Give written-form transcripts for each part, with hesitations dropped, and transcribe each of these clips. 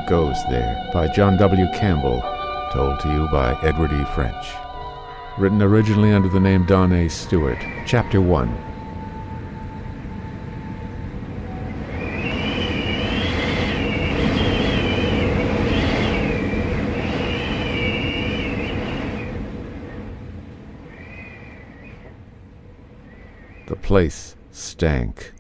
Goes There by John W. Campbell, told to you by Edward E. French. Written originally under the name Don A. Stewart. Chapter 1. The place stank.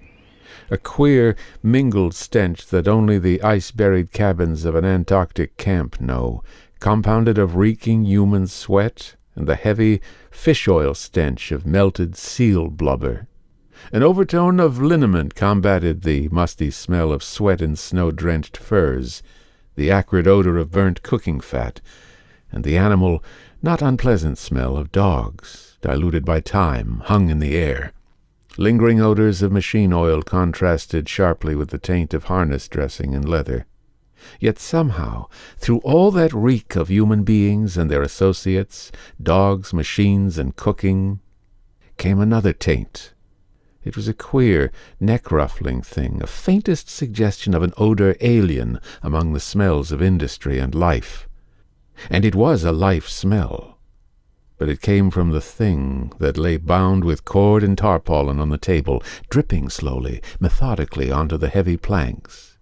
A queer, mingled stench that only the ice-buried cabins of an Antarctic camp know, compounded of reeking human sweat and the heavy fish-oil stench of melted seal blubber. An overtone of liniment combated the musty smell of sweat and snow-drenched furs, the acrid odor of burnt cooking fat, and the animal, not unpleasant smell of dogs, diluted by time, hung in the air. Lingering odors of machine oil contrasted sharply with the taint of harness dressing and leather. Yet somehow, through all that reek of human beings and their associates, dogs, machines, and cooking, came another taint. It was a queer, neck-ruffling thing, a faintest suggestion of an odor alien among the smells of industry and life. And it was a life smell. But it came from the thing that lay bound with cord and tarpaulin on the table, dripping slowly, methodically onto the heavy planks,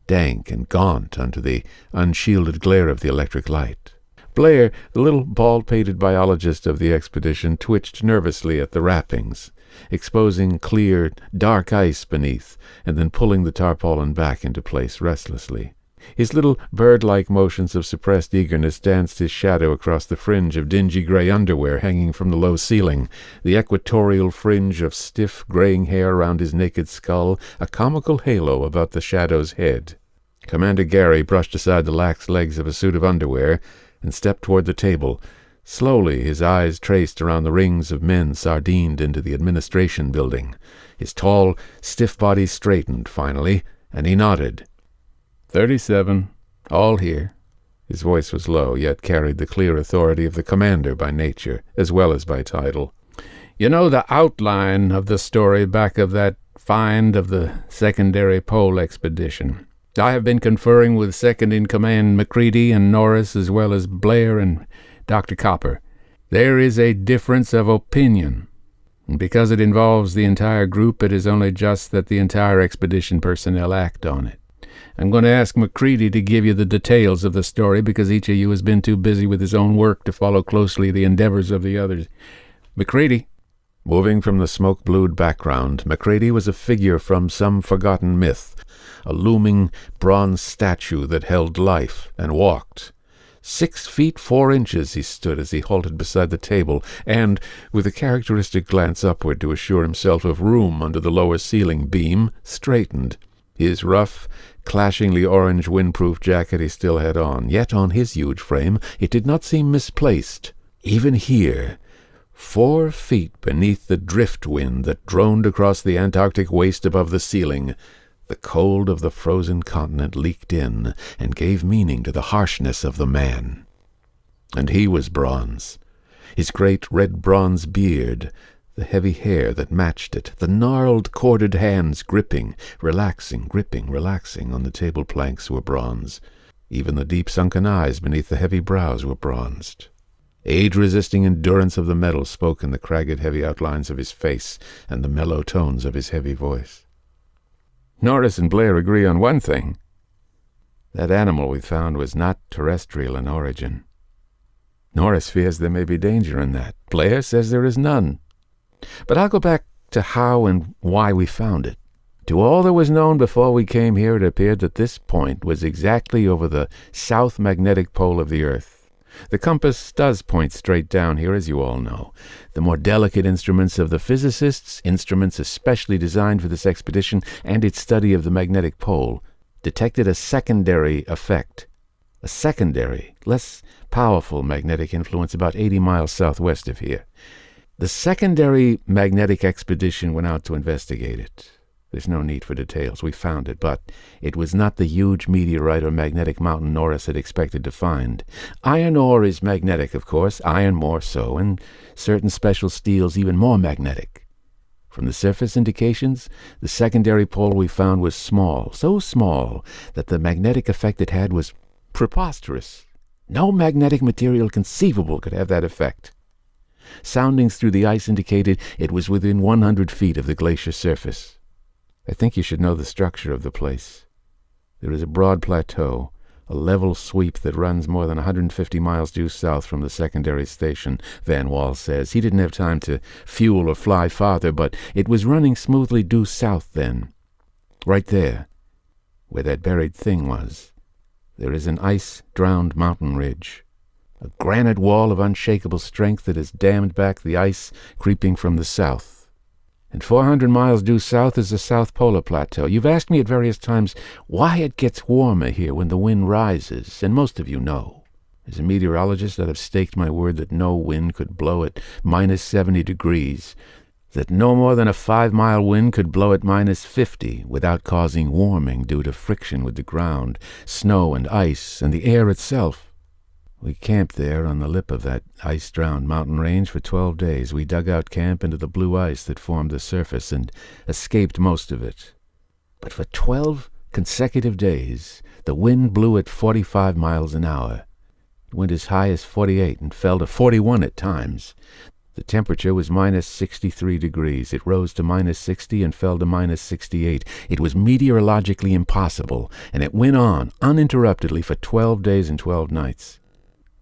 dank and gaunt under the unshielded glare of the electric light. Blair, the little bald-pated biologist of the expedition, twitched nervously at the wrappings, exposing clear, dark ice beneath, and then pulling the tarpaulin back into place restlessly. His little bird-like motions of suppressed eagerness danced his shadow across the fringe of dingy gray underwear hanging from the low ceiling, the equatorial fringe of stiff, graying hair around his naked skull, a comical halo about the shadow's head. Commander Gary brushed aside the lax legs of a suit of underwear and stepped toward the table. Slowly his eyes traced around the rings of men sardined into the administration building. His tall, stiff body straightened, finally, and he nodded. 37, all here. His voice was low, yet carried the clear authority of the commander by nature, as well as by title. You know the outline of the story back of that find of the secondary pole expedition. I have been conferring with second-in-command McCready and Norris, as well as Blair and Dr. Copper. There is a difference of opinion, and because it involves the entire group, it is only just that the entire expedition personnel act on it. I'm going to ask McCready to give you the details of the story because each of you has been too busy with his own work to follow closely the endeavors of the others. McCready. Moving from the smoke-blued background, McCready was a figure from some forgotten myth, a looming bronze statue that held life and walked. 6 feet 4 inches he stood as he halted beside the table, and, with a characteristic glance upward to assure himself of room under the lower ceiling beam, straightened. His rough, clashingly orange windproof jacket he still had on, yet on his huge frame it did not seem misplaced. Even here, 4 feet beneath the drift wind that droned across the Antarctic waste above the ceiling, the cold of the frozen continent leaked in and gave meaning to the harshness of the man. And he was bronze. His great red-bronze beard, the heavy hair that matched it, the gnarled, corded hands gripping, relaxing on the table planks were bronze. Even the deep sunken eyes beneath the heavy brows were bronzed. Age-resisting endurance of the metal spoke in the cragged, heavy outlines of his face and the mellow tones of his heavy voice. Norris and Blair agree on one thing. That animal we found was not terrestrial in origin. Norris fears there may be danger in that. Blair says there is none. But I'll go back to how and why we found it. To all that was known before we came here, it appeared that this point was exactly over the south magnetic pole of the Earth. The compass does point straight down here, as you all know. The more delicate instruments of the physicists, instruments especially designed for this expedition and its study of the magnetic pole, detected a secondary effect. A secondary, less powerful magnetic influence about 80 miles southwest of here. The secondary magnetic expedition went out to investigate it. There's no need for details. We found it, but it was not the huge meteorite or magnetic mountain Norris had expected to find. Iron ore is magnetic, of course, iron more so, and certain special steels even more magnetic. From the surface indications, the secondary pole we found was small, so small that the magnetic effect it had was preposterous. No magnetic material conceivable could have that effect. Soundings through the ice indicated it was within 100 feet of the glacier surface. I think you should know the structure of the place. There is a broad plateau, a level sweep that runs more than 150 miles due south from the secondary station, Van Wall says. He didn't have time to fuel or fly farther, but it was running smoothly due south then. Right there, where that buried thing was, there is an ice-drowned mountain ridge, a granite wall of unshakable strength that has dammed back the ice creeping from the south. And 400 miles due south is the South Polar Plateau. You've asked me at various times why it gets warmer here when the wind rises, and most of you know. As a meteorologist, I'd have staked my word that no wind could blow at minus 70 degrees, that no more than a 5-mile wind could blow at minus 50 without causing warming due to friction with the ground, snow and ice, and the air itself. We camped there on the lip of that ice-drowned mountain range for 12 days. We dug out camp into the blue ice that formed the surface and escaped most of it. But for 12 consecutive days, the wind blew at 45 miles an hour. It went as high as 48 and fell to 41 at times. The temperature was minus 63 degrees. It rose to minus 60 and fell to minus 68. It was meteorologically impossible, and it went on uninterruptedly for 12 days and 12 nights.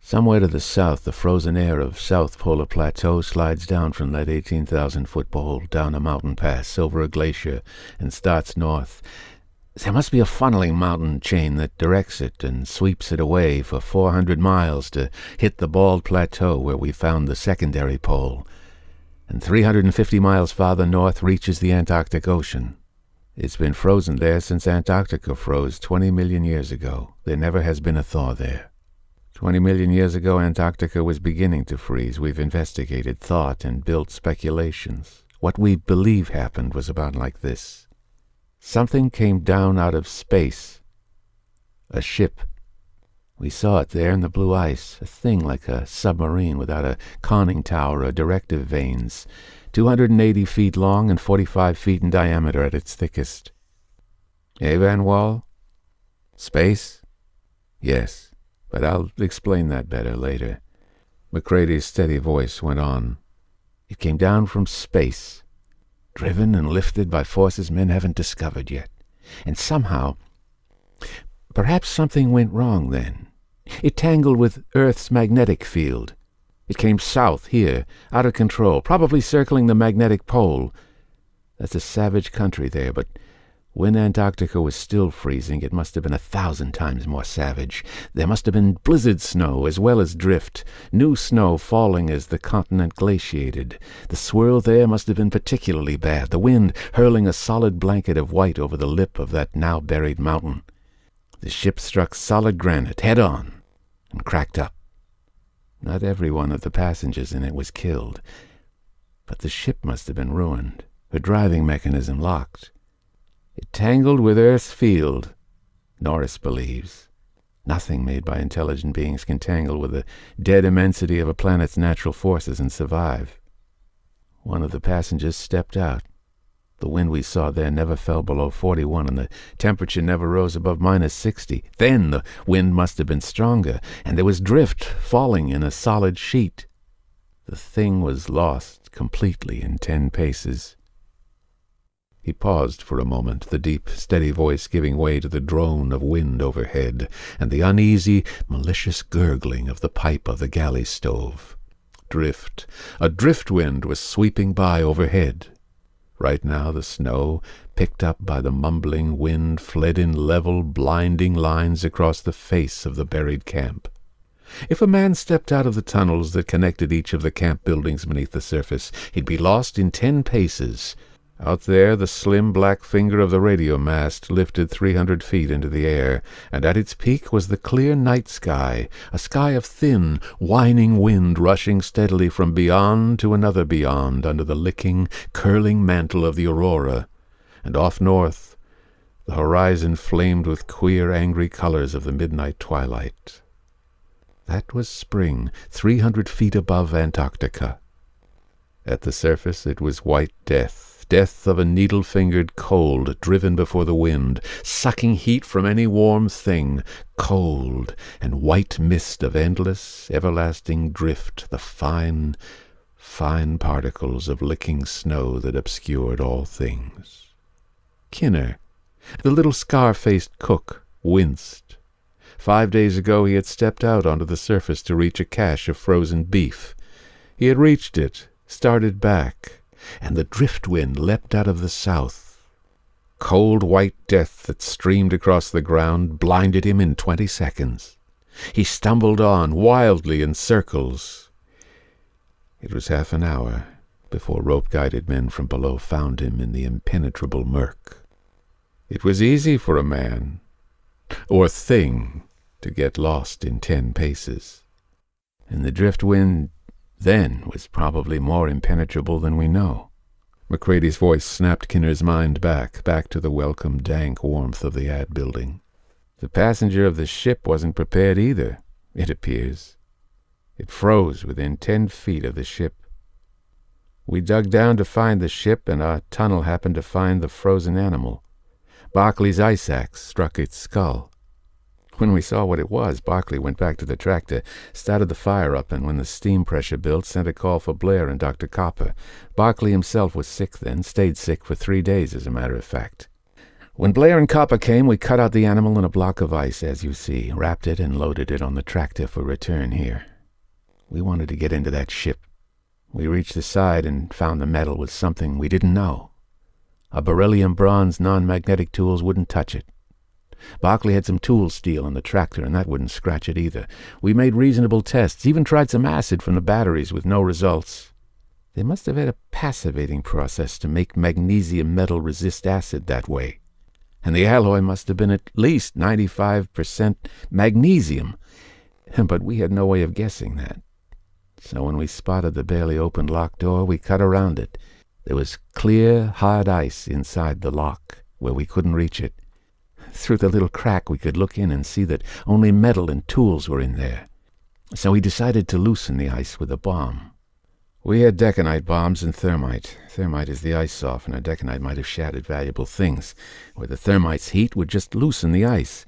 Somewhere to the south, the frozen air of South Polar Plateau slides down from that 18,000-foot bowl down a mountain pass over a glacier and starts north. There must be a funneling mountain chain that directs it and sweeps it away for 400 miles to hit the bald plateau where we found the secondary pole. And 350 miles farther north reaches the Antarctic Ocean. It's been frozen there since Antarctica froze 20 million years ago. There never has been a thaw there. 20 million years ago, Antarctica was beginning to freeze. We've investigated, thought, and built speculations. What we believe happened was about like this. Something came down out of space. A ship. We saw it there in the blue ice, a thing like a submarine without a conning tower or directive vanes, 280 feet long and 45 feet in diameter at its thickest. Eh, Van Wall? Space? Yes. But I'll explain that better later. McCrady's steady voice went on. It came down from space, driven and lifted by forces men haven't discovered yet. And somehow, perhaps something went wrong then. It tangled with Earth's magnetic field. It came south here, out of control, probably circling the magnetic pole. That's a savage country there, but when Antarctica was still freezing, it must have been 1,000 times more savage. There must have been blizzard snow as well as drift, new snow falling as the continent glaciated. The swirl there must have been particularly bad, the wind hurling a solid blanket of white over the lip of that now-buried mountain. The ship struck solid granite, head-on, and cracked up. Not every one of the passengers in it was killed, but the ship must have been ruined, her driving mechanism locked. It tangled with Earth's field, Norris believes. Nothing made by intelligent beings can tangle with the dead immensity of a planet's natural forces and survive. One of the passengers stepped out. The wind we saw there never fell below 41, and the temperature never rose above minus 60. Then the wind must have been stronger, and there was drift falling in a solid sheet. The thing was lost completely in 10 paces. He paused for a moment, the deep, steady voice giving way to the drone of wind overhead and the uneasy, malicious gurgling of the pipe of the galley stove. Drift. A drift wind was sweeping by overhead. Right now the snow, picked up by the mumbling wind, fled in level, blinding lines across the face of the buried camp. If a man stepped out of the tunnels that connected each of the camp buildings beneath the surface, he'd be lost in 10 paces. Out there, the slim black finger of the radio mast lifted 300 feet into the air, and at its peak was the clear night sky, a sky of thin, whining wind rushing steadily from beyond to another beyond under the licking, curling mantle of the aurora. And off north, the horizon flamed with queer, angry colors of the midnight twilight. That was spring, 300 feet above Antarctica. At the surface, it was white death, death of a needle-fingered cold driven before the wind, sucking heat from any warm thing, cold and white mist of endless, everlasting drift, the fine, fine particles of licking snow that obscured all things. Kinner, the little scar-faced cook, winced. 5 days ago he had stepped out onto the surface to reach a cache of frozen beef. He had reached it, started back, and the drift-wind leapt out of the south. Cold white death that streamed across the ground blinded him in 20 seconds. He stumbled on, wildly in circles. It was half an hour before rope-guided men from below found him in the impenetrable murk. It was easy for a man, or thing, to get lost in 10 paces. And the drift-wind then was probably more impenetrable than we know. McCready's voice snapped Kinner's mind back to the welcome dank warmth of the ad building. The passenger of the ship wasn't prepared either, it appears. It froze within 10 feet of the ship. We dug down to find the ship, and our tunnel happened to find the frozen animal. Barclay's ice axe struck its skull. When we saw what it was, Barclay went back to the tractor, started the fire up, and when the steam pressure built, sent a call for Blair and Dr. Copper. Barclay himself was sick then, stayed sick for 3 days, as a matter of fact. When Blair and Copper came, we cut out the animal in a block of ice, as you see, wrapped it and loaded it on the tractor for return here. We wanted to get into that ship. We reached the side and found the metal was something we didn't know. Our beryllium bronze non-magnetic tools wouldn't touch it. Barclay had some tool steel on the tractor, and that wouldn't scratch it either. We made reasonable tests, even tried some acid from the batteries with no results. They must have had a passivating process to make magnesium metal resist acid that way. And the alloy must have been at least 95% magnesium. But we had no way of guessing that. So when we spotted the barely opened lock door, we cut around it. There was clear, hard ice inside the lock, where we couldn't reach it. Through the little crack we could look in and see that only metal and tools were in there. So we decided to loosen the ice with a bomb. We had deconite bombs and thermite. Thermite is the ice softener. Deconite might have shattered valuable things, where the thermite's heat would just loosen the ice.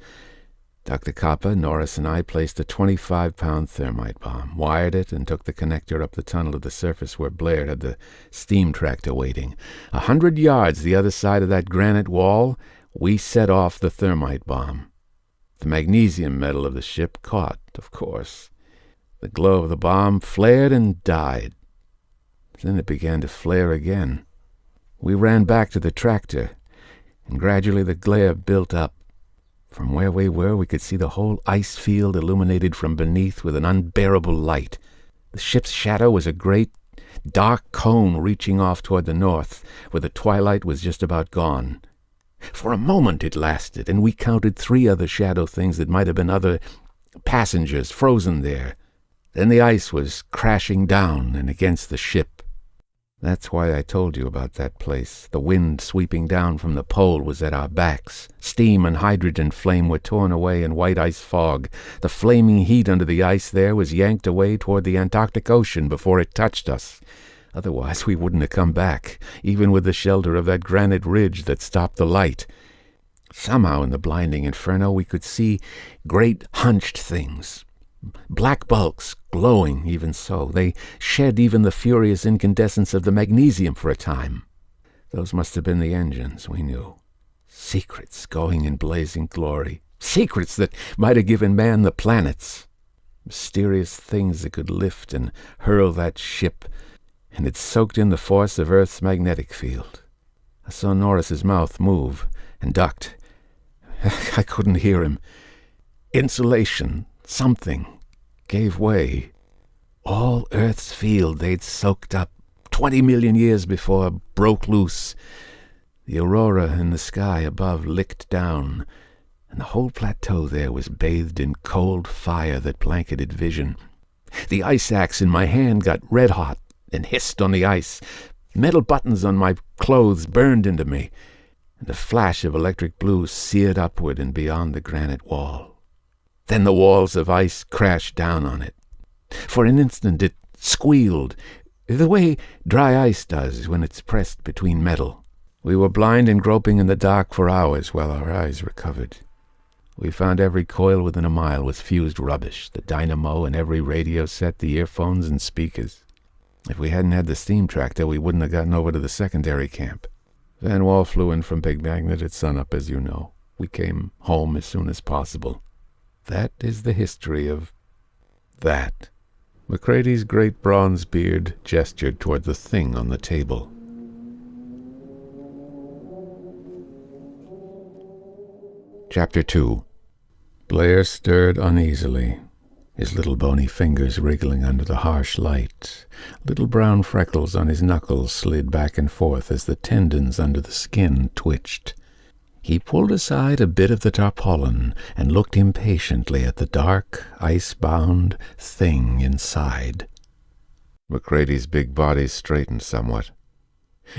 Dr. Copper, Norris, and I placed a 25-pound thermite bomb, wired it, and took the connector up the tunnel to the surface where Blair had the steam tractor waiting. 100 yards the other side of that granite wall, we set off the thermite bomb. The magnesium metal of the ship caught, of course. The glow of the bomb flared and died. Then it began to flare again. We ran back to the tractor, and gradually the glare built up. From where we were, we could see the whole ice field illuminated from beneath with an unbearable light. The ship's shadow was a great, dark cone reaching off toward the north, where the twilight was just about gone. For a moment it lasted, and we counted 3 other shadow things that might have been other passengers frozen there. Then the ice was crashing down and against the ship. That's why I told you about that place. The wind sweeping down from the pole was at our backs. Steam and hydrogen flame were torn away in white ice fog. The flaming heat under the ice there was yanked away toward the Antarctic Ocean before it touched us. Otherwise we wouldn't have come back, even with the shelter of that granite ridge that stopped the light. Somehow in the blinding inferno we could see great hunched things. Black bulks, glowing even so. They shed even the furious incandescence of the magnesium for a time. Those must have been the engines, we knew. Secrets going in blazing glory. Secrets that might have given man the planets. Mysterious things that could lift and hurl that ship, and it soaked in the force of Earth's magnetic field. I saw Norris's mouth move and ducked. I couldn't hear him. Insulation. Something gave way. All Earth's field they'd soaked up 20 million years before broke loose. The aurora in the sky above licked down, and the whole plateau there was bathed in cold fire that blanketed vision. The ice axe in my hand got red hot and hissed on the ice. Metal buttons on my clothes burned into me, and a flash of electric blue seared upward and beyond the granite wall. Then the walls of ice crashed down on it. For an instant it squealed, The way dry ice does when it's pressed between metal. We were blind and groping in the dark for hours while our eyes recovered. We found every coil within a mile was fused rubbish, the dynamo and every radio set, the earphones and speakers. If we hadn't had the steam tractor, we wouldn't have gotten over to the secondary camp. Van Wall flew in from Big Magnet at sunup, as you know. We came home as soon as possible. That is the history of that. McCrady's great bronze beard gestured toward the thing on the table. Chapter 2. Blair stirred uneasily, his little bony fingers wriggling under the harsh light. Little brown freckles on his knuckles slid back and forth as the tendons under the skin twitched. He pulled aside a bit of the tarpaulin and looked impatiently at the dark, ice-bound thing inside. McCrady's big body straightened somewhat.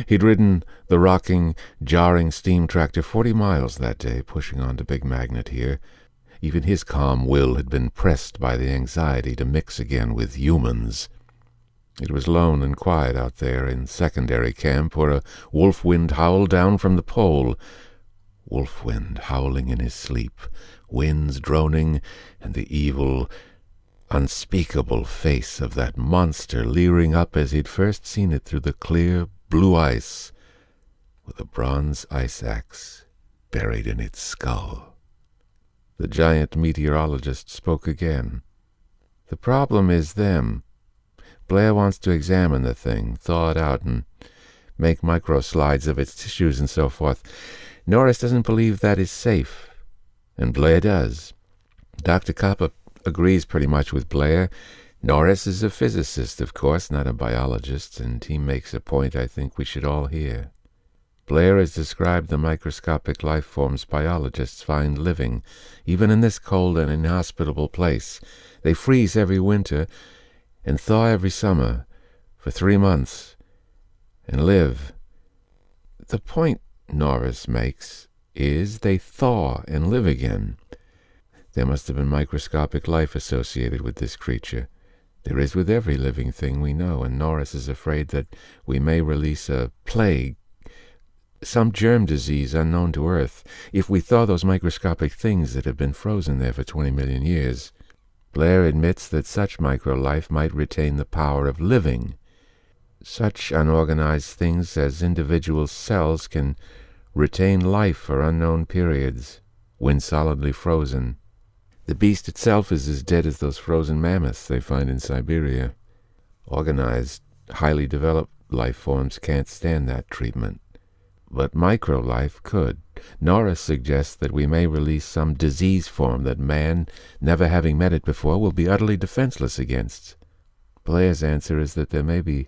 He'd ridden the rocking, jarring steam tractor 40 miles that day, pushing on to Big Magnet here. Even his calm will had been pressed by the anxiety to mix again with humans. It was lone and quiet out there in secondary camp, where a wolf wind howled down from the pole. Wolf wind howling in his sleep, winds droning, and the evil, unspeakable face of that monster leering up as he'd first seen it through the clear blue ice, with a bronze ice axe buried in its skull. The giant meteorologist spoke again. The problem is them. Blair wants to examine the thing, thaw it out, and make microslides of its tissues and so forth. Norris doesn't believe that is safe, and Blair does. Dr. Copper agrees pretty much with Blair. Norris is a physicist, of course, not a biologist, and he makes a point I think we should all hear. Blair has described the microscopic life forms biologists find living, even in this cold and inhospitable place. They freeze every winter and thaw every summer for 3 months and live. The point Norris makes is they thaw and live again. There must have been microscopic life associated with this creature. There is with every living thing we know, and Norris is afraid that we may release a plague, some germ disease unknown to Earth, if we thaw those microscopic things that have been frozen there for 20 million years. Blair admits that such microlife might retain the power of living. Such unorganized things as individual cells can retain life for unknown periods, when solidly frozen. The beast itself is as dead as those frozen mammoths they find in Siberia. Organized, highly developed life forms can't stand that treatment. But microlife could. Norris suggests that we may release some disease form that man, never having met it before, will be utterly defenseless against. Blair's answer is that there may be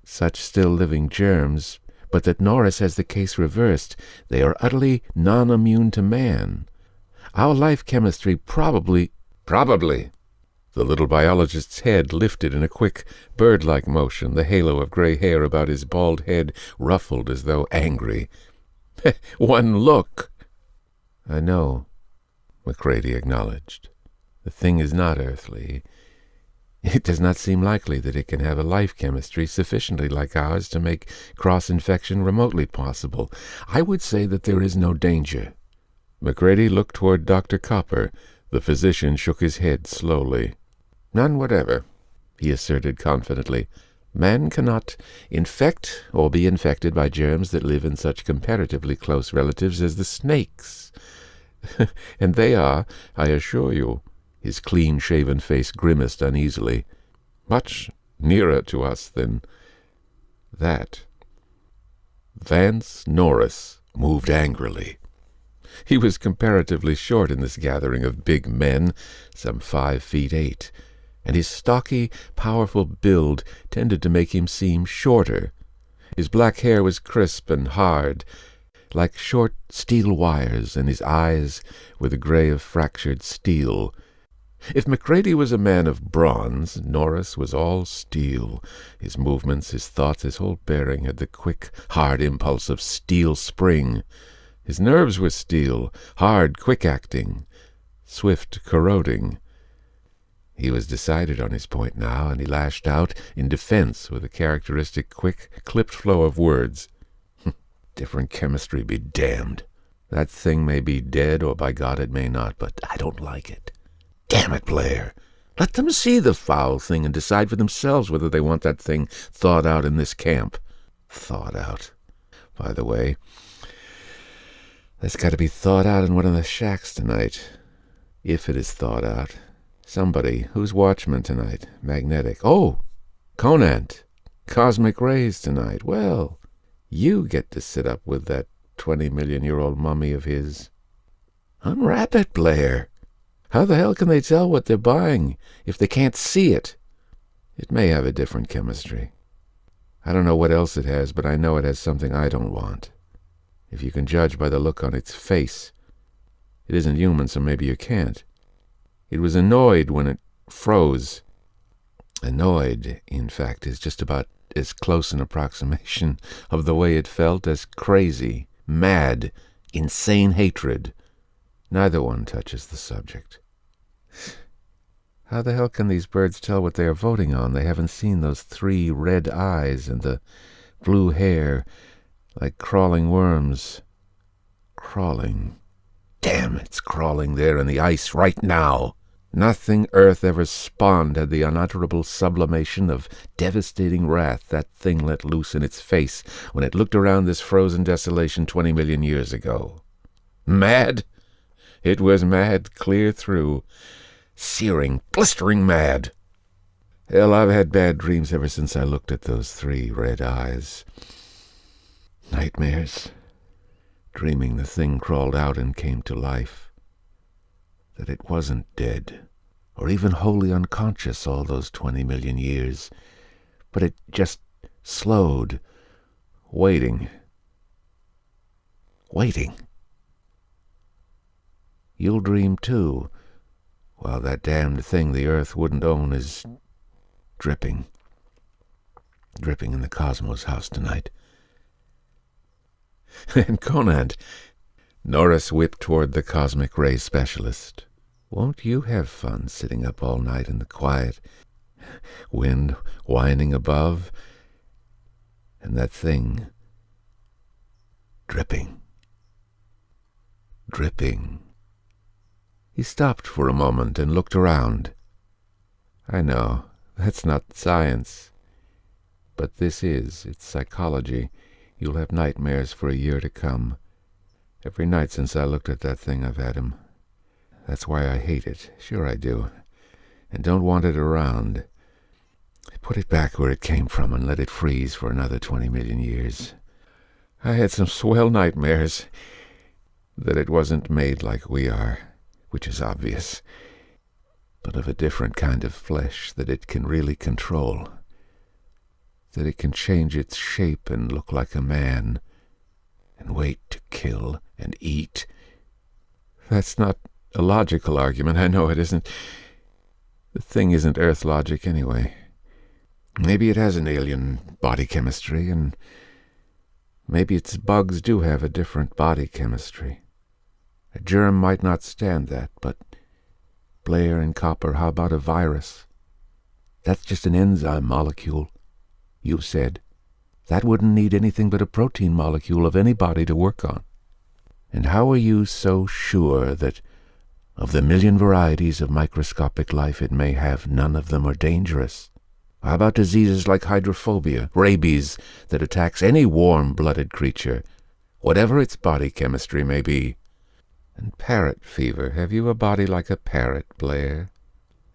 such still living germs, but that Norris has the case reversed. They are utterly non-immune to man. Our life chemistry probably... The little biologist's head lifted in a quick, bird-like motion, the halo of gray hair about his bald head ruffled as though angry. One look! I know, McCrady acknowledged. The thing is not earthly. It does not seem likely that it can have a life chemistry sufficiently like ours to make cross-infection remotely possible. I would say that there is no danger. McCrady looked toward Dr. Copper. The physician shook his head slowly. None whatever, he asserted confidently. Man cannot infect or be infected by germs that live in such comparatively close relatives as the snakes. And they are, I assure you, his clean-shaven face grimaced uneasily, much nearer to us than that. Vance Norris moved angrily. He was comparatively short in this gathering of big men, some 5'8", and his stocky, powerful build tended to make him seem shorter. His black hair was crisp and hard, like short steel wires, and his eyes were the gray of fractured steel. If McCrady was a man of bronze, Norris was all steel. His movements, his thoughts, his whole bearing had the quick, hard impulse of steel spring. His nerves were steel, hard, quick-acting, swift, corroding. He was decided on his point now, and he lashed out in defense with a characteristic quick, clipped flow of words. Different chemistry be damned. That thing may be dead, or by God it may not, but I don't like it. Damn it, Blair. Let them see the foul thing and decide for themselves whether they want that thing thawed out in this camp. Thawed out. By the way, that's got to be thawed out in one of the shacks tonight. If it is thawed out. Somebody. Who's watchman tonight? Magnetic. Oh, Conant. Cosmic rays tonight. Well, you get to sit up with that 20-million-year-old mummy of his. Unwrap it, Blair. How the hell can they tell what they're buying if they can't see it? It may have a different chemistry. I don't know what else it has, but I know it has something I don't want. If you can judge by the look on its face. It isn't human, so maybe you can't. It was annoyed when it froze. Annoyed, in fact, is just about as close an approximation of the way it felt as crazy, mad, insane hatred. Neither one touches the subject. How the hell can these birds tell what they are voting on? They haven't seen those 3 red eyes and the blue hair, like crawling worms. Crawling. Damn, it's crawling there in the ice right now. Nothing Earth ever spawned had the unutterable sublimation of devastating wrath that thing let loose in its face when it looked around this frozen desolation 20 million years ago. Mad? It was mad clear through. Searing, blistering mad. Hell, I've had bad dreams ever since I looked at those 3 red eyes. Nightmares. Dreaming the thing crawled out and came to life. That it wasn't dead, or even wholly unconscious all those 20 million years, but it just slowed, waiting. Waiting. You'll dream too, while that damned thing the Earth wouldn't own is dripping. Dripping in the Cosmos house tonight. And Conant, Norris whipped toward the cosmic ray specialist. Won't you have fun sitting up all night in the quiet, wind whining above, and that thing dripping, dripping. He stopped for a moment and looked around. I know, that's not science. But this is, it's psychology. You'll have nightmares for a year to come. Every night since I looked at that thing I've had him. That's why I hate it. Sure I do. And don't want it around. Put it back where it came from and let it freeze for another 20 million years. I had some swell nightmares. That it wasn't made like we are, which is obvious, but of a different kind of flesh that it can really control. That it can change its shape and look like a man, and wait to kill and eat. That's not a logical argument. I know it isn't. The thing isn't Earth logic anyway. Maybe it has an alien body chemistry, and maybe its bugs do have a different body chemistry. A germ might not stand that, but Blair and Copper, how about a virus? That's just an enzyme molecule, you said. That wouldn't need anything but a protein molecule of any body to work on. And how are you so sure that of the million varieties of microscopic life it may have, none of them are dangerous? How about diseases like hydrophobia, rabies, that attacks any warm-blooded creature, whatever its body chemistry may be? And parrot fever, have you a body like a parrot, Blair?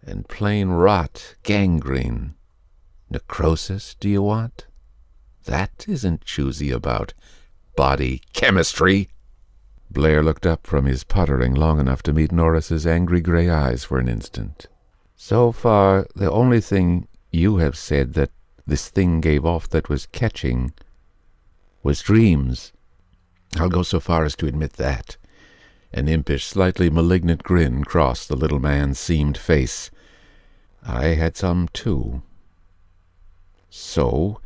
And plain rot, gangrene. Necrosis, do you want? That isn't choosy about body chemistry. Blair looked up from his puttering long enough to meet Norris's angry gray eyes for an instant. So far, the only thing you have said that this thing gave off that was catching was dreams. I'll go so far as to admit that. An impish, slightly malignant grin crossed the little man's seamed face. I had some, too. So,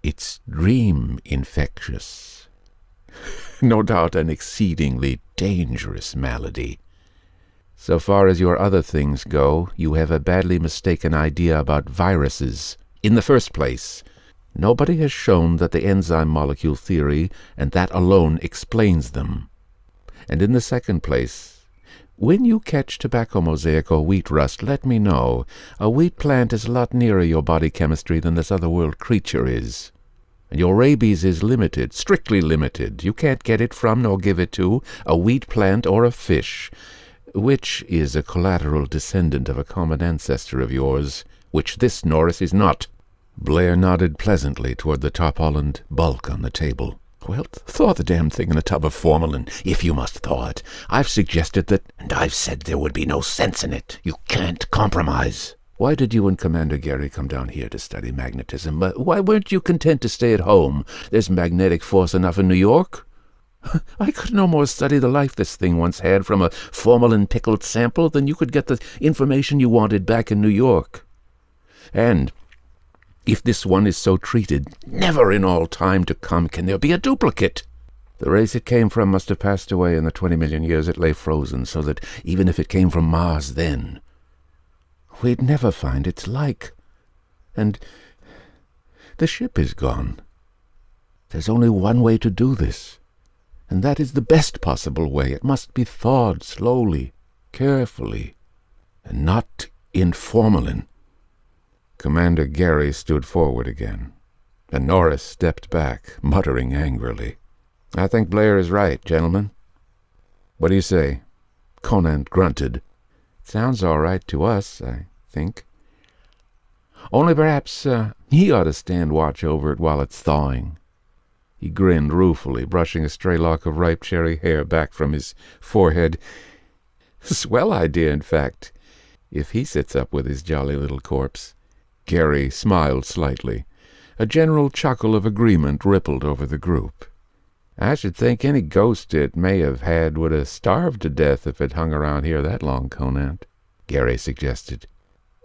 it's dream infectious. No doubt an exceedingly dangerous malady. So far as your other things go, you have a badly mistaken idea about viruses. In the first place, nobody has shown that the enzyme molecule theory, and that alone, explains them. And in the second place, when you catch tobacco mosaic or wheat rust, let me know. A wheat plant is a lot nearer your body chemistry than this otherworld creature is. And your rabies is limited, strictly limited. You can't get it from nor give it to a wheat plant or a fish, which is a collateral descendant of a common ancestor of yours, which this Norris is not. Blair nodded pleasantly toward the tarpaulined bulk on the table. Well, thaw the damn thing in a tub of formalin, if you must thaw it. I've suggested that, and I've said there would be no sense in it. You can't compromise. Why did you and Commander Gary come down here to study magnetism? Why weren't you content to stay at home? There's magnetic force enough in New York. I could no more study the life this thing once had from a formalin-pickled sample than you could get the information you wanted back in New York. And if this one is so treated, never in all time to come can there be a duplicate. The race it came from must have passed away in the 20 million years it lay frozen, so that even if it came from Mars then, we'd never find its like. And the ship is gone. There's only one way to do this. And that is the best possible way. It must be thawed slowly, carefully, and not in formalin. Commander Gary stood forward again, and Norris stepped back, muttering angrily. I think Blair is right, gentlemen. What do you say? Conant grunted. Sounds all right to us, I think. Only perhaps he ought to stand watch over it while it's thawing. He grinned ruefully, brushing a stray lock of ripe cherry hair back from his forehead. Swell idea, in fact, if he sits up with his jolly little corpse. Gary smiled slightly. A general chuckle of agreement rippled over the group. I should think any ghost it may have had would have starved to death if it hung around here that long, Conant, Gary suggested.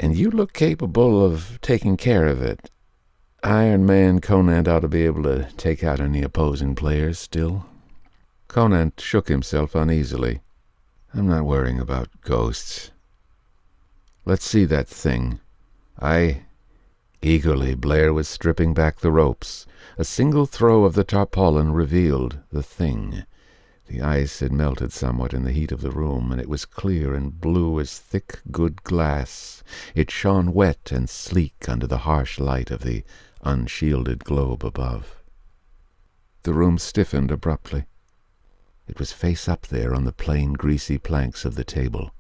And you look capable of taking care of it. Iron Man Conant ought to be able to take out any opposing players still. Conant shook himself uneasily. I'm not worrying about ghosts. Let's see that thing. Eagerly, Blair was stripping back the ropes. A single throw of the tarpaulin revealed the thing. The ice had melted somewhat in the heat of the room, and it was clear and blue as thick, good glass. It shone wet and sleek under the harsh light of the unshielded globe above. The room stiffened abruptly. It was face up there on the plain, greasy planks of the table.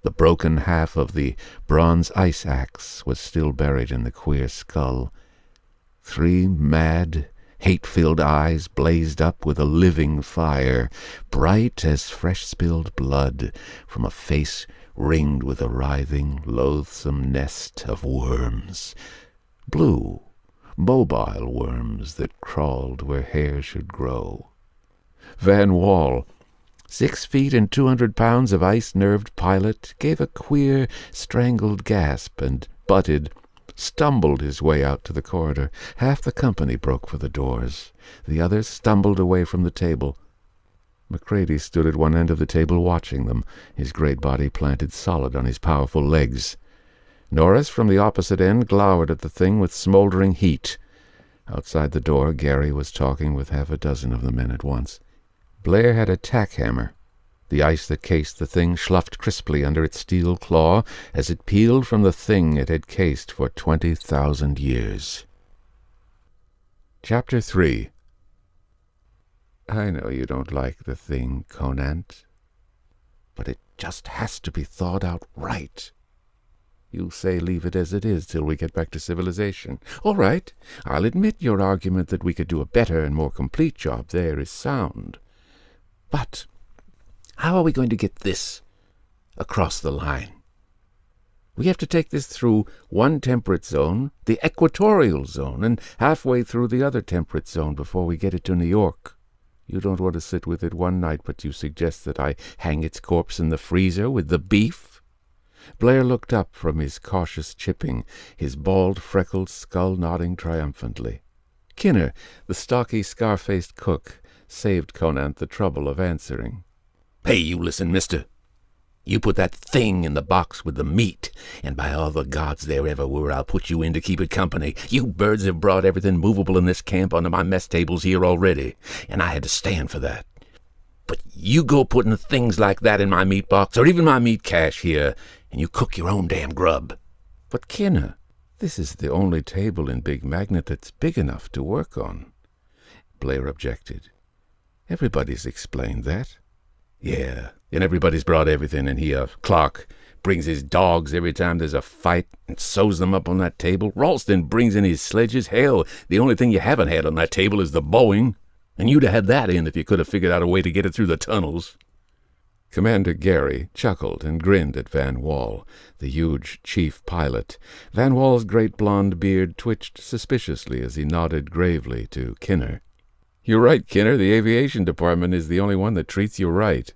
The broken half of the bronze ice axe was still buried in the queer skull. 3 mad, hate-filled eyes blazed up with a living fire, bright as fresh-spilled blood from a face ringed with a writhing, loathsome nest of worms. Blue, mobile worms that crawled where hair should grow. Van Wall, 6 feet and 200 pounds of ice-nerved pilot, gave a queer, strangled gasp and stumbled his way out to the corridor. Half the company broke for the doors. The others stumbled away from the table. Macready stood at one end of the table watching them, his great body planted solid on his powerful legs. Norris, from the opposite end, glowered at the thing with smoldering heat. Outside the door, Gary was talking with half a dozen of the men at once. Blair had a tack hammer. The ice that cased the thing sloughed crisply under its steel claw as it peeled from the thing it had cased for 20,000 years. Chapter 3. I know you don't like the thing, Conant, but it just has to be thawed out right. You say leave it as it is till we get back to civilization. All right, I'll admit your argument that we could do a better and more complete job there is sound. But how are we going to get this across the line? We have to take this through one temperate zone, the equatorial zone, and halfway through the other temperate zone before we get it to New York. You don't want to sit with it one night, but you suggest that I hang its corpse in the freezer with the beef? Blair looked up from his cautious chipping, his bald, freckled skull nodding triumphantly. Kinner, the stocky, scar-faced cook, saved Conant the trouble of answering. "Hey, you listen, mister. You put that thing in the box with the meat, and by all the gods there ever were, I'll put you in to keep it company. You birds have brought everything movable in this camp onto my mess tables here already, and I had to stand for that. But you go putting things like that in my meat box, or even my meat cache here, and you cook your own damn grub. But Kinner, this is the only table in Big Magnet that's big enough to work on. Blair objected. Everybody's explained that. Yeah, and everybody's brought everything, and Clark brings his dogs every time there's a fight and sews them up on that table. Ralston brings in his sledges. Hell, the only thing you haven't had on that table is the Boeing, and you'd have had that in if you could have figured out a way to get it through the tunnels. Commander Gary chuckled and grinned at Van Wall, the huge chief pilot. Van Wall's great blond beard twitched suspiciously as he nodded gravely to Kinner. "You're right, Kinner. The aviation department is the only one that treats you right."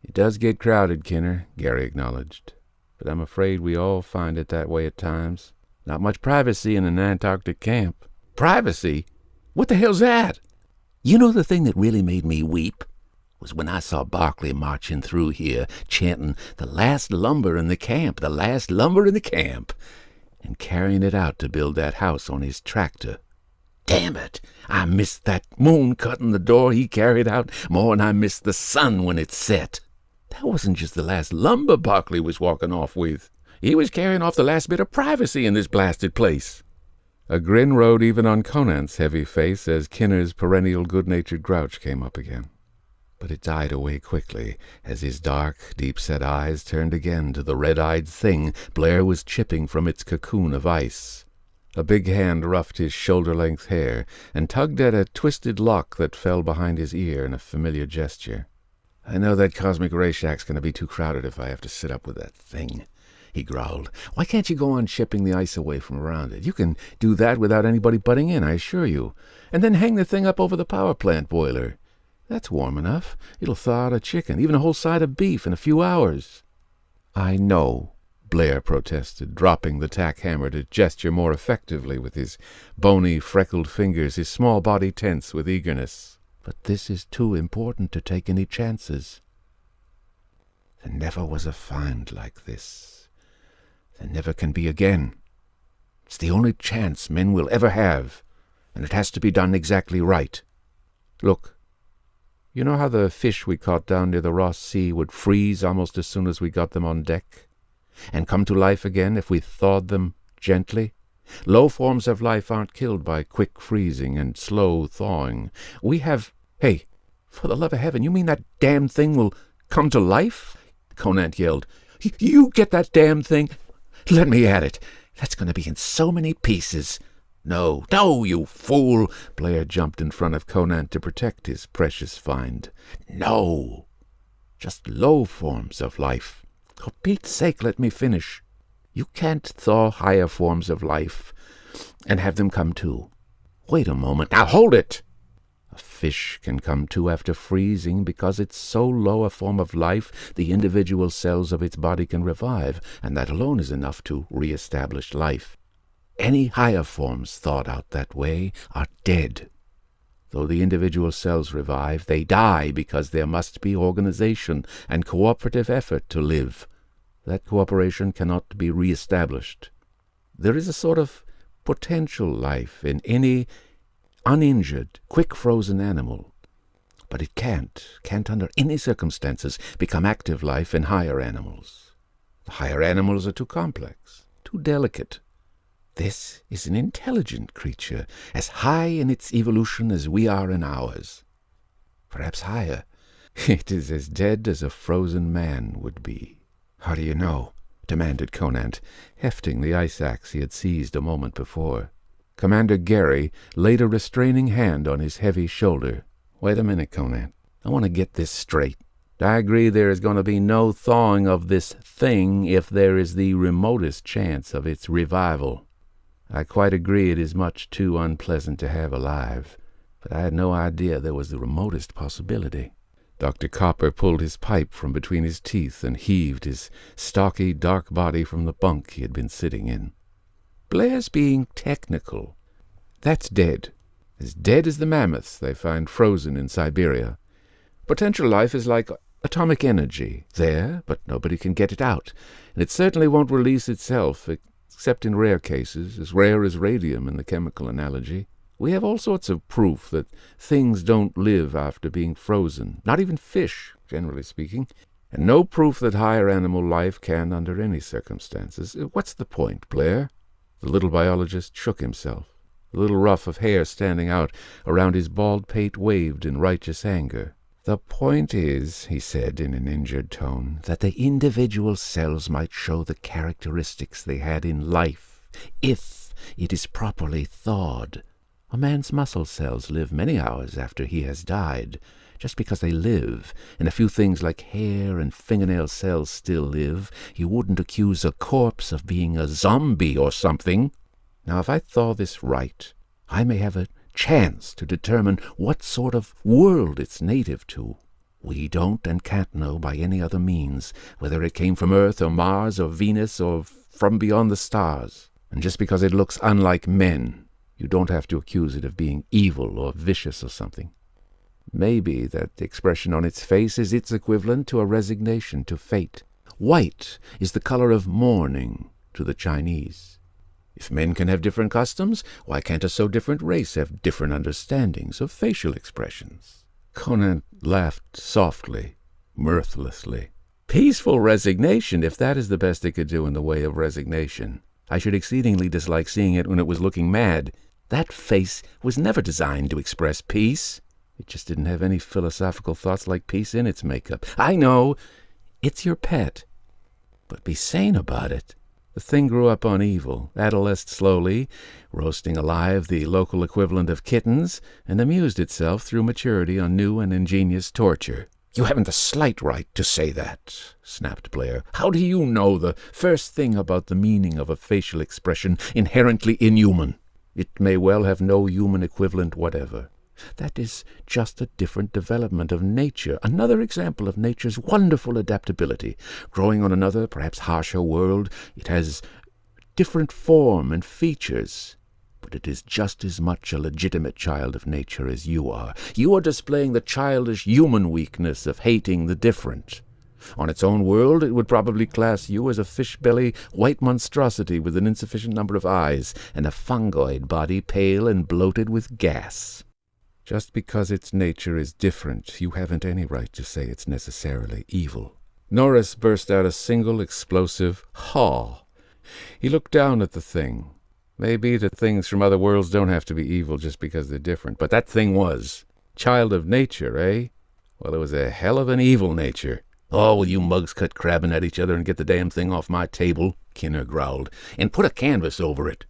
"It does get crowded, Kinner," Gary acknowledged. "But I'm afraid we all find it that way at times. Not much privacy in an Antarctic camp." "Privacy? What the hell's that?" "You know the thing that really made me weep was when I saw Barclay marching through here, chanting, 'The last lumber in the camp, the last lumber in the camp,' and carrying it out to build that house on his tractor. Damn it, I missed that moon cutting the door he carried out more than I missed the sun when it set. That wasn't just the last lumber Barclay was walking off with. He was carrying off the last bit of privacy in this blasted place." A grin rode even on Conant's heavy face as Kinner's perennial good-natured grouch came up again. But it died away quickly as his dark, deep-set eyes turned again to the red-eyed thing Blair was chipping from its cocoon of ice. A big hand roughed his shoulder-length hair and tugged at a twisted lock that fell behind his ear in a familiar gesture. "I know that cosmic ray shack's going to be too crowded if I have to sit up with that thing," he growled. "Why can't you go on chipping the ice away from around it? You can do that without anybody butting in, I assure you. And then hang the thing up over the power plant boiler. That's warm enough. It'll thaw out a chicken, even a whole side of beef, in a few hours." "I know," Blair protested, dropping the tack hammer to gesture more effectively with his bony, freckled fingers, his small body tense with eagerness. "But this is too important to take any chances. There never was a find like this. There never can be again. It's the only chance men will ever have, and it has to be done exactly right. Look, you know how the fish we caught down near the Ross Sea would freeze almost as soon as we got them on deck, and come to life again if we thawed them gently? Low forms of life aren't killed by quick freezing and slow thawing. We have— Hey, for the love of heaven, you mean that damn thing will come to life?" Conant yelled. "You get that damn thing? Let me at it. That's going to be in so many pieces." "No, no, you fool!" Blair jumped in front of Conant to protect his precious find. "No, just low forms of life. For Pete's sake, let me finish. You can't thaw higher forms of life and have them come too. Wait a moment. Now hold it! A fish can come to after freezing because it's so low a form of life the individual cells of its body can revive, and that alone is enough to re-establish life. Any higher forms thawed out that way are dead. Though the individual cells revive, they die because there must be organization and cooperative effort to live. That cooperation cannot be re-established. There is a sort of potential life in any uninjured, quick-frozen animal, but it can't under any circumstances become active life in higher animals. The higher animals are too complex, too delicate. This is an intelligent creature, as high in its evolution as we are in ours. Perhaps higher. It is as dead as a frozen man would be." "How do you know?" demanded Conant, hefting the ice axe he had seized a moment before. Commander Gary laid a restraining hand on his heavy shoulder. "Wait a minute, Conant. I want to get this straight. I agree there is going to be no thawing of this thing if there is the remotest chance of its revival. I quite agree it is much too unpleasant to have alive, but I had no idea there was the remotest possibility." Dr. Copper pulled his pipe from between his teeth and heaved his stocky, dark body from the bunk he had been sitting in. "Blair's being technical. That's dead. As dead as the mammoths they find frozen in Siberia. Potential life is like atomic energy, there, but nobody can get it out. And it certainly won't release itself, except in rare cases, as rare as radium in the chemical analogy. We have all sorts of proof that things don't live after being frozen, not even fish, generally speaking, and no proof that higher animal life can under any circumstances. What's the point, Blair? The little biologist shook himself. The little ruff of hair standing out around his bald pate waved in righteous anger. The point is, he said in an injured tone, that the individual cells might show the characteristics they had in life, if it is properly thawed. A man's muscle cells live many hours after he has died. Just because they live, and a few things like hair and fingernail cells still live, you wouldn't accuse a corpse of being a zombie or something. Now, if I thaw this right, I may have a chance to determine what sort of world it's native to. We don't and can't know by any other means whether it came from Earth or Mars or Venus or from beyond the stars. And just because it looks unlike men, you don't have to accuse it of being evil or vicious or something. Maybe that expression on its face is its equivalent to a resignation to fate. White is the color of mourning to the Chinese. If men can have different customs, why can't a so different race have different understandings of facial expressions? Conant laughed softly, mirthlessly. Peaceful resignation, if that is the best it could do in the way of resignation. I should exceedingly dislike seeing it when it was looking mad. That face was never designed to express peace. It just didn't have any philosophical thoughts like peace in its makeup. I know, it's your pet. But be sane about it. The thing grew up on evil, adolesced slowly, roasting alive the local equivalent of kittens, and amused itself through maturity on new and ingenious torture. You haven't the slight right to say that, snapped Blair. How do you know the first thing about the meaning of a facial expression inherently inhuman? It may well have no human equivalent whatever. That is just a different development of nature, another example of nature's wonderful adaptability. Growing on another, perhaps harsher world, it has different form and features, but it is just as much a legitimate child of nature as you are. You are displaying the childish human weakness of hating the different. On its own world, it would probably class you as a fish-belly white monstrosity with an insufficient number of eyes and a fungoid body pale and bloated with gas. Just because its nature is different, you haven't any right to say it's necessarily evil. Norris burst out a single explosive haw. He looked down at the thing. Maybe the things from other worlds don't have to be evil just because they're different, but that thing was. Child of nature, eh? Well, it was a hell of an evil nature. Oh, will you mugs quit crabbing at each other and get the damn thing off my table, Kinner growled, and put a canvas over it.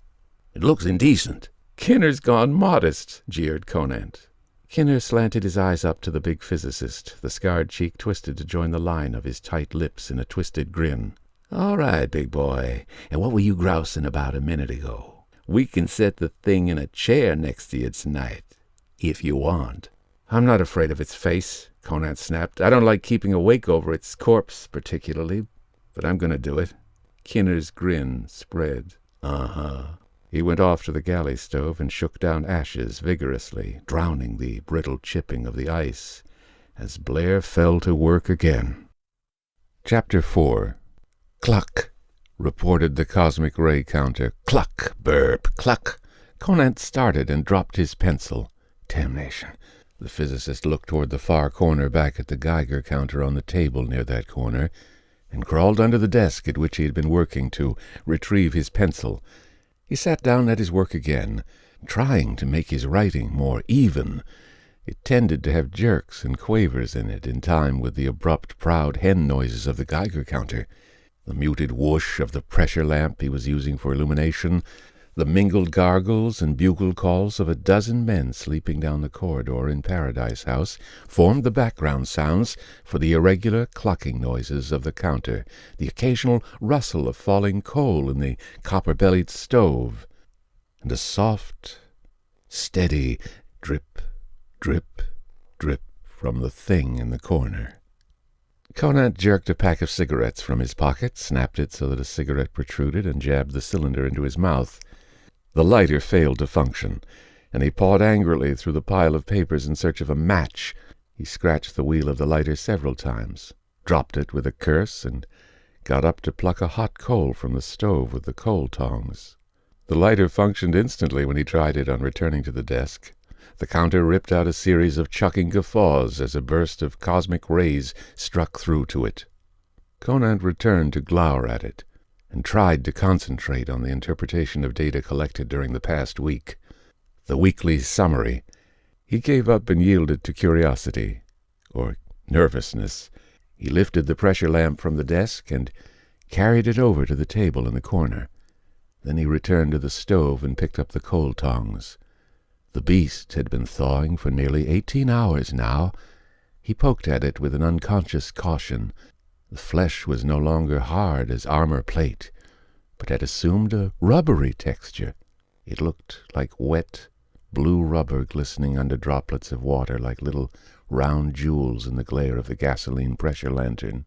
It looks indecent. Kinner's gone modest, jeered Conant. Kinner slanted his eyes up to the big physicist, the scarred cheek twisted to join the line of his tight lips in a twisted grin. All right, big boy, and what were you grousing about a minute ago? We can set the thing in a chair next to you tonight, if you want. I'm not afraid of its face, Conant snapped. I don't like keeping awake over its corpse particularly, but I'm going to do it. Kinner's grin spread. Uh-huh. He went off to the galley stove and shook down ashes vigorously, drowning the brittle chipping of the ice, as Blair fell to work again. Chapter 4. Cluck, reported the cosmic ray counter. Cluck, burp, cluck. Conant started and dropped his pencil. Damnation. The physicist looked toward the far corner back at the Geiger counter on the table near that corner, and crawled under the desk at which he had been working to retrieve his pencil. He sat down at his work again, trying to make his writing more even. It tended to have jerks and quavers in it, in time with the abrupt, proud hen noises of the Geiger counter, the muted whoosh of the pressure lamp he was using for illumination, the mingled gargles and bugle calls of a dozen men sleeping down the corridor in Paradise House formed the background sounds for the irregular clucking noises of the counter, the occasional rustle of falling coal in the copper-bellied stove, and a soft, steady drip, drip, drip from the thing in the corner. Conant jerked a pack of cigarettes from his pocket, snapped it so that a cigarette protruded, and jabbed the cylinder into his mouth. The lighter failed to function, and he pawed angrily through the pile of papers in search of a match. He scratched the wheel of the lighter several times, dropped it with a curse, and got up to pluck a hot coal from the stove with the coal tongs. The lighter functioned instantly when he tried it on returning to the desk. The counter ripped out a series of chuckling guffaws as a burst of cosmic rays struck through to it. Conant returned to glower at it, and tried to concentrate on the interpretation of data collected during the past week. The weekly summary. He gave up and yielded to curiosity, or nervousness. He lifted the pressure lamp from the desk and carried it over to the table in the corner. Then he returned to the stove and picked up the coal tongs. The beast had been thawing for nearly 18 hours now. He poked at it with an unconscious caution. The flesh was no longer hard as armor plate, but had assumed a rubbery texture. It looked like wet, blue rubber glistening under droplets of water like little round jewels in the glare of the gasoline pressure lantern.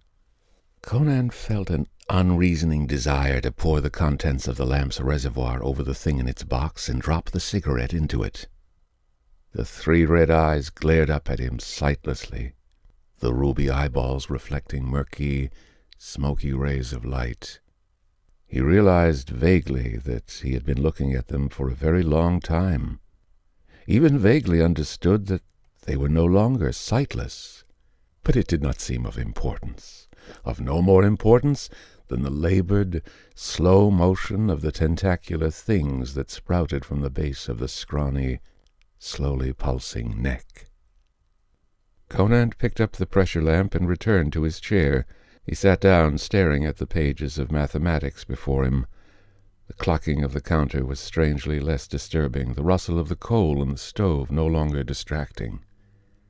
Conant felt an unreasoning desire to pour the contents of the lamp's reservoir over the thing in its box and drop the cigarette into it. The 3 red eyes glared up at him sightlessly, the ruby eyeballs reflecting murky, smoky rays of light. He realized vaguely that he had been looking at them for a very long time, even vaguely understood that they were no longer sightless. But it did not seem of importance, of no more importance than the labored, slow motion of the tentacular things that sprouted from the base of the scrawny, slowly pulsing neck. Conant picked up the pressure lamp and returned to his chair. He sat down, staring at the pages of mathematics before him. The clucking of the counter was strangely less disturbing, the rustle of the coal in the stove no longer distracting.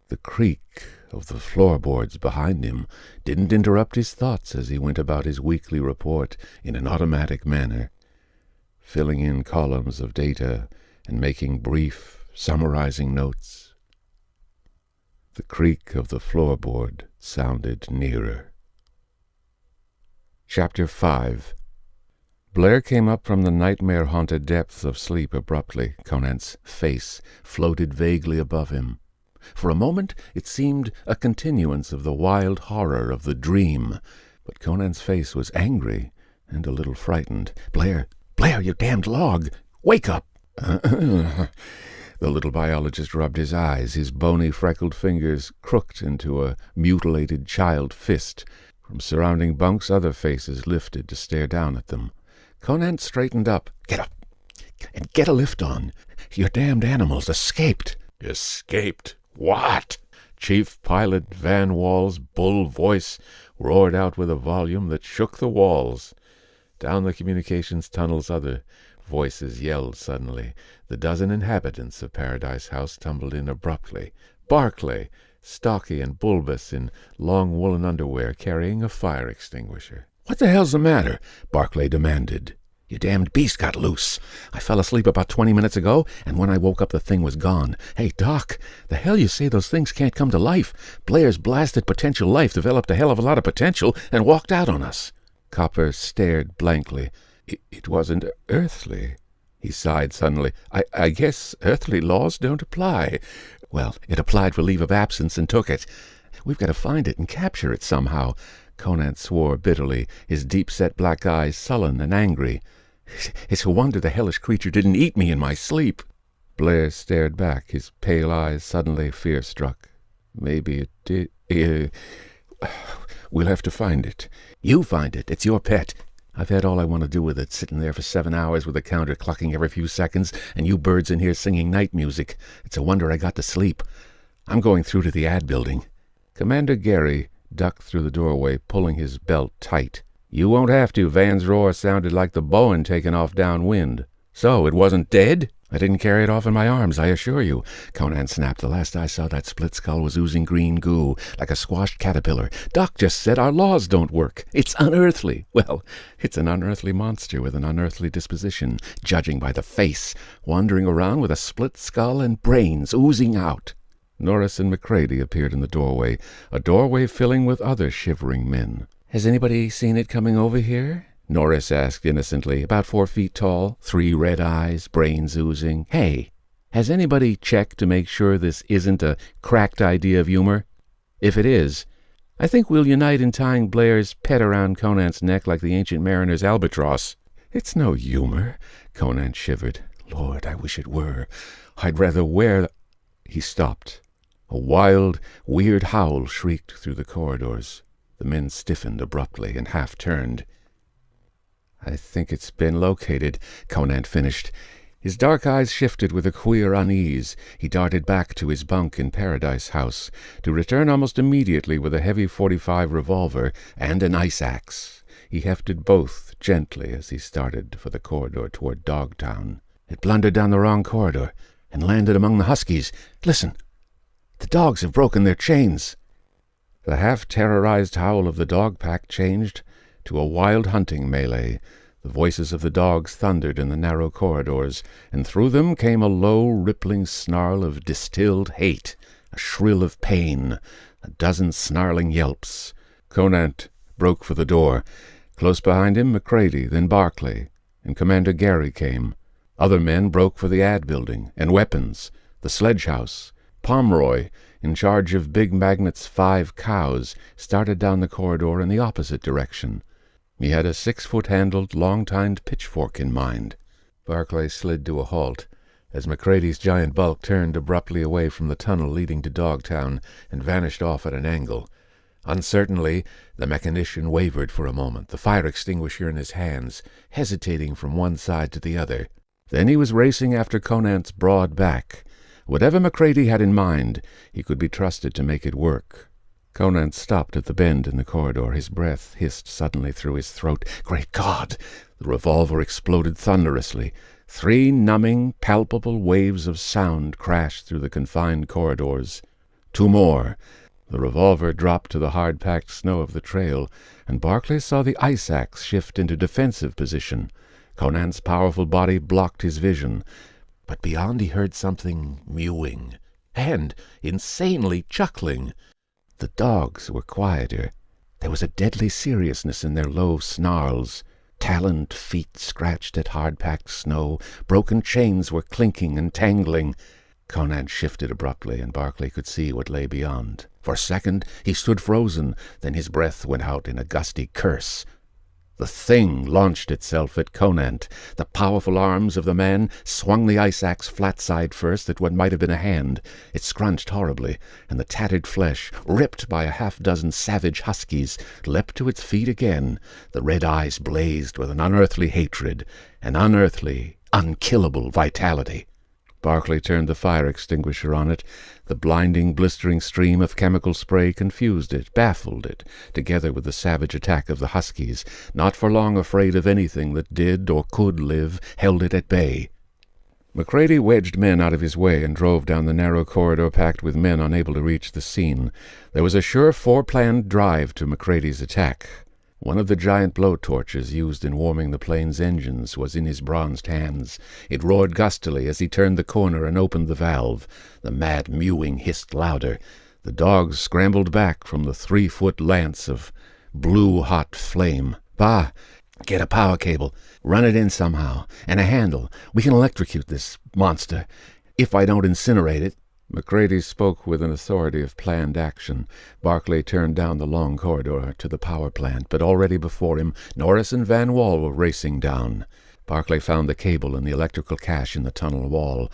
The creak of the floorboards behind him didn't interrupt his thoughts as he went about his weekly report in an automatic manner, filling in columns of data and making brief, summarizing notes. The creak of the floorboard sounded nearer. Chapter 5. Blair came up from the nightmare-haunted depths of sleep abruptly. Conant's face floated vaguely above him. For a moment it seemed a continuance of the wild horror of the dream, but Conant's face was angry and a little frightened. Blair, you damned log! Wake up!" The little biologist rubbed his eyes. His bony, freckled fingers crooked into a mutilated child fist. From surrounding bunks, other faces lifted to stare down at them. Conant straightened up. "Get up, and get a lift on. Your damned animals escaped." "Escaped? What?" Chief Pilot Van Wall's bull voice roared out with a volume that shook the walls. Down the communications tunnels other voices yelled suddenly. The dozen inhabitants of Paradise House tumbled in abruptly. Barclay, stocky and bulbous in long woolen underwear, carrying a fire extinguisher. "What the hell's the matter?" Barclay demanded. "Your damned beast got loose. I fell asleep about 20 minutes ago, and when I woke up the thing was gone. Hey, Doc, the hell you say those things can't come to life? Blair's blasted potential life developed a hell of a lot of potential and walked out on us." Copper stared blankly. It wasn't earthly." He sighed suddenly. I guess earthly laws don't apply." "Well, it applied for leave of absence and took it. We've got to find it and capture it somehow." Conant swore bitterly, his deep-set black eyes sullen and angry. "It's a wonder the hellish creature didn't eat me in my sleep." Blair stared back, his pale eyes suddenly fear-struck. "Maybe it did. We'll have to find it." "You find it. It's your pet. I've had all I want to do with it, sitting there for 7 hours with the counter clucking every few seconds, and you birds in here singing night music. It's a wonder I got to sleep. I'm going through to the ad building." Commander Gary ducked through the doorway, pulling his belt tight. "You won't have to." Van's roar sounded like the Bowen taking off downwind. "So, it wasn't dead?" "I didn't carry it off in my arms, I assure you," Conant snapped. "The last I saw, that split skull was oozing green goo, like a squashed caterpillar. Doc just said our laws don't work. It's unearthly." "Well, it's an unearthly monster with an unearthly disposition, judging by the face, wandering around with a split skull and brains oozing out." Norris and McCready appeared in the doorway, a doorway filling with other shivering men. "Has anybody seen it coming over here?" Norris asked innocently. "About 4 feet tall, 3 red eyes, brains oozing. Hey, has anybody checked to make sure this isn't a cracked idea of humor?" If it is, I think we'll unite in tying Blair's pet around Conant's neck like the ancient mariner's albatross." "It's no humour," Conant shivered. "Lord, I wish it were. I'd rather wear—" He stopped. A wild, weird howl shrieked through the corridors. The men stiffened abruptly and half-turned. "I think it's been located," Conant finished. His dark eyes shifted with a queer unease. He darted back to his bunk in Paradise House, to return almost immediately with a heavy .45 revolver and an ice axe. He hefted both gently as he started for the corridor toward Dogtown. "It blundered down the wrong corridor and landed among the huskies. Listen! The dogs have broken their chains." The half-terrorized howl of the dog pack changed to a wild hunting melee. The voices of the dogs thundered in the narrow corridors, and through them came a low, rippling snarl of distilled hate, a shrill of pain, a dozen snarling yelps. Conant broke for the door. Close behind him, Macready, then Barclay, and Commander Gary came. Other men broke for the ad building, and weapons, the sledge house. Pomeroy, in charge of Big Magnet's 5 cows, started down the corridor in the opposite direction. He had a 6-foot-handled, long-tined pitchfork in mind. Barclay slid to a halt as Macready's giant bulk turned abruptly away from the tunnel leading to Dogtown and vanished off at an angle. Uncertainly, the mechanician wavered for a moment, the fire extinguisher in his hands, hesitating from one side to the other. Then he was racing after Conant's broad back. Whatever Macready had in mind, he could be trusted to make it work. Conant stopped at the bend in the corridor. His breath hissed suddenly through his throat. Great God! The revolver exploded thunderously. 3 numbing, palpable waves of sound crashed through the confined corridors. 2 more. The revolver dropped to the hard-packed snow of the trail, and Barclay saw the ice axe shift into defensive position. Conant's powerful body blocked his vision, but beyond he heard something mewing, and insanely chuckling. The dogs were quieter. There was a deadly seriousness in their low snarls. Taloned feet scratched at hard-packed snow. Broken chains were clinking and tangling. Conant shifted abruptly, and Barclay could see what lay beyond. For a second he stood frozen, then his breath went out in a gusty curse. The thing launched itself at Conant. The powerful arms of the man swung the ice axe flat-side first at what might have been a hand. It scrunched horribly, and the tattered flesh, ripped by a half-dozen savage huskies, leapt to its feet again. The red eyes blazed with an unearthly hatred, an unearthly, unkillable vitality. Barclay turned the fire extinguisher on it. The blinding, blistering stream of chemical spray confused it, baffled it, together with the savage attack of the huskies, not for long afraid of anything that did or could live, held it at bay. Macready wedged men out of his way and drove down the narrow corridor packed with men unable to reach the scene. There was a sure foreplanned drive to Macready's attack. One of the giant blowtorches used in warming the plane's engines was in his bronzed hands. It roared gustily as he turned the corner and opened the valve. The mad mewing hissed louder. The dogs scrambled back from the 3-foot lance of blue-hot flame. "Bah! Get a power cable. Run it in somehow. And a handle. We can electrocute this monster. If I don't incinerate it." Macready spoke with an authority of planned action. Barclay turned down the long corridor to the power plant, but already before him, Norris and Van Wall were racing down. Barclay found the cable in the electrical cache in the tunnel wall.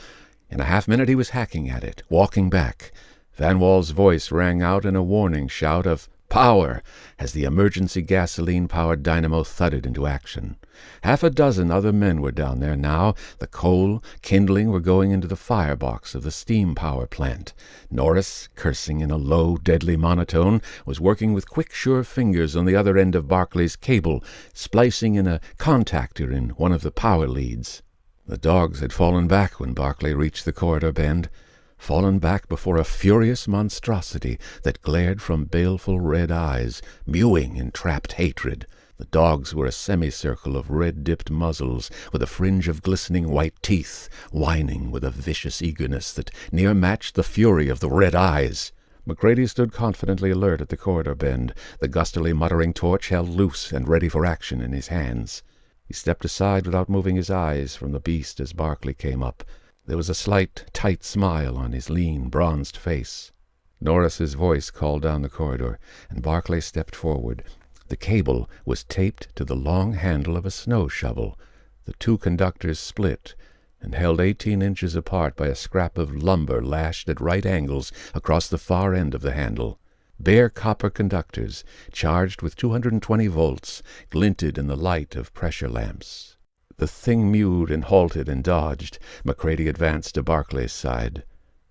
In a half-minute he was hacking at it, walking back. Van Wall's voice rang out in a warning shout of "Power!" as the emergency gasoline-powered dynamo thudded into action. 6 other men were down there now. The coal, kindling were going into the firebox of the steam power plant. Norris, cursing in a low, deadly monotone, was working with quick, sure fingers on the other end of Barclay's cable, splicing in a contactor in one of the power leads. The dogs had fallen back when Barclay reached the corridor bend. Fallen back before a furious monstrosity that glared from baleful red eyes, mewing in trapped hatred. The dogs were a semicircle of red-dipped muzzles, with a fringe of glistening white teeth, whining with a vicious eagerness that near matched the fury of the red eyes. Macready stood confidently alert at the corridor bend, the gustily muttering torch held loose and ready for action in his hands. He stepped aside without moving his eyes from the beast as Barclay came up. There was a slight, tight smile on his lean, bronzed face. Norris's voice called down the corridor, and Barclay stepped forward. The cable was taped to the long handle of a snow shovel. The two conductors split and held 18 inches apart by a scrap of lumber lashed at right angles across the far end of the handle. Bare copper conductors, charged with 220 volts, glinted in the light of pressure lamps. The thing mewed and halted and dodged. Macready advanced to Barclay's side.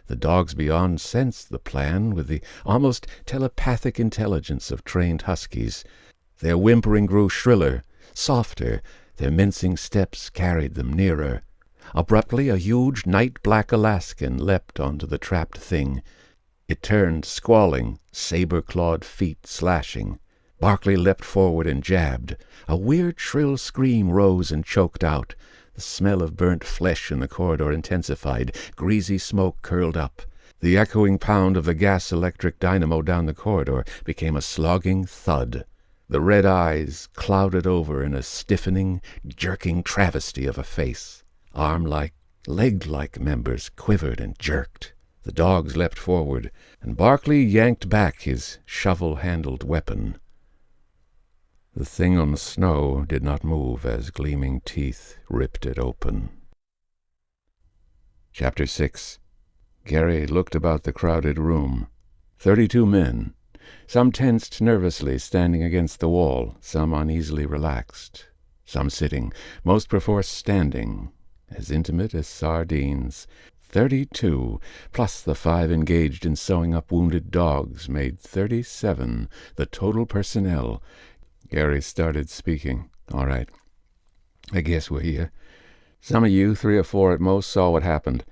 The dogs beyond sensed the plan with the almost telepathic intelligence of trained huskies. Their whimpering grew shriller, softer. Their mincing steps carried them nearer. Abruptly, a huge night-black Alaskan leapt onto the trapped thing. It turned, squalling, saber-clawed feet slashing. Barclay leapt forward and jabbed. A weird, shrill scream rose and choked out. The smell of burnt flesh in the corridor intensified. Greasy smoke curled up. The echoing pound of the gas-electric dynamo down the corridor became a slogging thud. The red eyes clouded over in a stiffening, jerking travesty of a face. Arm-like, leg-like members quivered and jerked. The dogs leapt forward, and Barclay yanked back his shovel-handled weapon. The thing on the snow did not move as gleaming teeth ripped it open. Chapter 6. Gary looked about the crowded room. 32 men, some tensed nervously standing against the wall, some uneasily relaxed, some sitting, most perforce standing, as intimate as sardines. 32, plus the 5 engaged in sewing up wounded dogs, made 37, the total personnel. Gary started speaking. All right. I guess we're here. Some of you, 3 or 4 at most, saw what happened.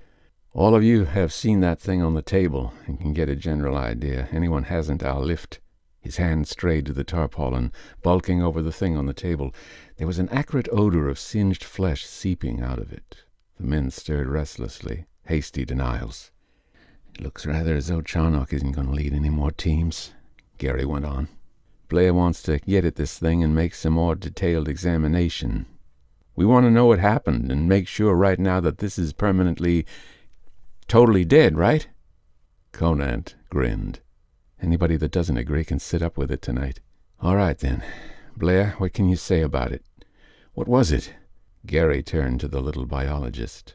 All of you have seen that thing on the table and can get a general idea. Anyone hasn't, I'll lift. His hand strayed to the tarpaulin, bulking over the thing on the table. There was an acrid odor of singed flesh seeping out of it. The men stirred restlessly. Hasty denials. It looks rather as though Charnock isn't going to lead any more teams, Gary went on. Blair wants to get at this thing and make some more detailed examination. We want to know what happened and make sure right now that this is permanently, totally dead, right? Conant grinned. Anybody that doesn't agree can sit up with it tonight. All right, then. Blair, what can you say about it? What was it? Gary turned to the little biologist.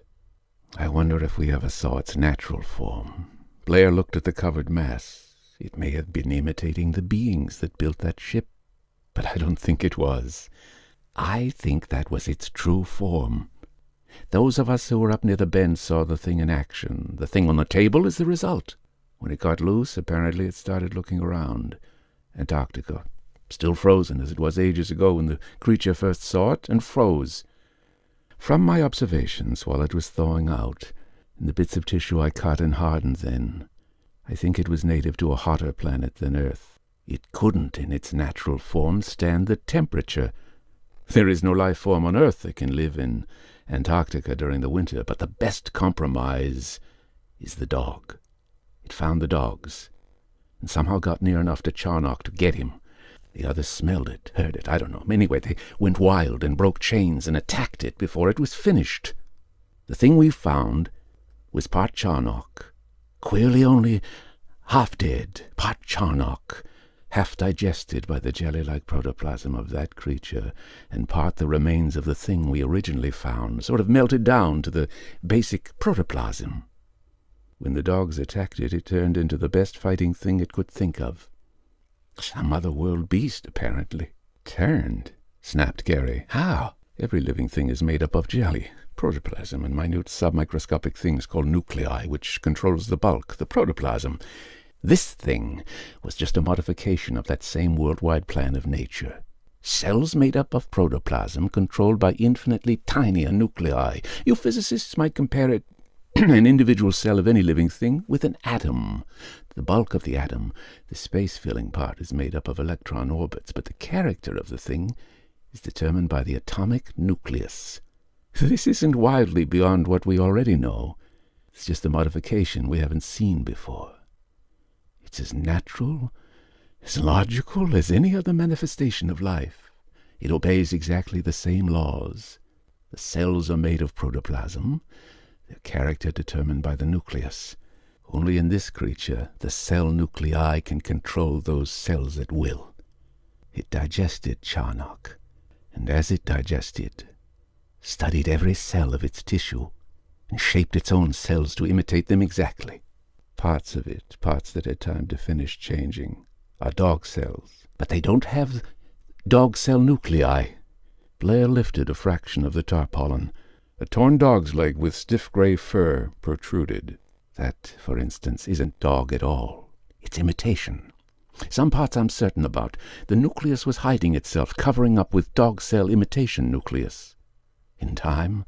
I wonder if we ever saw its natural form. Blair looked at the covered mass. It may have been imitating the beings that built that ship, but I don't think it was. I think that was its true form. Those of us who were up near the bend saw the thing in action. The thing on the table is the result. When it got loose, apparently it started looking around. Antarctica, still frozen as it was ages ago when the creature first saw it, and froze. From my observations while it was thawing out, and the bits of tissue I cut and hardened then, I think it was native to a hotter planet than Earth. It couldn't, in its natural form, stand the temperature. There is no life form on Earth that can live in Antarctica during the winter, but the best compromise is the dog. It found the dogs, and somehow got near enough to Charnock to get him. The others smelled it, heard it, I don't know. Anyway, they went wild and broke chains and attacked it before it was finished. The thing we found was part Charnock, queerly only half dead, part Charnock, half digested by the jelly-like protoplasm of that creature, and part the remains of the thing we originally found, sort of melted down to the basic protoplasm. When the dogs attacked it, it turned into the best fighting thing it could think of. Some other-world beast, apparently. Turned, snapped Gary. How? Every living thing is made up of jelly, protoplasm, and minute submicroscopic things called nuclei, which controls the bulk, the protoplasm. This thing was just a modification of that same worldwide plan of nature. Cells made up of protoplasm controlled by infinitely tinier nuclei. You physicists might compare it, an individual cell of any living thing, with an atom. The bulk of the atom, the space-filling part, is made up of electron orbits, but the character of the thing is determined by the atomic nucleus. This isn't wildly beyond what we already know. It's just a modification we haven't seen before. It's as natural, as logical as any other manifestation of life. It obeys exactly the same laws. The cells are made of protoplasm, their character determined by the nucleus. Only in this creature, the cell nuclei can control those cells at will. It digested Charnock, and as it digested, studied every cell of its tissue, and shaped its own cells to imitate them exactly. Parts of it, parts that had time to finish changing, are dog cells, but they don't have dog cell nuclei. Blair lifted a fraction of the tarpaulin. A torn dog's leg with stiff gray fur protruded. That, for instance, isn't dog at all. It's imitation. Some parts I'm certain about. The nucleus was hiding itself, covering up with dog cell imitation nucleus. In time,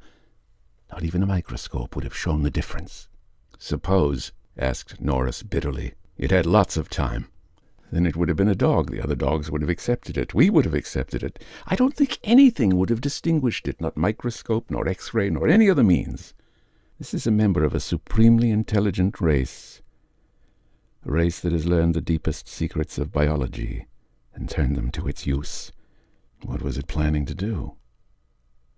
not even a microscope would have shown the difference. Suppose, asked Norris bitterly, it had lots of time. Then it would have been a dog. The other dogs would have accepted it. We would have accepted it. I don't think anything would have distinguished it, not microscope, nor X-ray, nor any other means. This is a member of a supremely intelligent race. A race that has learned the deepest secrets of biology and turned them to its use. What was it planning to do?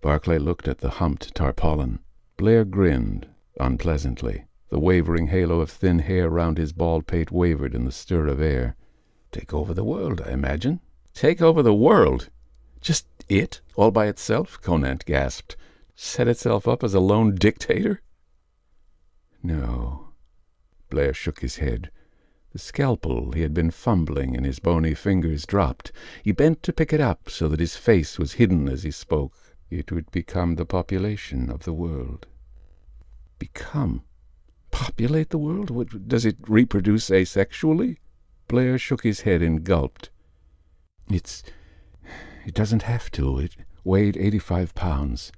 Barclay looked at the humped tarpaulin. Blair grinned unpleasantly. The wavering halo of thin hair round his bald pate wavered in the stir of air. Take over the world, I imagine. Take over the world? Just it, all by itself? Conant gasped. Set itself up as a lone dictator? No. Blair shook his head. The scalpel he had been fumbling in his bony fingers dropped. He bent to pick it up so that his face was hidden as he spoke. It would become the population of the world. Become? Populate the world? Does it reproduce asexually? Blair shook his head and gulped. It doesn't have to. It weighed 85 pounds.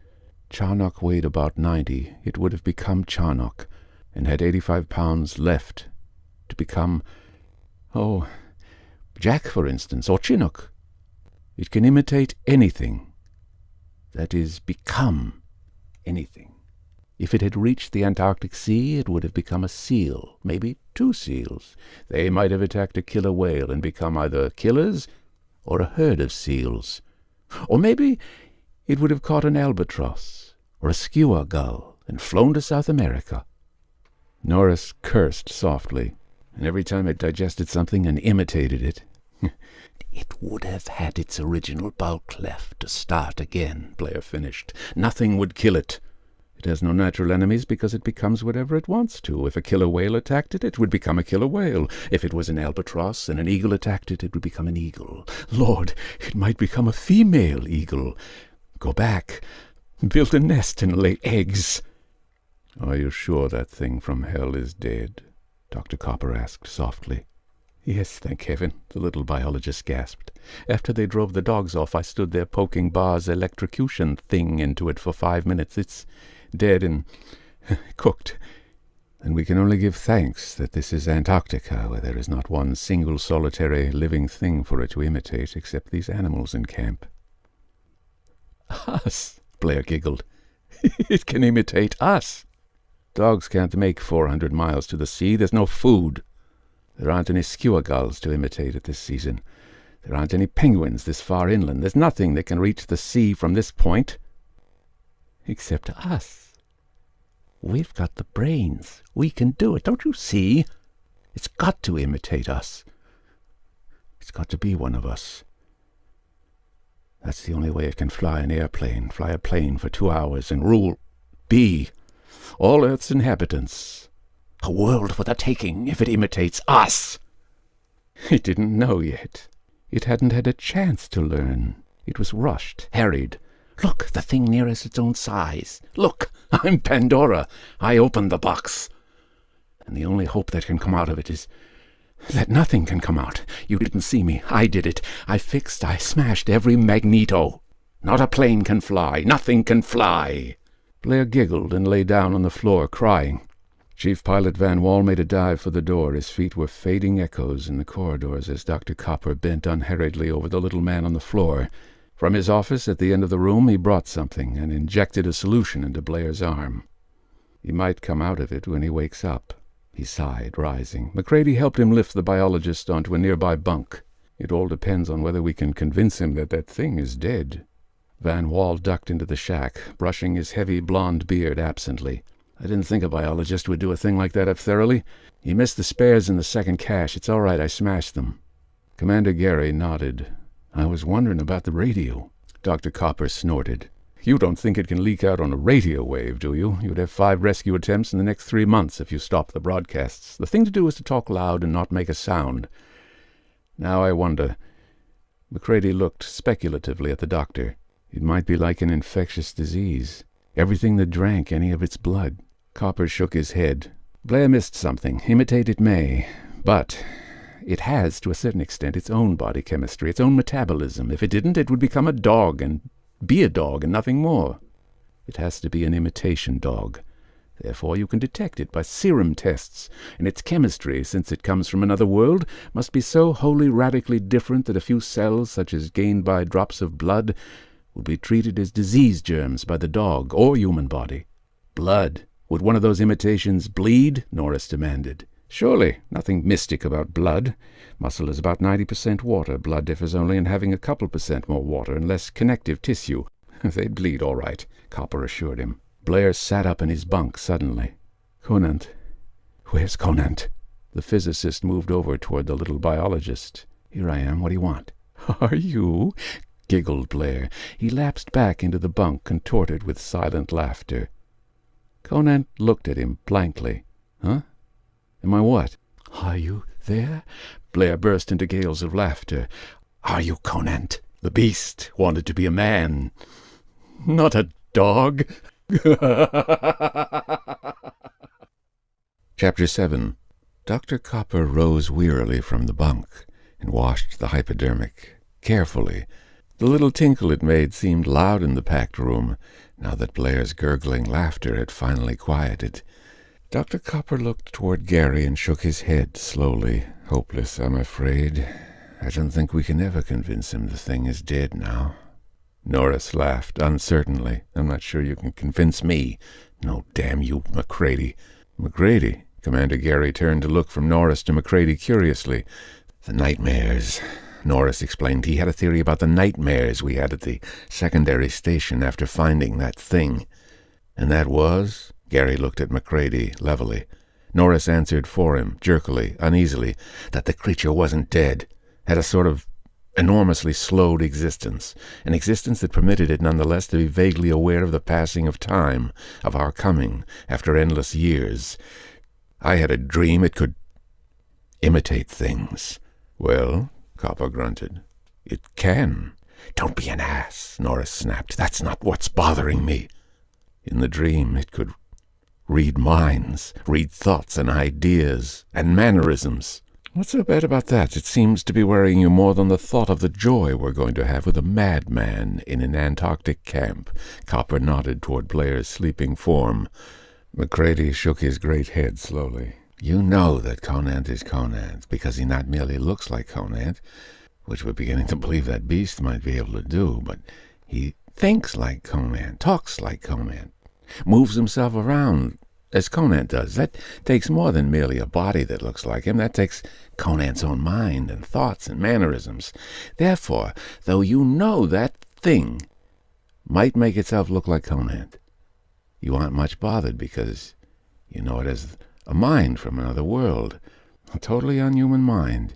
Charnock weighed about 90. It would have become Charnock, and had 85 pounds left to become, Jack, for instance, or Chinook. It can imitate anything. That is, become anything. If it had reached the Antarctic Sea, it would have become a seal, maybe 2 seals. They might have attacked a killer whale and become either killers or a herd of seals. Or maybe it would have caught an albatross or a skua gull and flown to South America. Norris cursed softly, and every time it digested something and imitated it, It would have had its original bulk left to start again, Blair finished. Nothing would kill it. It has no natural enemies because it becomes whatever it wants to. If a killer whale attacked it, it would become a killer whale. If it was an albatross and an eagle attacked it, it would become an eagle. Lord, it might become a female eagle. Go back, build a nest and lay eggs. Are you sure that thing from hell is dead? Dr. Copper asked softly. Yes, thank heaven, the little biologist gasped. After they drove the dogs off, I stood there poking Bar's electrocution thing into it for 5 minutes. It's dead and cooked. And we can only give thanks that this is Antarctica, where there is not one single solitary living thing for it to imitate except these animals in camp. Us, Blair giggled. It can imitate us. Dogs can't make 400 miles to the sea. There's no food. There aren't any skua gulls to imitate at this season. There aren't any penguins this far inland. There's nothing that can reach the sea from this point. Except us. We've got the brains. We can do it, don't you see? It's got to imitate us. It's got to be one of us. That's the only way it can fly an airplane, fly a plane for 2 hours and rule. Be all Earth's inhabitants. A world for the taking if it imitates us. It didn't know yet. It hadn't had a chance to learn. It was rushed, harried. Look, the thing nearest its own size. Look, I'm Pandora. I opened the box. And the only hope that can come out of it is that nothing can come out. You didn't see me. I did it. I smashed every magneto. Not a plane can fly. Nothing can fly. Blair giggled and lay down on the floor, crying. Chief Pilot Van Wall made a dive for the door. His feet were fading echoes in the corridors as Dr. Copper bent unhurriedly over the little man on the floor. From his office at the end of the room he brought something and injected a solution into Blair's arm. He might come out of it when he wakes up. He sighed, rising. McCready helped him lift the biologist onto a nearby bunk. It all depends on whether we can convince him that that thing is dead. Van Wall ducked into the shack, brushing his heavy blond beard absently. I didn't think a biologist would do a thing like that up thoroughly. You missed the spares in the second cache. It's all right, I smashed them. Commander Gary nodded. I was wondering about the radio. Dr. Copper snorted. You don't think it can leak out on a radio wave, do you? You'd have 5 rescue attempts in the next 3 months if you stopped the broadcasts. The thing to do is to talk loud and not make a sound. Now I wonder. McCready looked speculatively at the doctor. It might be like an infectious disease. Everything that drank any of its blood. Copper shook his head. Blair missed something. Imitate it may. But it has, to a certain extent, its own body chemistry, its own metabolism. If it didn't, it would become a dog and be a dog and nothing more. It has to be an imitation dog. Therefore, you can detect it by serum tests, and its chemistry, since it comes from another world, must be so wholly radically different that a few cells, such as gained by drops of blood, will be treated as disease germs by the dog or human body. Blood. Would one of those imitations bleed? Norris demanded. Surely, nothing mystic about blood. Muscle is about 90% water. Blood differs only in having a couple % more water and less connective tissue. They'd bleed all right, Copper assured him. Blair sat up in his bunk suddenly. Conant. Where's Conant? The physicist moved over toward the little biologist. Here I am. What do you want? Are you? Giggled Blair. He lapsed back into the bunk, contorted with silent laughter. Conant looked at him blankly. Huh? Am I what? Are you there? Blair burst into gales of laughter. Are you Conant? The beast wanted to be a man, not a dog. Chapter 7. Dr. Copper rose wearily from the bunk and washed the hypodermic carefully. The little tinkle it made seemed loud in the packed room, now that Blair's gurgling laughter had finally quieted. Dr. Copper looked toward Gary and shook his head slowly. Hopeless, I'm afraid. I don't think we can ever convince him the thing is dead now. Norris laughed uncertainly. I'm not sure you can convince me. No, damn you, McCready. McCready? Commander Gary turned to look from Norris to McCready curiously. The nightmares. Norris explained he had a theory about the nightmares we had at the secondary station after finding that thing. And that was? Gary looked at McCready levelly. Norris answered for him, jerkily, uneasily, that the creature wasn't dead, had a sort of enormously slowed existence, an existence that permitted it nonetheless to be vaguely aware of the passing of time, of our coming, after endless years. I had a dream it could imitate things. Well, Copper grunted. It can. Don't be an ass, Norris snapped. That's not what's bothering me. In the dream, it could read minds, read thoughts and ideas and mannerisms. What's so bad about that? It seems to be worrying you more than the thought of the joy we're going to have with a madman in an Antarctic camp. Copper nodded toward Blair's sleeping form. McCready shook his great head slowly. You know that Conant is Conant, because he not merely looks like Conant, which we're beginning to believe that beast might be able to do, but he thinks like Conant, talks like Conant, moves himself around as Conant does. That takes more than merely a body that looks like him. That takes Conant's own mind and thoughts and mannerisms. Therefore, though you know that thing might make itself look like Conant, you aren't much bothered because you know it has a mind from another world, a totally unhuman mind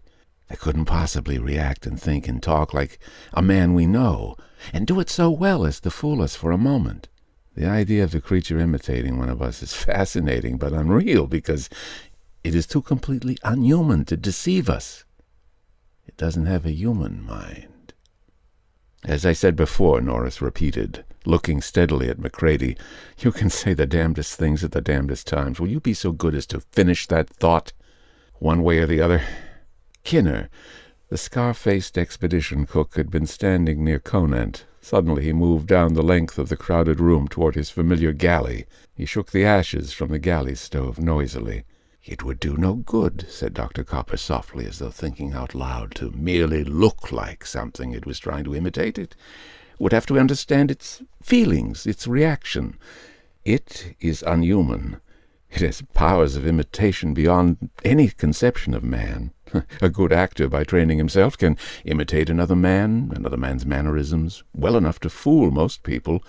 that couldn't possibly react and think and talk like a man we know, and do it so well as to fool us for a moment. The idea of the creature imitating one of us is fascinating but unreal because it is too completely unhuman to deceive us. It doesn't have a human mind. As I said before, Norris repeated, looking steadily at McCready, you can say the damnedest things at the damnedest times. Will you be so good as to finish that thought, one way or the other? Kinner, the scar-faced expedition cook, had been standing near Conant. Suddenly he moved down the length of the crowded room toward his familiar galley. He shook the ashes from the galley stove noisily. It would do no good, said Dr. Copper softly, as though thinking out loud, to merely look like something it was trying to imitate. It would have to understand its feelings, its reaction. It is unhuman. It has powers of imitation beyond any conception of man. A good actor, by training himself, can imitate another man's mannerisms, well enough to fool most people.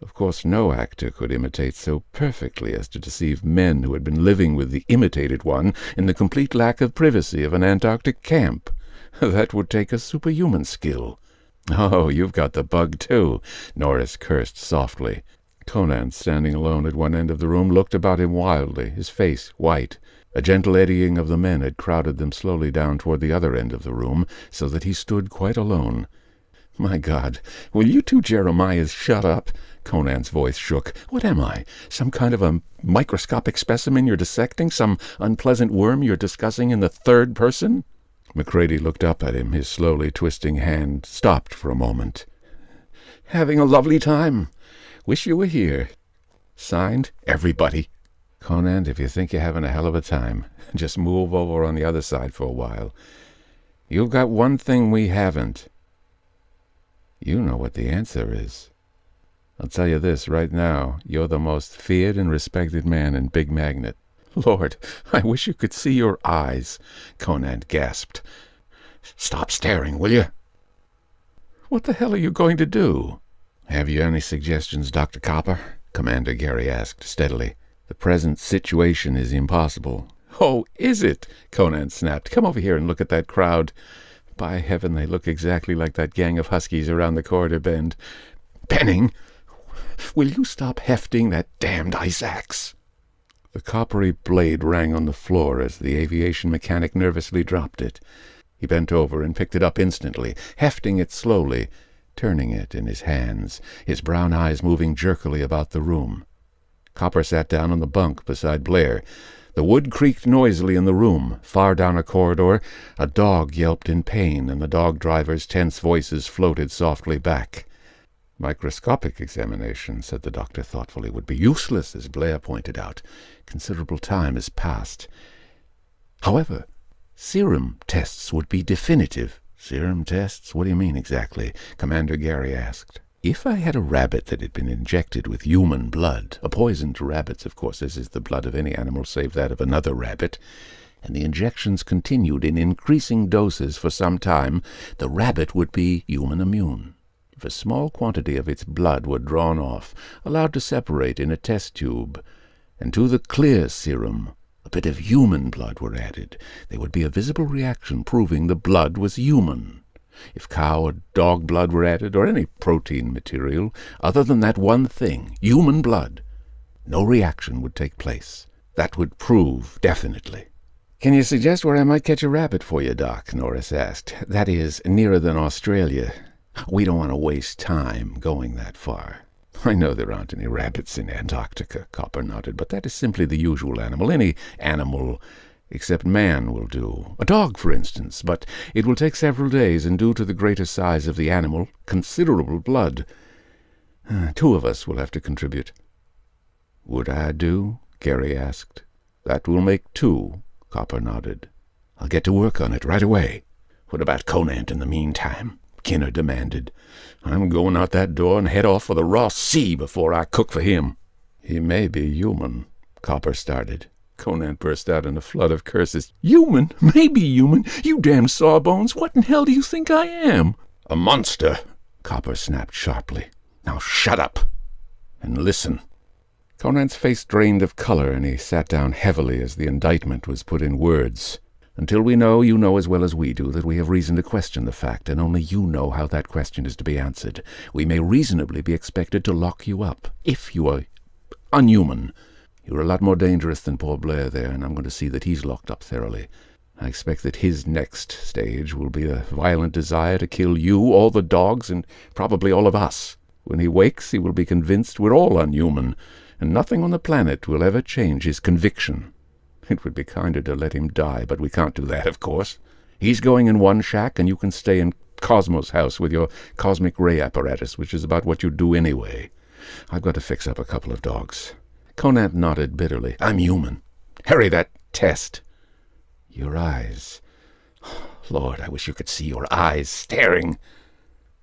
Of course, no actor could imitate so perfectly as to deceive men who had been living with the imitated one in the complete lack of privacy of an Antarctic camp. That would take a superhuman skill. "Oh, you've got the bug, too," Norris cursed softly. Conan, standing alone at one end of the room, looked about him wildly, his face white. A gentle eddying of the men had crowded them slowly down toward the other end of the room, so that he stood quite alone. "My God, will you two Jeremiahs shut up?" Conan's voice shook. "What am I? Some kind of a microscopic specimen you're dissecting? Some unpleasant worm you're discussing in the third person?" McCready looked up at him, his slowly twisting hand stopped for a moment. "Having a lovely time. Wish you were here. Signed, everybody." "Conan, if you think you're having a hell of a time, just move over on the other side for a while. You've got one thing we haven't. You know what the answer is. I'll tell you this right now, you're the most feared and respected man in Big Magnet." "Lord, I wish you could see your eyes," Conan gasped. "Stop staring, will you?" "What the hell are you going to do?" "Have you any suggestions, Dr. Copper?" Commander Gary asked steadily. "The present situation is impossible." "Oh, is it?" Conan snapped. "Come over here and look at that crowd. By heaven, they look exactly like that gang of huskies around the corridor bend. Benning, will you stop hefting that damned ice axe?" The coppery blade rang on the floor as the aviation mechanic nervously dropped it. He bent over and picked it up instantly, hefting it slowly, turning it in his hands, his brown eyes moving jerkily about the room. Copper sat down on the bunk beside Blair. The wood creaked noisily in the room. Far down a corridor, a dog yelped in pain, and the dog driver's tense voices floated softly back. "Microscopic examination," said the doctor thoughtfully, "would be useless, as Blair pointed out. Considerable time has passed. However, serum tests would be definitive." "Serum tests? What do you mean exactly?" Commander Gary asked. "If I had a rabbit that had been injected with human blood, a poison to rabbits, of course, as is the blood of any animal save that of another rabbit, and the injections continued in increasing doses for some time, the rabbit would be human immune. If a small quantity of its blood were drawn off, allowed to separate in a test tube, and to the clear serum a bit of human blood were added, there would be a visible reaction proving the blood was human. If cow or dog blood were added, or any protein material, other than that one thing, human blood, no reaction would take place. That would prove definitely." "Can you suggest where I might catch a rabbit for you, Doc?" Norris asked. "That is, nearer than Australia. We don't want to waste time going that far." "I know there aren't any rabbits in Antarctica," Copper nodded, "but that is simply the usual animal. Any animal except man will do. A dog, for instance, but it will take several days, and due to the greater size of the animal, considerable blood. 2 of us will have to contribute." "Would I do?" Gary asked. "That will make 2, Copper nodded. "I'll get to work on it right away." "What about Conan in the meantime?" Kinner demanded. "I'm going out that door and head off for the Ross Sea before I cook for him." "He may be human," Copper started. Conan burst out in a flood of curses. "Human? Maybe human? You damn sawbones! What in hell do you think I am?" "A monster," Copper snapped sharply. "Now shut up and listen." Conan's face drained of color, and he sat down heavily as the indictment was put in words. "Until we know, you know as well as we do, that we have reason to question the fact, and only you know how that question is to be answered. We may reasonably be expected to lock you up, if you are unhuman. You're a lot more dangerous than poor Blair there, and I'm going to see that he's locked up thoroughly. I expect that his next stage will be a violent desire to kill you, all the dogs, and probably all of us. When he wakes, he will be convinced we're all unhuman, and nothing on the planet will ever change his conviction. It would be kinder to let him die, but we can't do that, of course. He's going in one shack, and you can stay in Cosmo's house with your cosmic ray apparatus, which is about what you do anyway. I've got to fix up a couple of dogs." Conan nodded bitterly. "I'm human. Hurry that test." "Your eyes. Lord, I wish you could see your eyes staring."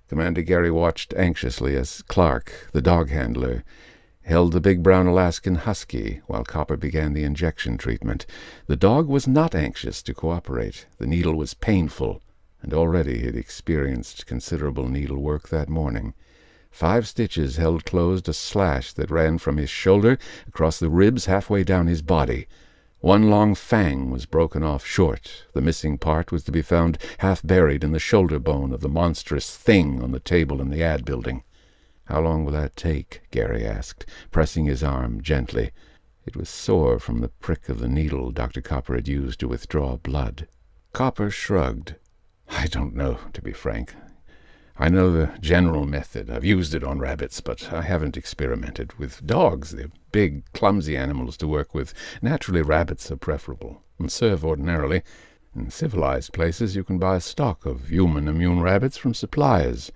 Commander Gary watched anxiously as Clark, the dog handler, held the big brown Alaskan husky while Copper began the injection treatment. The dog was not anxious to cooperate. The needle was painful, and already he had experienced considerable needlework that morning. 5 stitches held closed a slash that ran from his shoulder across the ribs halfway down his body. One long fang was broken off short. The missing part was to be found half buried in the shoulder bone of the monstrous thing on the table in the ad building. "How long will that take?" Gary asked, pressing his arm gently. It was sore from the prick of the needle Dr. Copper had used to withdraw blood. Copper shrugged. "I don't know, to be frank. I know the general method. I've used it on rabbits, but I haven't experimented with dogs. They're big, clumsy animals to work with. Naturally, rabbits are preferable and serve ordinarily. In civilized places, you can buy stock of human immune rabbits from suppliers,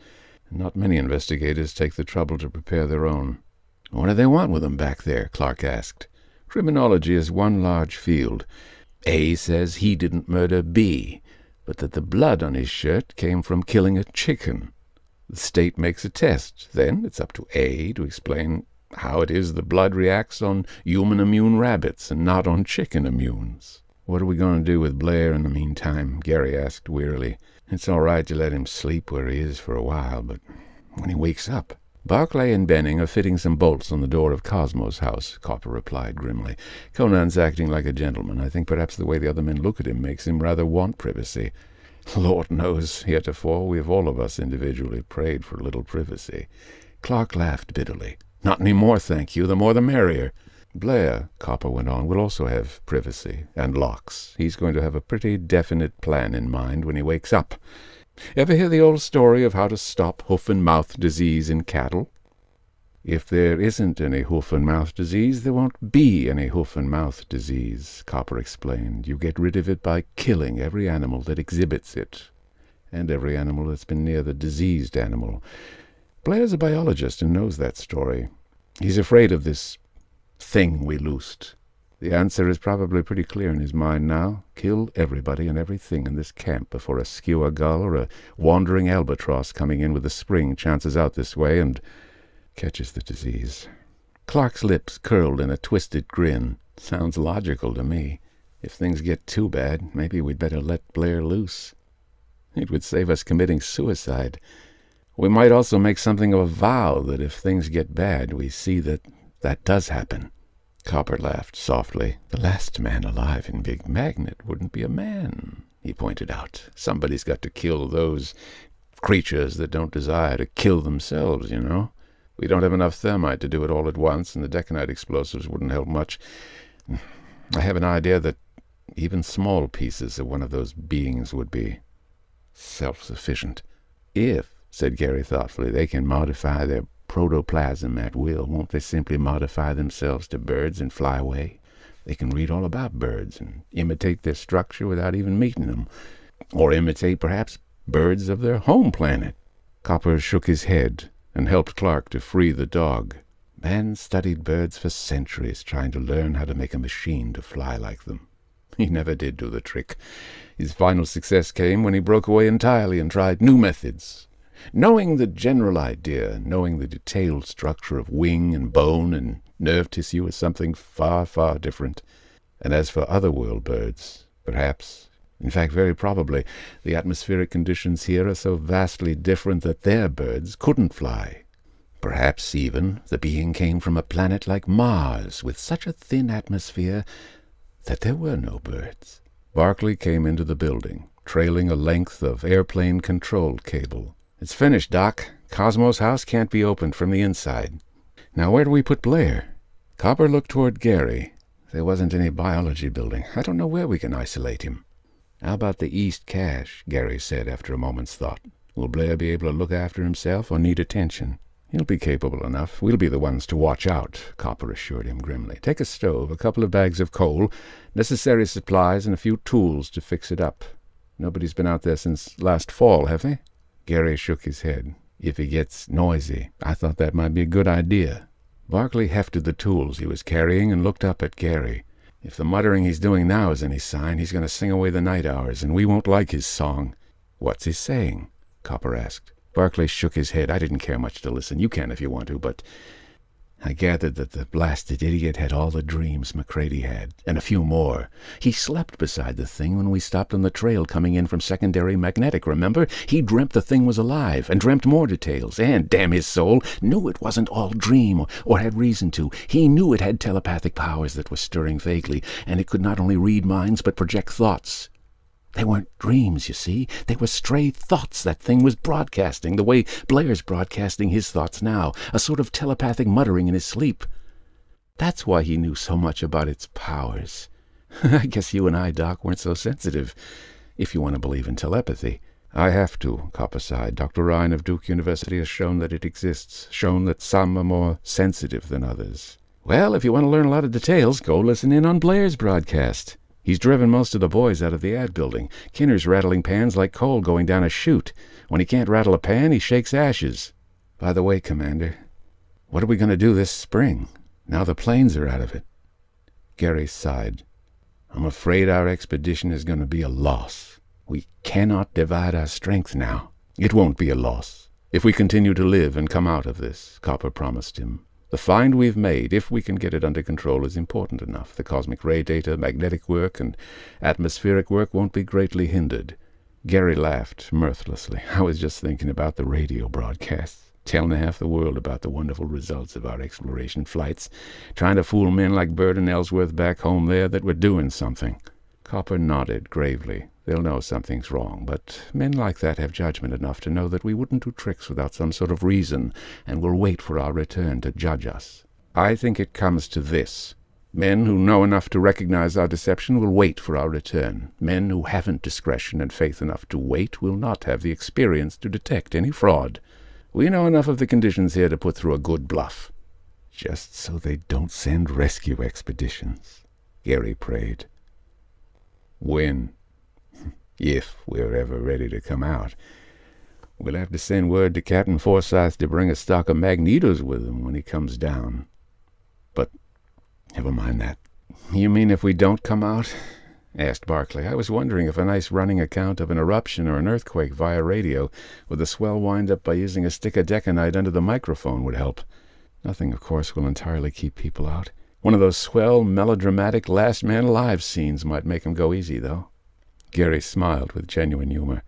and not many investigators take the trouble to prepare their own." "What do they want with them back there?" Clark asked. "Criminology is one large field. A says he didn't murder B, but that the blood on his shirt came from killing a chicken. The state makes a test. Then it's up to A to explain how it is the blood reacts on human immune rabbits and not on chicken immunes." "What are we going to do with Blair in the meantime?" Gary asked wearily. "It's all right to let him sleep where he is for a while, but when he wakes up—" "Barclay and Benning are fitting some bolts on the door of Cosmo's house," Copper replied grimly. "Conan's acting like a gentleman. I think perhaps the way the other men look at him makes him rather want privacy. Lord knows, heretofore we have all of us individually prayed for a little privacy." Clark laughed bitterly. "Not any more, thank you. The more the merrier." "Blair," Copper went on, "will also have privacy and locks. He's going to have a pretty definite plan in mind when he wakes up. Ever hear the old story of how to stop hoof-and-mouth disease in cattle? If there isn't any hoof-and-mouth disease, there won't be any hoof-and-mouth disease," Copper explained. "You get rid of it by killing every animal that exhibits it, and every animal that's been near the diseased animal. Blair's a biologist and knows that story. He's afraid of this thing we loosed. The answer is probably pretty clear in his mind now. Kill everybody and everything in this camp before a skua gull or a wandering albatross coming in with the spring chances out this way and catches the disease." Clark's lips curled in a twisted grin. "Sounds logical to me. If things get too bad, maybe we'd better let Blair loose. It would save us committing suicide. We might also make something of a vow that if things get bad, we see that that does happen." Copper laughed softly. "The last man alive in Big Magnet wouldn't be a man," he pointed out. "Somebody's got to kill those creatures that don't desire to kill themselves, you know. We don't have enough thermite to do it all at once, and the detonite explosives wouldn't help much. I have an idea that even small pieces of one of those beings would be self-sufficient." "If," said Gary thoughtfully, "they can modify their protoplasm at will, won't they simply modify themselves to birds and fly away? They can read all about birds and imitate their structure without even meeting them, or imitate, perhaps, birds of their home planet." Copper shook his head and helped Clark to free the dog. "Man studied birds for centuries, trying to learn how to make a machine to fly like them. He never did do the trick. His final success came when he broke away entirely and tried new methods. Knowing the general idea, knowing the detailed structure of wing and bone and nerve tissue is something far, far different. And as for otherworld birds, perhaps, in fact very probably, the atmospheric conditions here are so vastly different that their birds couldn't fly. Perhaps even the being came from a planet like Mars, with such a thin atmosphere that there were no birds." Barclay came into the building, trailing a length of airplane control cable. "It's finished, Doc. Cosmo's house can't be opened from the inside. Now where do we put Blair?" Copper looked toward Gary. "There wasn't any biology building. I don't know where we can isolate him." "How about the East Cache?" Gary said after a moment's thought. "Will Blair be able to look after himself or need attention?" "He'll be capable enough. We'll be the ones to watch out," Copper assured him grimly. "Take a stove, a couple of bags of coal, necessary supplies, and a few tools to fix it up. Nobody's been out there since last fall, have they?" Gary shook his head. "If he gets noisy, I thought that might be a good idea." Barclay hefted the tools he was carrying and looked up at Gary. "If the muttering he's doing now is any sign, he's going to sing away the night hours, and we won't like his song." "What's he saying?" Copper asked. Barclay shook his head. "I didn't care much to listen. You can if you want to, but I gathered that the blasted idiot had all the dreams Macready had, and a few more. He slept beside the thing when we stopped on the trail coming in from secondary magnetic, remember? He dreamt the thing was alive, and dreamt more details, and, damn his soul, knew it wasn't all dream, or had reason to. He knew it had telepathic powers that were stirring vaguely, and it could not only read minds, but project thoughts. They weren't dreams, you see. They were stray thoughts that thing was broadcasting, the way Blair's broadcasting his thoughts now, a sort of telepathic muttering in his sleep. That's why he knew so much about its powers. I guess you and I, Doc, weren't so sensitive, if you want to believe in telepathy. I have to, Copper sighed. Dr. Ryan of Duke University has shown that it exists, shown that some are more sensitive than others. Well, if you want to learn a lot of details, go listen in on Blair's broadcast. He's driven most of the boys out of the ad building. Kinner's rattling pans like coal going down a chute. When he can't rattle a pan, he shakes ashes. By the way, Commander, what are we going to do this spring, now the planes are out of it? Gary sighed. I'm afraid our expedition is going to be a loss. We cannot divide our strength now. It won't be a loss if we continue to live and come out of this, Copper promised him. The find we've made, if we can get it under control, is important enough. The cosmic ray data, magnetic work, and atmospheric work won't be greatly hindered. Gary laughed mirthlessly. I was just thinking about the radio broadcasts, telling half the world about the wonderful results of our exploration flights, trying to fool men like Bird and Ellsworth back home there that we're doing something. Copper nodded gravely. They'll know something's wrong, but men like that have judgment enough to know that we wouldn't do tricks without some sort of reason, and will wait for our return to judge us. I think it comes to this. Men who know enough to recognize our deception will wait for our return. Men who haven't discretion and faith enough to wait will not have the experience to detect any fraud. We know enough of the conditions here to put through a good bluff. Just so they don't send rescue expeditions, Gary prayed. When? If we're ever ready to come out. We'll have to send word to Captain Forsyth to bring a stock of magnetos with him when he comes down. But never mind that. You mean if we don't come out? Asked Barclay. I was wondering if a nice running account of an eruption or an earthquake via radio with a swell wind-up by using a stick of decanite under the microphone would help. Nothing, of course, will entirely keep people out. One of those swell, melodramatic last man alive scenes might make 'em go easy, though. Gary smiled with genuine humor.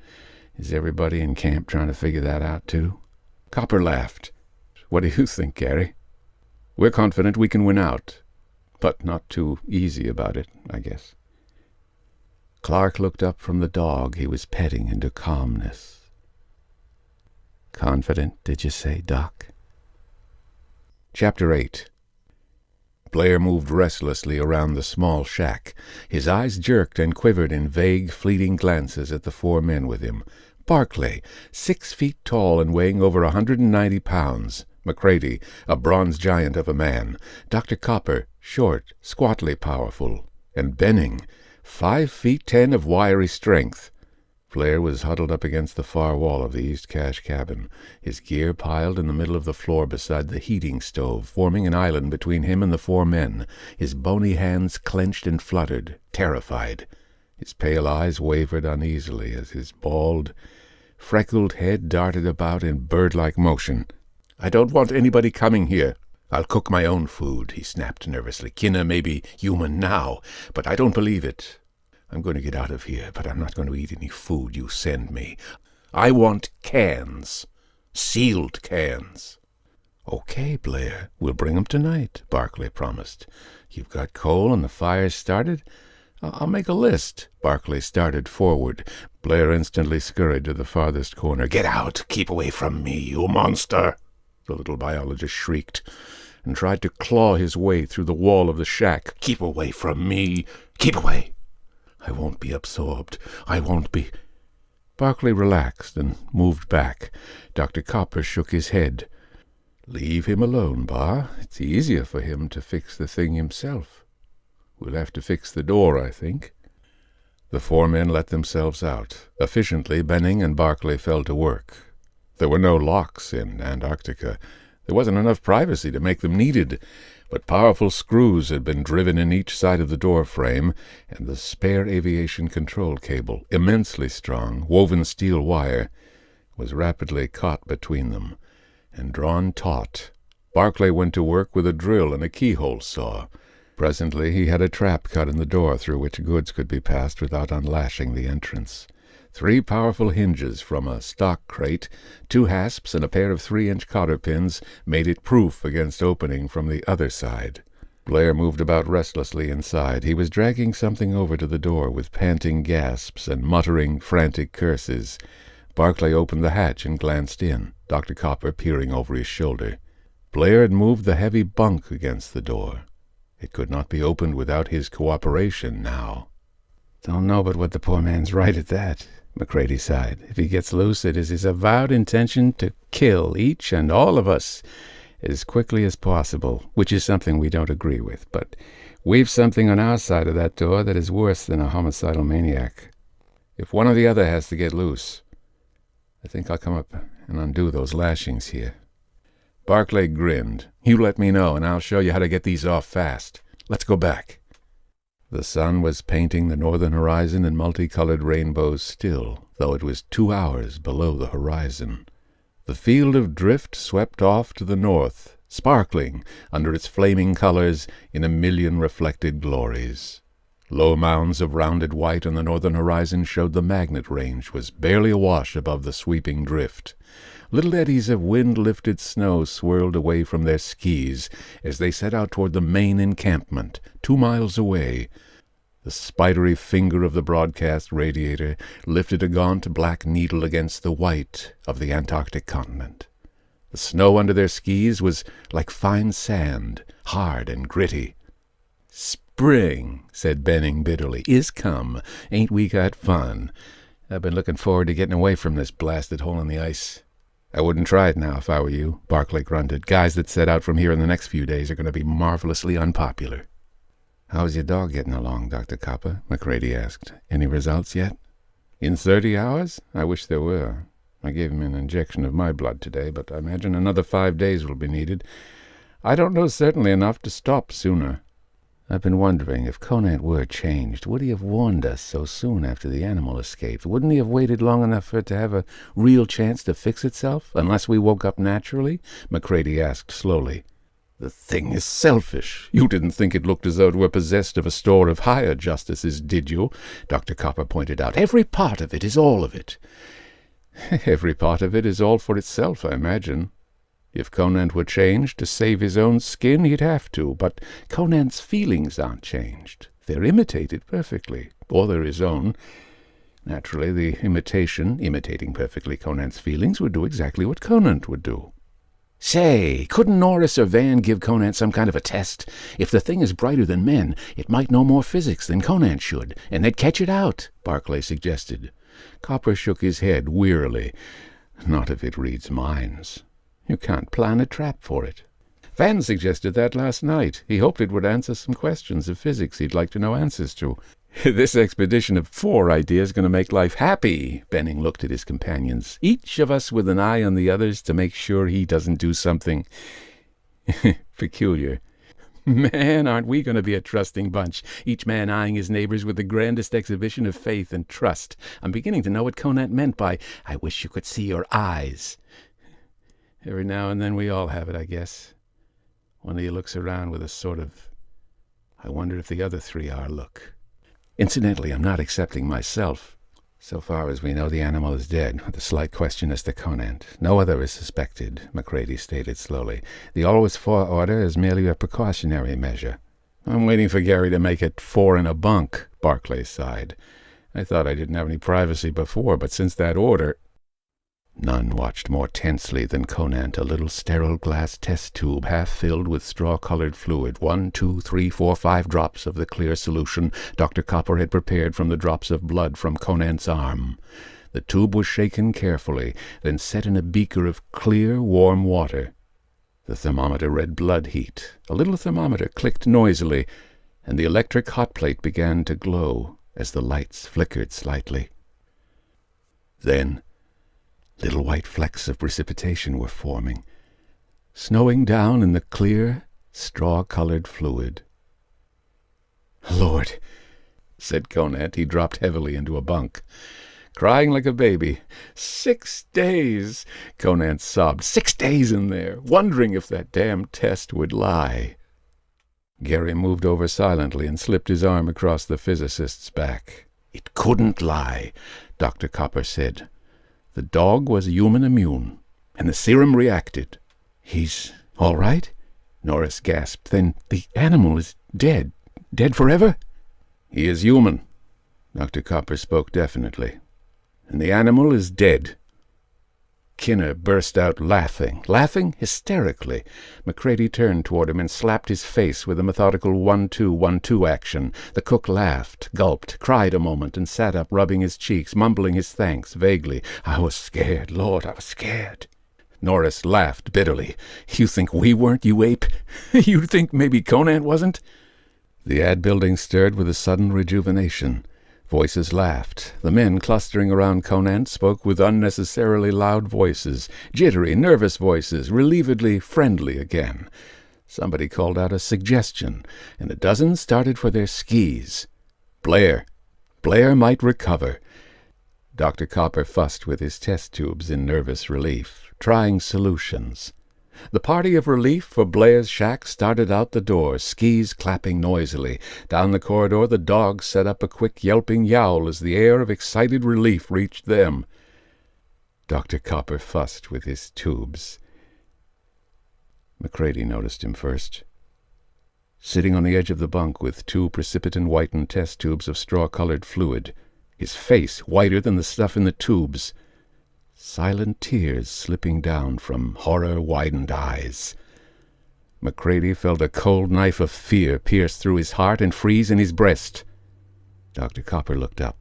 Is everybody in camp trying to figure that out, too? Copper laughed. What do you think, Gary? We're confident we can win out, but not too easy about it, I guess. Clark looked up from the dog he was petting into calmness. Confident, did you say, Doc? Chapter 8. Blair moved restlessly around the small shack. His eyes jerked and quivered in vague, fleeting glances at the 4 men with him. Barclay, 6 feet tall and weighing over 190 pounds. Macready, a bronze giant of a man. Dr. Copper, short, squatly powerful. And Benning, 5 feet 10 of wiry strength. Blair was huddled up against the far wall of the East Cache cabin, his gear piled in the middle of the floor beside the heating stove, forming an island between him and the 4 men, his bony hands clenched and fluttered, terrified. His pale eyes wavered uneasily as his bald, freckled head darted about in bird-like motion. I don't want anybody coming here. I'll cook my own food, he snapped nervously. Kinner may be human now, but I don't believe it. I'm going to get out of here, but I'm not going to eat any food you send me. I want cans. Sealed cans. Okay, Blair, we'll bring 'em tonight, Barclay promised. You've got coal and the fire's started? I'll make a list. Barclay started forward. Blair instantly scurried to the farthest corner. Get out! Keep away from me, you monster! The little biologist shrieked, and tried to claw his way through the wall of the shack. Keep away from me! Keep away! I won't be absorbed. I won't be... Barclay relaxed and moved back. Dr. Copper shook his head. Leave him alone, Bar. It's easier for him to fix the thing himself. We'll have to fix the door, I think. The 4 men let themselves out. Efficiently, Benning and Barclay fell to work. There were no locks in Antarctica. There wasn't enough privacy to make them needed, but powerful screws had been driven in each side of the door frame, and the spare aviation control cable, immensely strong, woven steel wire, was rapidly caught between them and drawn taut. Barclay went to work with a drill and a keyhole saw. Presently he had a trap cut in the door through which goods could be passed without unlashing the entrance. 3 powerful hinges from a stock crate, 2 hasps, and a pair of 3-inch cotter pins made it proof against opening from the other side. Blair moved about restlessly inside. He was dragging something over to the door with panting gasps and muttering frantic curses. Barclay opened the hatch and glanced in, Dr. Copper peering over his shoulder. Blair had moved the heavy bunk against the door. It could not be opened without his cooperation now. "Don't know but what the poor man's right at that," McCready sighed. "If he gets loose, it is his avowed intention to kill each and all of us as quickly as possible, which is something we don't agree with. But we've something on our side of that door that is worse than a homicidal maniac. If one or the other has to get loose, I think I'll come up and undo those lashings here." Barclay grinned. "You let me know, and I'll show you how to get these off fast. Let's go back." The sun was painting the northern horizon in multicolored rainbows still, though it was 2 hours below the horizon. The field of drift swept off to the north, sparkling under its flaming colors in a million reflected glories. Low mounds of rounded white on the northern horizon showed the Magnet Range was barely awash above the sweeping drift. Little eddies of wind-lifted snow swirled away from their skis as they set out toward the main encampment, 2 miles away. The spidery finger of the broadcast radiator lifted a gaunt black needle against the white of the Antarctic continent. The snow under their skis was like fine sand, hard and gritty. "Spring," said Benning bitterly, "is come. Ain't we got fun? I've been looking forward to getting away from this blasted hole in the ice." "I wouldn't try it now if I were you," Barclay grunted. "Guys that set out from here in the next few days are going to be marvelously unpopular." "How's your dog getting along, Dr. Copper?" McCready asked. "Any results yet?" "In 30 hours? I wish there were. I gave him an injection of my blood today, but I imagine another 5 days will be needed. I don't know certainly enough to stop sooner." "I've been wondering, if Conant were changed, would he have warned us so soon after the animal escaped? Wouldn't he have waited long enough for it to have a real chance to fix itself, unless we woke up naturally?" McCready asked slowly. "The thing is selfish. You didn't think it looked as though it were possessed of a store of higher justices, did you?" Dr. Copper pointed out. "Every part of it is all of it." "Every part of it is all for itself, I imagine. If Conant were changed to save his own skin, he'd have to, but Conant's feelings aren't changed. They're imitated perfectly, or they're his own. Naturally, the imitating perfectly Conant's feelings, would do exactly what Conant would do." "Say, couldn't Norris or Van give Conant some kind of a test? If the thing is brighter than men, it might know more physics than Conant should, and they'd catch it out," Barclay suggested. Copper shook his head wearily. "Not if it reads minds. You can't plan a trap for it." "Van suggested that last night. He hoped it would answer some questions of physics he'd like to know answers to." "This expedition of 4 ideas is going to make life happy." Benning looked at his companions, each of us with an eye on the others to make sure he doesn't do something peculiar. "Man, aren't we going to be a trusting bunch, each man eyeing his neighbors with the grandest exhibition of faith and trust. I'm beginning to know what Conant meant by, 'I wish you could see your eyes.' Every now and then we all have it, I guess. One of you looks around with a sort of, 'I wonder if the other 3 are' look. Incidentally, I'm not accepting myself. So far as we know, the animal is dead, with a slight question as to Conant. No other is suspected," McCready stated slowly. "The always 4 order is merely a precautionary measure." "I'm waiting for Gary to make it 4 in a bunk," Barclay sighed. "I thought I didn't have any privacy before, but since that order—" None watched more tensely than Conant, a little sterile glass test tube half filled with straw-colored fluid. 1, 2, 3, 4, 5 drops of the clear solution Dr. Copper had prepared from the drops of blood from Conant's arm. The tube was shaken carefully, then set in a beaker of clear, warm water. The thermometer read blood heat. A little thermometer clicked noisily, and the electric hot plate began to glow as the lights flickered slightly. Then little white flecks of precipitation were forming, snowing down in the clear, straw-colored fluid. "Lord," said Conant. He dropped heavily into a bunk. crying like a baby. 6 days, Conant sobbed. 6 days in there, wondering if that damn test would lie. Gary moved over silently and slipped his arm across the physicist's back. It couldn't lie, Dr. Copper said. The dog was human immune, and the serum reacted. He's all right? Norris gasped. Then the animal is dead. Dead forever? He is human, Dr. Copper spoke definitely. And the animal is dead. Kinner burst out laughing hysterically. McCready turned toward him and slapped his face with a methodical 1-2-1-2 action. The cook laughed, gulped, cried a moment, and sat up, rubbing his cheeks, mumbling his thanks vaguely. I was scared, Lord, I was scared. Norris laughed bitterly. You think we weren't, you ape? You think maybe Conant wasn't? The ad building stirred with a sudden rejuvenation. Voices laughed. The men clustering around Conant spoke with unnecessarily loud voices, jittery, nervous voices, relievedly friendly again. Somebody called out a suggestion, and a dozen started for their skis. Blair might recover. Dr. Copper fussed with his test tubes in nervous relief, trying solutions. The party of relief for Blair's shack started out the door, skis clapping noisily. Down the corridor the dogs set up a quick yelping yowl as the air of excited relief reached them. Dr. Copper fussed with his tubes. McCready noticed him first. Sitting on the edge of the bunk with 2 precipitin-whitened test tubes of straw-colored fluid, his face whiter than the stuff in the tubes, silent tears slipping down from horror-widened eyes. McCready felt a cold knife of fear pierce through his heart and freeze in his breast. Dr. Copper looked up.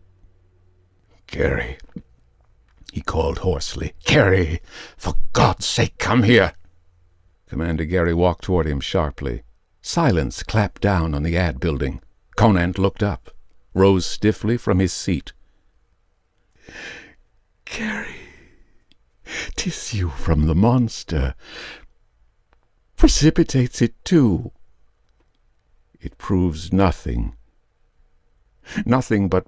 Gary, he called hoarsely. Gary, for God's sake, come here. Commander Gary walked toward him sharply. Silence clapped down on the ad building. Conant looked up, rose stiffly from his seat. Gary, 'tis you from the monster. Precipitates it too. It proves nothing. Nothing but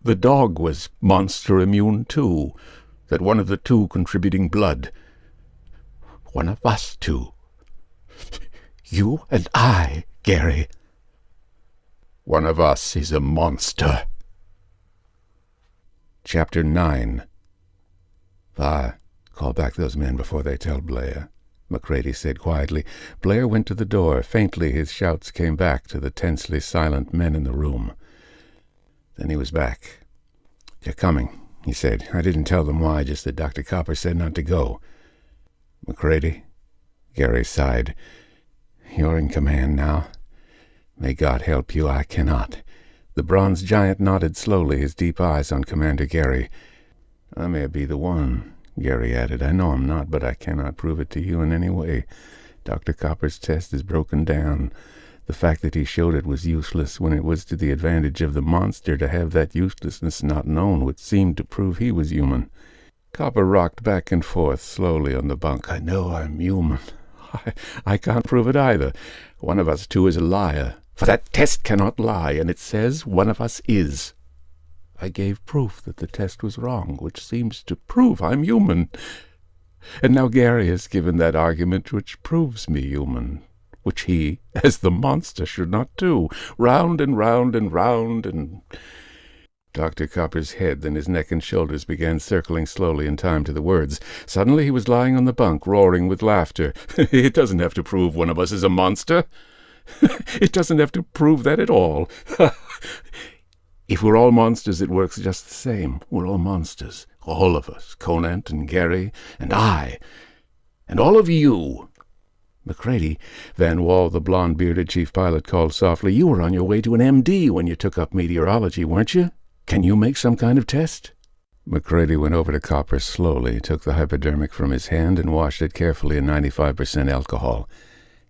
the dog was monster immune too, that one of the 2 contributing blood. One of us 2. You and I, Gary. One of us is a monster. Chapter 9. Call back those men before they tell Blair, McCready said quietly. Blair went to the door. Faintly his shouts came back to the tensely silent men in the room. Then he was back. They're coming, he said. I didn't tell them why, just that Dr. Copper said not to go. McCready, Gary sighed. You're in command now. May God help you, I cannot. The bronze giant nodded slowly, his deep eyes on Commander Gary. I may be the one, Gary added. I know I'm not, but I cannot prove it to you in any way. Dr. Copper's test is broken down. The fact that he showed it was useless when it was to the advantage of the monster. To have that uselessness not known would seem to prove he was human. Copper rocked back and forth slowly on the bunk. I know I'm human. I can't prove it either. One of us 2 is a liar. For that test cannot lie, and it says one of us is. I gave proof that the test was wrong, which seems to prove I'm human. And now Gary has given that argument which proves me human, which he, as the monster, should not do. Round and round and round and... Dr. Copper's head, then his neck and shoulders began circling slowly in time to the words. Suddenly he was lying on the bunk, roaring with laughter. It doesn't have to prove one of us is a monster. It doesn't have to prove that at all. If we're all monsters, it works just the same. We're all monsters. All of us. Conant and Gary and I. And all of you. McCready, Van Wall, the blond-bearded chief pilot, called softly. You were on your way to an MD when you took up meteorology, weren't you? Can you make some kind of test? McCready went over to Copper slowly, took the hypodermic from his hand and washed it carefully in 95% alcohol.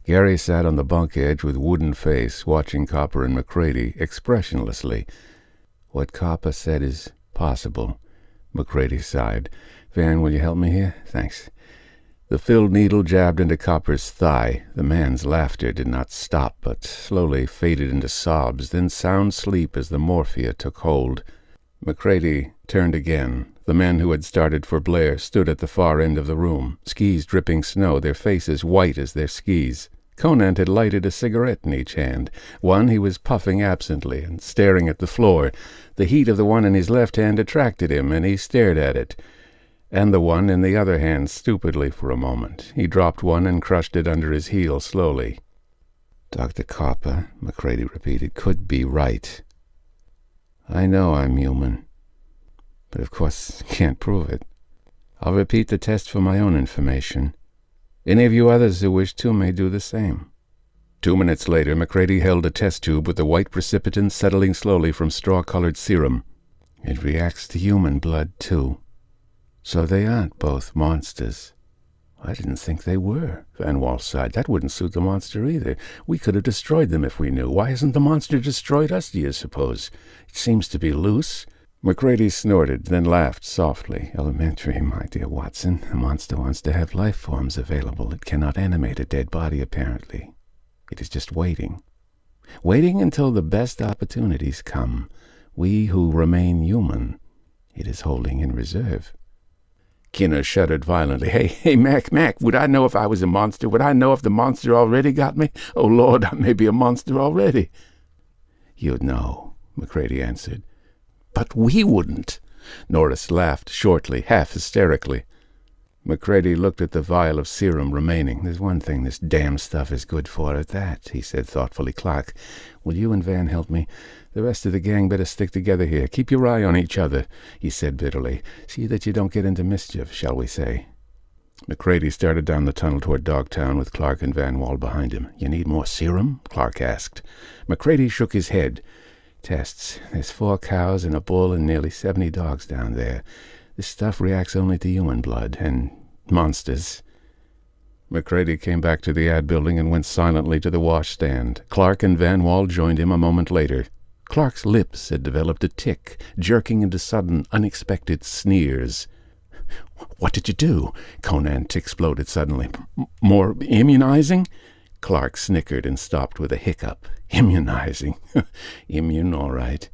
Gary sat on the bunk edge with wooden face, watching Copper and McCready expressionlessly. What Copper said is possible, McCready sighed. Van, will you help me here? Thanks. The filled needle jabbed into Copper's thigh. The man's laughter did not stop, but slowly faded into sobs, then sound sleep as the morphia took hold. McCready turned again. The men who had started for Blair stood at the far end of the room, skis dripping snow, their faces white as their skis. Conant had lighted a cigarette in each hand. One he was puffing absently and staring at the floor. The heat of the one in his left hand attracted him, and he stared at it. And the one in the other hand stupidly for a moment. He dropped one and crushed it under his heel slowly. Dr. Copper, McCready repeated, could be right. I know I'm human, but of course can't prove it. I'll repeat the test for my own information. Any of you others who wish to may do the same. 2 minutes later, McCready held a test tube with the white precipitant settling slowly from straw-colored serum. It reacts to human blood, too. So they aren't both monsters. I didn't think they were, Van Wall sighed. That wouldn't suit the monster either. We could have destroyed them if we knew. Why hasn't the monster destroyed us, do you suppose? It seems to be loose. McCready snorted, then laughed softly. Elementary, my dear Watson. A monster wants to have life forms available. It cannot animate a dead body, apparently. It is just waiting. Waiting until the best opportunities come. We who remain human, it is holding in reserve. Kinner shuddered violently. Hey, Mac, would I know if I was a monster? Would I know if the monster already got me? Oh, Lord, I may be a monster already. You'd know, McCready answered. But we wouldn't. Norris laughed shortly, half hysterically. McCready looked at the vial of serum remaining. There's one thing this damn stuff is good for at that, he said thoughtfully. Clark, will you and Van help me? The rest of the gang better stick together here. Keep your eye on each other, he said bitterly. See that you don't get into mischief, shall we say. McCready started down the tunnel toward Dogtown with Clark and Van Wall behind him. You need more serum? Clark asked. McCready shook his head. Tests. There's 4 cows and a bull and nearly 70 dogs down there. This stuff reacts only to human blood and monsters. McCready came back to the ad building and went silently to the washstand. Clark and Van Wall joined him a moment later. Clark's lips had developed a tic, jerking into sudden, unexpected sneers. What did you do? Conant exploded suddenly. More immunizing? Clark snickered and stopped with a hiccup. Immunizing. Immune, all right.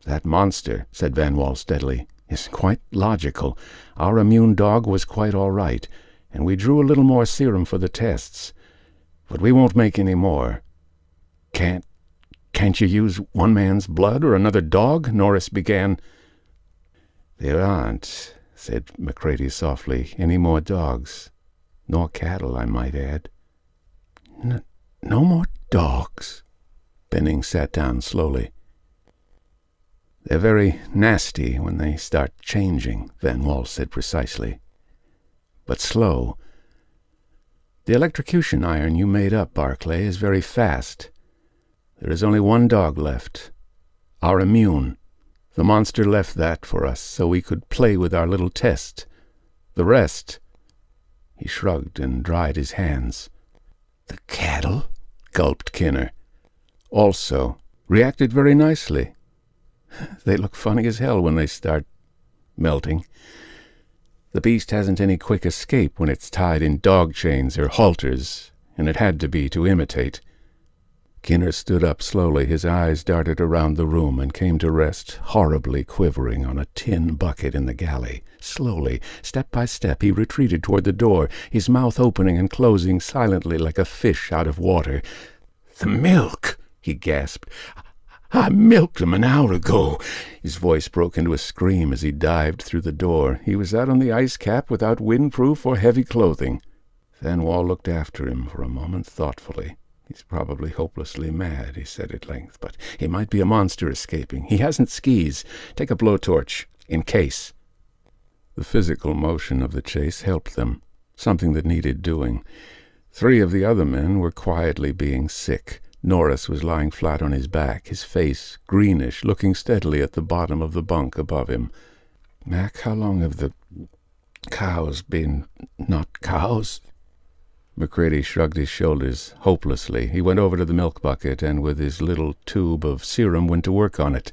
That monster, said Van Wall steadily, is quite logical. Our immune dog was quite all right, and we drew a little more serum for the tests. But we won't make any more. Can't you use one man's blood or another dog? Norris began. There aren't, said McCready softly, any more dogs. Nor cattle, I might add. No more dogs. Benning sat down slowly. They're very nasty when they start changing, Van Wall said precisely. But slow. The electrocution iron you made up, Barclay, is very fast. There is only one dog left. Our immune. The monster left that for us so we could play with our little test. The rest... He shrugged and dried his hands. The cattle? Gulped Kinner. Also reacted very nicely. They look funny as hell when they start melting. The beast hasn't any quick escape when it's tied in dog chains or halters, and it had to be to imitate. Kinner stood up slowly. His eyes darted around the room and came to rest, horribly quivering, on a tin bucket in the galley. Slowly, step by step, he retreated toward the door, his mouth opening and closing silently like a fish out of water. The milk, he gasped. I milked him an hour ago. His voice broke into a scream as he dived through the door. He was out on the ice cap without windproof or heavy clothing. Van Wall looked after him for a moment thoughtfully. He's probably hopelessly mad, he said at length, but he might be a monster escaping. He hasn't skis. Take a blowtorch, in case. The physical motion of the chase helped them, something that needed doing. 3 of the other men were quietly being sick. Norris was lying flat on his back, his face greenish, looking steadily at the bottom of the bunk above him. Mac, how long have the cows been not cows? McCready shrugged his shoulders hopelessly. He went over to the milk bucket and with his little tube of serum went to work on it.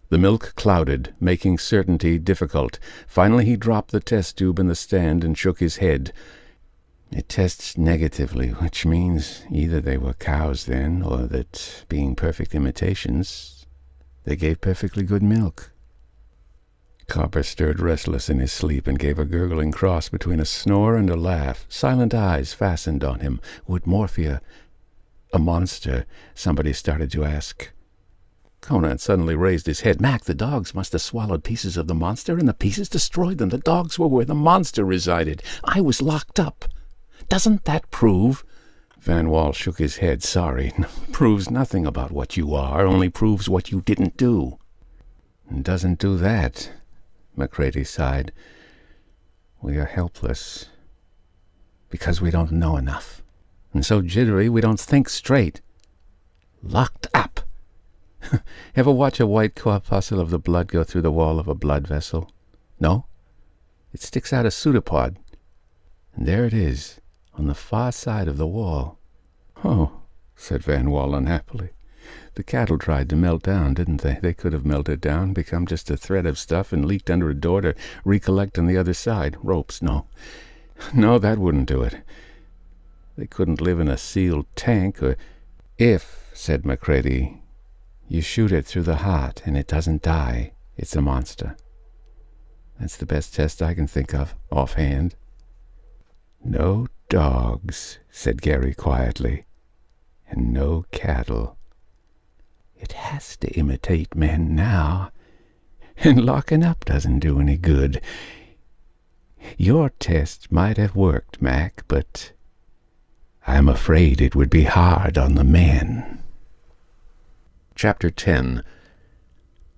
The milk clouded, making certainty difficult. Finally he dropped the test tube in the stand and shook his head. It tests negatively, which means either they were cows then, or that, being perfect imitations, they gave perfectly good milk. Copper stirred restless in his sleep and gave a gurgling cross between a snore and a laugh. Silent eyes fastened on him. Would Morphia a monster? Somebody started to ask. Conan suddenly raised his head. Mac, the dogs must have swallowed pieces of the monster, and the pieces destroyed them. The dogs were where the monster resided. I was locked up. Doesn't that prove? Van Wall shook his head. Sorry. Proves nothing about what you are, only proves what you didn't do. Doesn't do that, Macready sighed. We are helpless. Because we don't know enough. And so jittery we don't think straight. Locked up. Ever watch a white corpuscle of the blood go through the wall of a blood vessel? No? It sticks out a pseudopod. And there it is, on the far side of the wall. Oh, said Van Wall unhappily. The cattle tried to melt down, didn't they? They could have melted down, become just a thread of stuff, and leaked under a door to recollect on the other side. Ropes, no. No, that wouldn't do it. They couldn't live in a sealed tank, or... If, said Macready, you shoot it through the heart and it doesn't die, it's a monster. That's the best test I can think of, offhand. No dogs, said Gary quietly, and no cattle. It has to imitate men now, and locking up doesn't do any good. Your test might have worked, Mac, but I'm afraid it would be hard on the men. Chapter 10.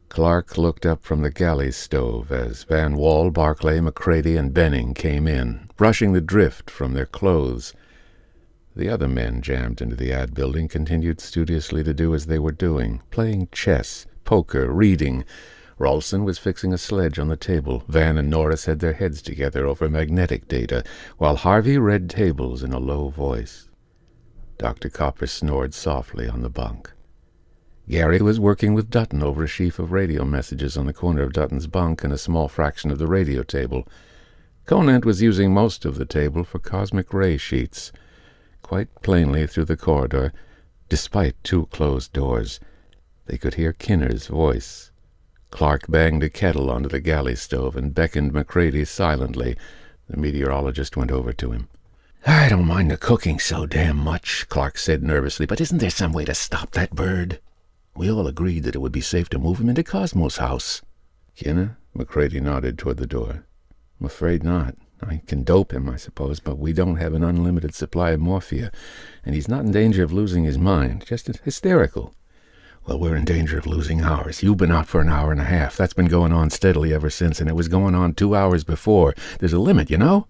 Clark looked up from the galley stove as Van Wall, Barclay, Macready, and Benning came in, brushing the drift from their clothes. The other men jammed into the ad building continued studiously to do as they were doing, playing chess, poker, reading. Rawlson was fixing a sledge on the table. Van and Norris had their heads together over magnetic data, while Harvey read tables in a low voice. Dr. Copper snored softly on the bunk. Gary was working with Dutton over a sheaf of radio messages on the corner of Dutton's bunk and a small fraction of the radio table. Conant was using most of the table for cosmic ray sheets. Quite plainly through the corridor, despite two closed doors, they could hear Kinner's voice. Clark banged a kettle onto the galley stove and beckoned Macready silently. The meteorologist went over to him. I don't mind the cooking so damn much, Clark said nervously, but isn't there some way to stop that bird? We all agreed that it would be safe to move him into Cosmo's house. Kinner? Macready nodded toward the door. I'm afraid not. I can dope him, I suppose, but we don't have an unlimited supply of morphia, and he's not in danger of losing his mind, just hysterical. Well, we're in danger of losing ours. You've been out for an hour and a half. That's been going on steadily ever since, and it was going on 2 hours before. There's a limit, you know?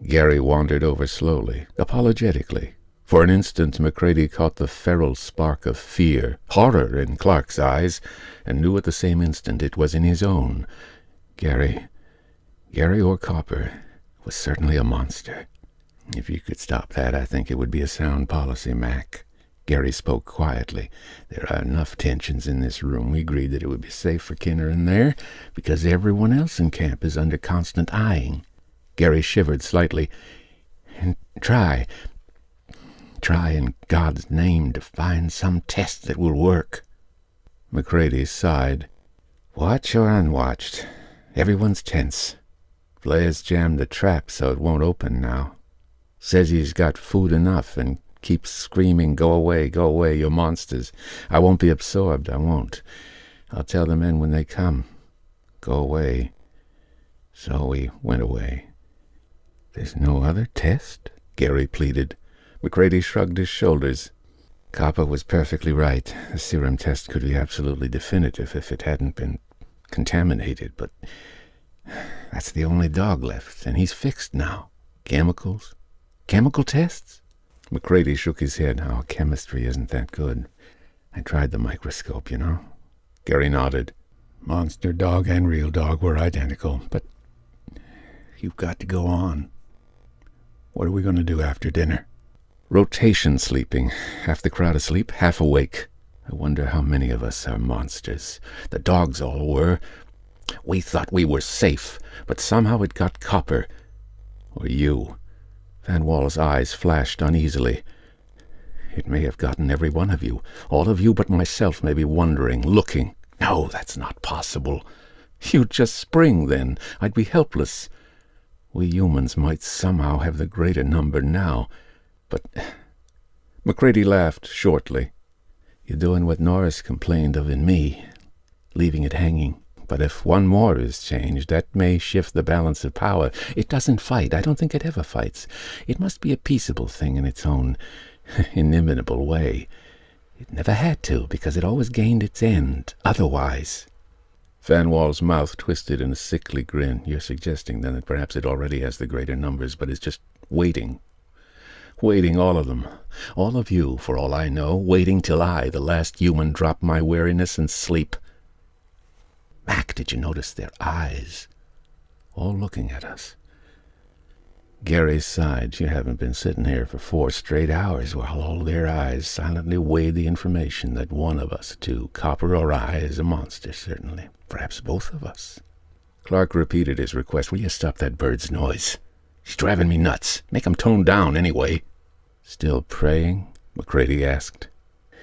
Gary wandered over slowly, apologetically. For an instant, Macready caught the feral spark of fear, horror in Clark's eyes, and knew at the same instant it was in his own. Gary or Copper was certainly a monster. If you could stop that, I think it would be a sound policy, Mac. Gary spoke quietly. There are enough tensions in this room. We agreed that it would be safe for Kinner in there, because everyone else in camp is under constant eyeing. Gary shivered slightly. And try in God's name to find some test that will work. Macready sighed. Watch or unwatched, everyone's tense. Blair's jammed the trap so it won't open now. Says he's got food enough and keeps screaming, go away, you're monsters. I won't be absorbed, I won't. I'll tell the men when they come. Go away. So we went away. There's no other test? Gary pleaded. Macready shrugged his shoulders. Copper was perfectly right. The serum test could be absolutely definitive if it hadn't been contaminated, but that's the only dog left, and he's fixed now. Chemicals? Chemical tests? Macready shook his head. Our chemistry isn't that good. I tried the microscope, you know. Gary nodded. Monster dog and real dog were identical, but you've got to go on. What are we going to do after dinner? Rotation sleeping. Half the crowd asleep, half awake. I wonder how many of us are monsters. The dogs all were. We thought we were safe, but somehow it got Copper. Or you. Van Wall's eyes flashed uneasily. It may have gotten every one of you. All of you but myself may be wondering, looking. No, that's not possible. You'd just spring then. I'd be helpless. We humans might somehow have the greater number now, but... McCready laughed shortly. You're doing what Norris complained of in me, leaving it hanging. But if one more is changed, that may shift the balance of power. It doesn't fight. I don't think it ever fights. It must be a peaceable thing in its own inimitable way. It never had to, because it always gained its end. Otherwise... Van Wall's mouth twisted in a sickly grin. You're suggesting, then, that perhaps it already has the greater numbers, but is just waiting. Waiting, all of them. All of you, for all I know, waiting till I, the last human, drop my weariness and sleep. Mac, did you notice their eyes? All looking at us. Gary sighed. You haven't been sitting here for 4 straight hours while all their eyes silently weighed the information that one of us two, Copper or I, is a monster, certainly. Perhaps both of us. Clark repeated his request. Will you stop that bird's noise? She's driving me nuts. Make him tone down, anyway. Still praying? McCready asked.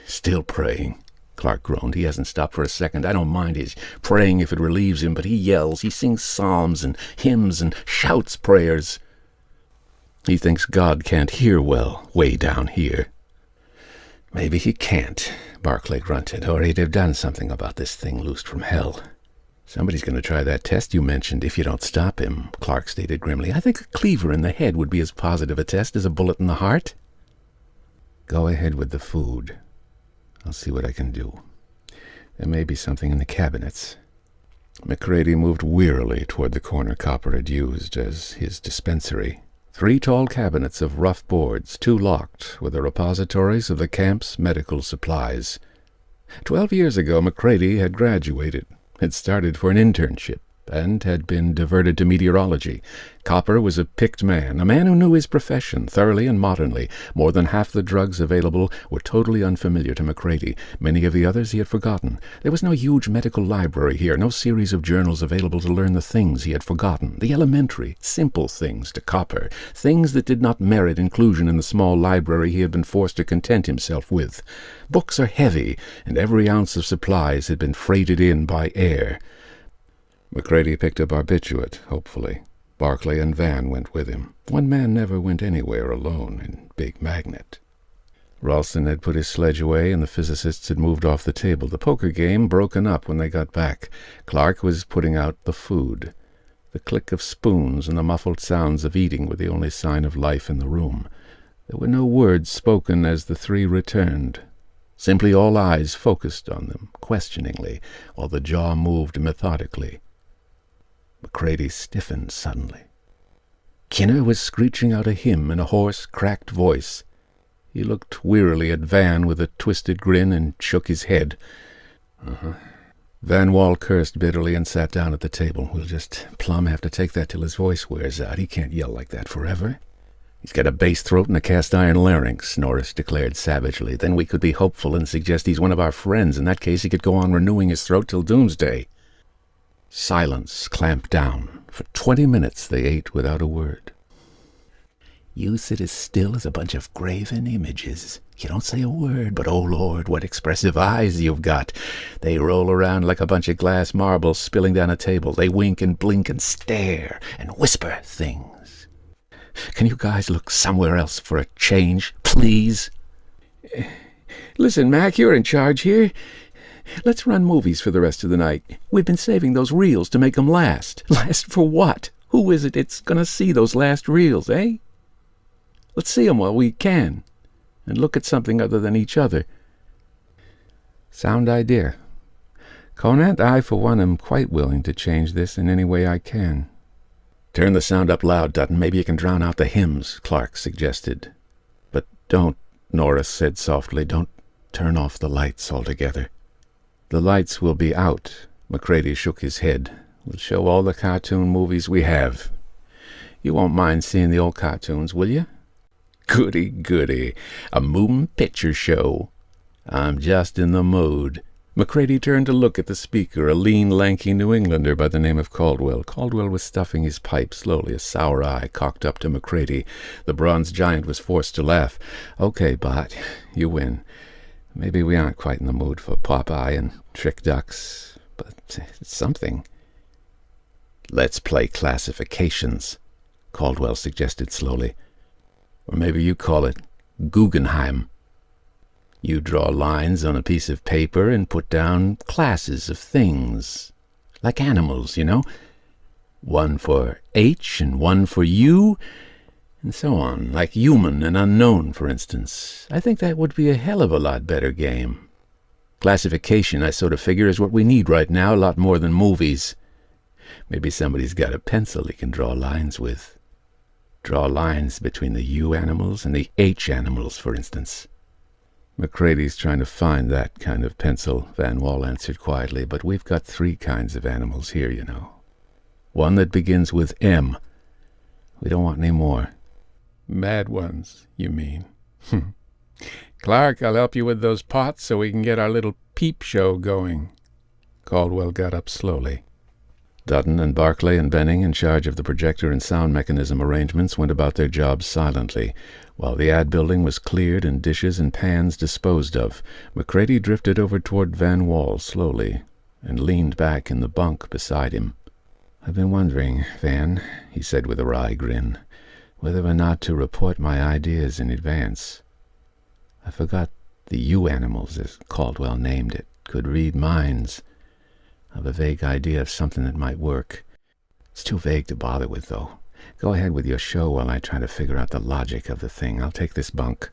Still praying, Clark groaned. He hasn't stopped for a second. I don't mind his praying if it relieves him, but he yells. He sings psalms and hymns and shouts prayers. He thinks God can't hear well way down here. Maybe he can't, Barclay grunted, or he'd have done something about this thing loosed from hell. Somebody's going to try that test you mentioned if you don't stop him, Clark stated grimly. I think a cleaver in the head would be as positive a test as a bullet in the heart. Go ahead with the food. I'll see what I can do. There may be something in the cabinets. McCready moved wearily toward the corner Copper had used as his dispensary. 3 tall cabinets of rough boards, 2 locked, were the repositories of the camp's medical supplies. 12 years ago, McCready had graduated, had started for an internship, and had been diverted to meteorology. Copper was a picked man, a man who knew his profession thoroughly and modernly. More than half the drugs available were totally unfamiliar to McCready. Many of the others he had forgotten. There was no huge medical library here, no series of journals available to learn the things he had forgotten, the elementary, simple things to Copper, things that did not merit inclusion in the small library he had been forced to content himself with. Books are heavy, and every ounce of supplies had been freighted in by air. McCready picked a barbiturate, hopefully. Barclay and Van went with him. One man never went anywhere alone in Big Magnet. Ralston had put his sledge away, and the physicists had moved off the table. The poker game broken up when they got back. Clark was putting out the food. The click of spoons and the muffled sounds of eating were the only sign of life in the room. There were no words spoken as the 3 returned. Simply all eyes focused on them, questioningly, while the jaw moved methodically. McCready stiffened suddenly. Kinner was screeching out a hymn in a hoarse, cracked voice. He looked wearily at Van with a twisted grin and shook his head. Van Wall cursed bitterly and sat down at the table. We'll just plumb have to take that till his voice wears out. He can't yell like that forever. He's got a bass throat and a cast-iron larynx, Norris declared savagely. Then we could be hopeful and suggest he's one of our friends. In that case, he could go on renewing his throat till doomsday. Silence clamped down. For 20 minutes they ate without a word. You sit as still as a bunch of graven images. You don't say a word, but, oh, Lord, what expressive eyes you've got. They roll around like a bunch of glass marbles spilling down a table. They wink and blink and stare and whisper things. Can you guys look somewhere else for a change, please? Listen, Mac, you're in charge here. Let's run movies for the rest of the night. We've been saving those reels to make them last. Last for what? Who is it that's going to see those last reels, eh? Let's see them while we can, and look at something other than each other. Sound idea. Conant, I, for one, am quite willing to change this in any way I can. Turn the sound up loud, Dutton. Maybe you can drown out the hymns, Clark suggested. But don't, Norris said softly. Don't turn off the lights altogether. The lights will be out. McCready shook his head. We'll show all the cartoon movies we have. You won't mind seeing the old cartoons, will you? Goody, goody. A moving picture show. I'm just in the mood. McCready turned to look at the speaker, a lean, lanky New Englander by the name of Caldwell. Caldwell was stuffing his pipe slowly, a sour eye cocked up to McCready. The bronze giant was forced to laugh. Okay, Bot, you win. Maybe we aren't quite in the mood for Popeye and trick ducks, but it's something. Let's play classifications, Caldwell suggested slowly. Or maybe you call it Guggenheim. You draw lines on a piece of paper and put down classes of things, like animals, you know? One for H and one for U, and so on, like human and unknown, for instance. I think that would be a hell of a lot better game. Classification, I sort of figure, is what we need right now, a lot more than movies. Maybe somebody's got a pencil he can draw lines with. Draw lines between the U animals and the H animals, for instance. McCready's trying to find that kind of pencil, Van Wall answered quietly, but we've got 3 kinds of animals here, you know. One that begins with M. We don't want any more. Mad ones, you mean? Clark, I'll help you with those pots so we can get our little peep show going. Caldwell got up slowly. Dutton and Barclay and Benning, in charge of the projector and sound mechanism arrangements, went about their jobs silently. While the ad building was cleared and dishes and pans disposed of, McCready drifted over toward Van Wall slowly and leaned back in the bunk beside him. "I've been wondering, Van," he said with a wry grin, "whether or not to report my ideas in advance. I forgot the U-animals, as Caldwell named it, could read minds. I've a vague idea of something that might work. It's too vague to bother with, though. Go ahead with your show while I try to figure out the logic of the thing. I'll take this bunk."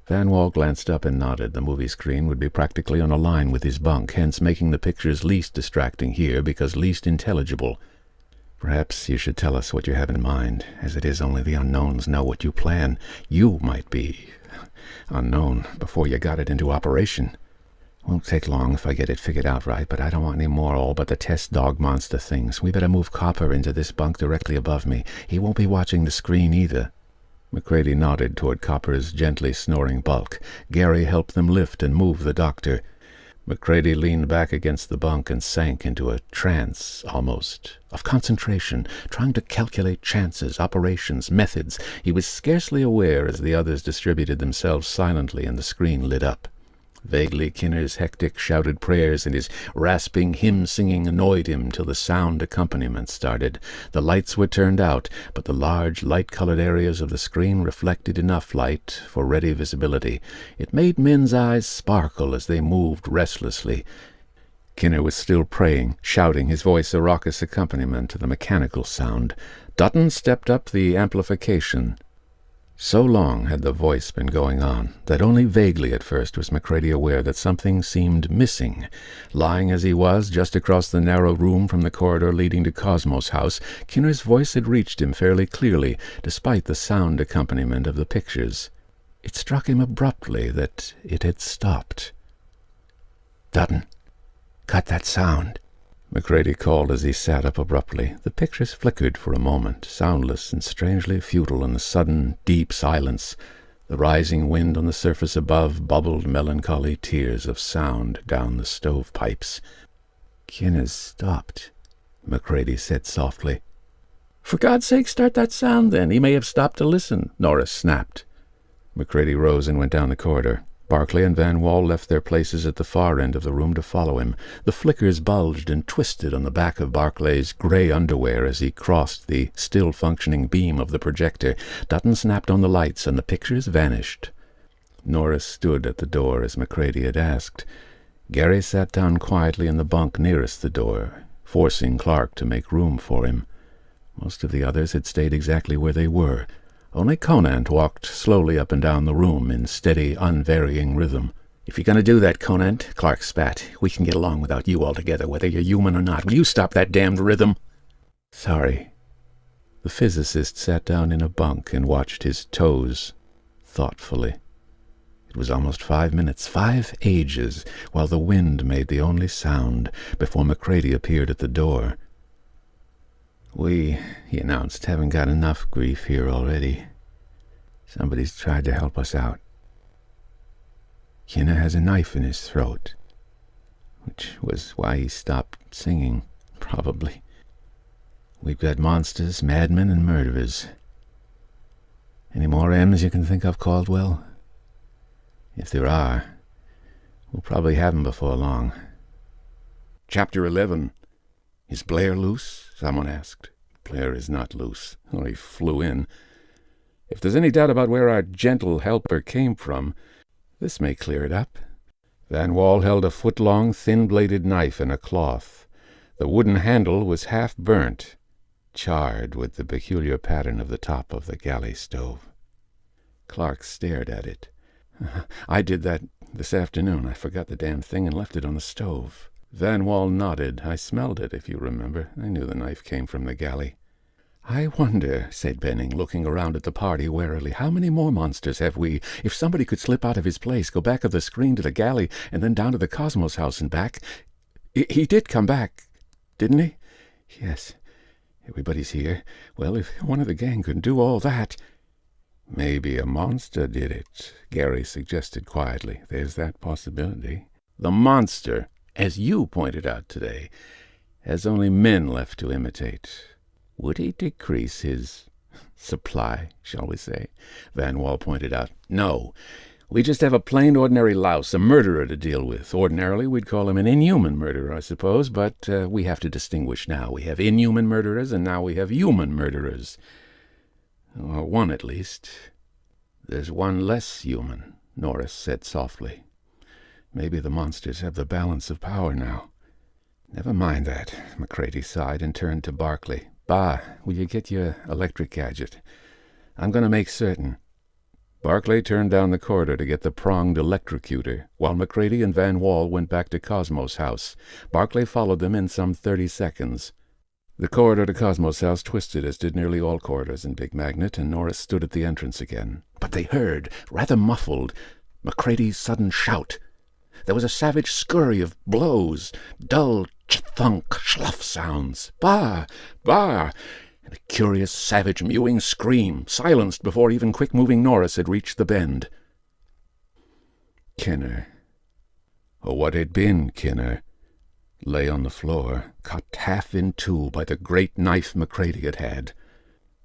Van Wall glanced up and nodded. The movie screen would be practically on a line with his bunk, hence making the pictures least distracting here because least intelligible. "Perhaps you should tell us what you have in mind. As it is, only the unknowns know what you plan. You might be unknown before you got it into operation. Won't take long if I get it figured out right, but I don't want any more all but the test dog monster things. We better move Copper into this bunk directly above me. He won't be watching the screen either." McCready nodded toward Copper's gently snoring bulk. Gary helped them lift and move the doctor. McCready leaned back against the bunk and sank into a trance, almost, of concentration, trying to calculate chances, operations, methods. He was scarcely aware as the others distributed themselves silently and the screen lit up. Vaguely, Kinner's hectic shouted prayers and his rasping hymn-singing annoyed him till the sound accompaniment started. The lights were turned out, but the large, light-colored areas of the screen reflected enough light for ready visibility. It made men's eyes sparkle as they moved restlessly. Kinner was still praying, shouting, his voice a raucous accompaniment to the mechanical sound. Dutton stepped up the amplification. So long had the voice been going on that only vaguely at first was McCready aware that something seemed missing. Lying as he was, just across the narrow room from the corridor leading to Cosmos House, Kinner's voice had reached him fairly clearly, despite the sound accompaniment of the pictures. It struck him abruptly that it had stopped. "Dutton, cut that sound," McCready called as he sat up abruptly. The pictures flickered for a moment, soundless and strangely futile in the sudden, deep silence. The rising wind on the surface above bubbled melancholy tears of sound down the stovepipes. "Kinner's stopped," McCready said softly. "For God's sake, start that sound, then. He may have stopped to listen," Norris snapped. McCready rose and went down the corridor. Barclay and Van Wall left their places at the far end of the room to follow him. The flickers bulged and twisted on the back of Barclay's gray underwear as he crossed the still-functioning beam of the projector. Dutton snapped on the lights, and the pictures vanished. Norris stood at the door as McCready had asked. Gary sat down quietly in the bunk nearest the door, forcing Clark to make room for him. Most of the others had stayed exactly where they were. Only Conant walked slowly up and down the room in steady, unvarying rhythm. "If you're going to do that, Conant," Clark spat, "we can get along without you altogether, whether you're human or not. Will you stop that damned rhythm?" "Sorry." The physicist sat down in a bunk and watched his toes thoughtfully. It was almost 5 minutes, 5 ages, while the wind made the only sound, before McCready appeared at the door. "We," he announced, "haven't got enough grief here already. Somebody's tried to help us out. Kinner has a knife in his throat," which was why he stopped singing, probably. "We've got monsters, madmen, and murderers. Any more M's you can think of, Caldwell? If there are, we'll probably have 'em before long." Chapter 11. Is Blair loose? someone asked. Blair is not loose, or he flew in. If there's any doubt about where our gentle helper came from, this may clear it up. Van Wall held a foot-long, thin-bladed knife in a cloth. The wooden handle was half burnt, charred with the peculiar pattern of the top of the galley stove. Clark stared at it. I did that this afternoon. I forgot the damn thing and left it on the stove. Van Wall nodded. I smelled it, if you remember. I knew the knife came from the galley. I wonder, said Benning, looking around at the party warily, how many more monsters have we? If somebody could slip out of his place, go back of the screen to the galley, and then down to the Cosmos house and back. He did come back, didn't he? Yes. Everybody's here. Well, if one of the gang could do all that... Maybe a monster did it, Gary suggested quietly. There's that possibility. The monster, as you pointed out today, has only men left to imitate. Would he decrease his supply, shall we say? Van Wall pointed out. No, we just have a plain ordinary louse, a murderer to deal with. Ordinarily, we'd call him an inhuman murderer, I suppose, but we have to distinguish now. We have inhuman murderers, and now we have human murderers. Or one, at least. There's one less human, Norris said softly. Maybe the monsters have the balance of power now. Never mind that, McCready sighed and turned to Barclay. Bah, will you get your electric gadget? I'm going to make certain. Barclay turned down the corridor to get the pronged electrocutor, while McCready and Van Wall went back to Cosmos House. Barclay followed them in some 30 seconds. The corridor to Cosmos House twisted, as did nearly all corridors in Big Magnet, and Norris stood at the entrance again. But they heard, rather muffled, McCready's sudden shout. There was a savage scurry of blows, dull ch-thunk, schluff sounds. Bah! Bah! And a curious, savage, mewing scream, silenced before even quick-moving Norris had reached the bend. Kinner, or what had been Kinner, lay on the floor, cut half in two by the great knife McCready had had.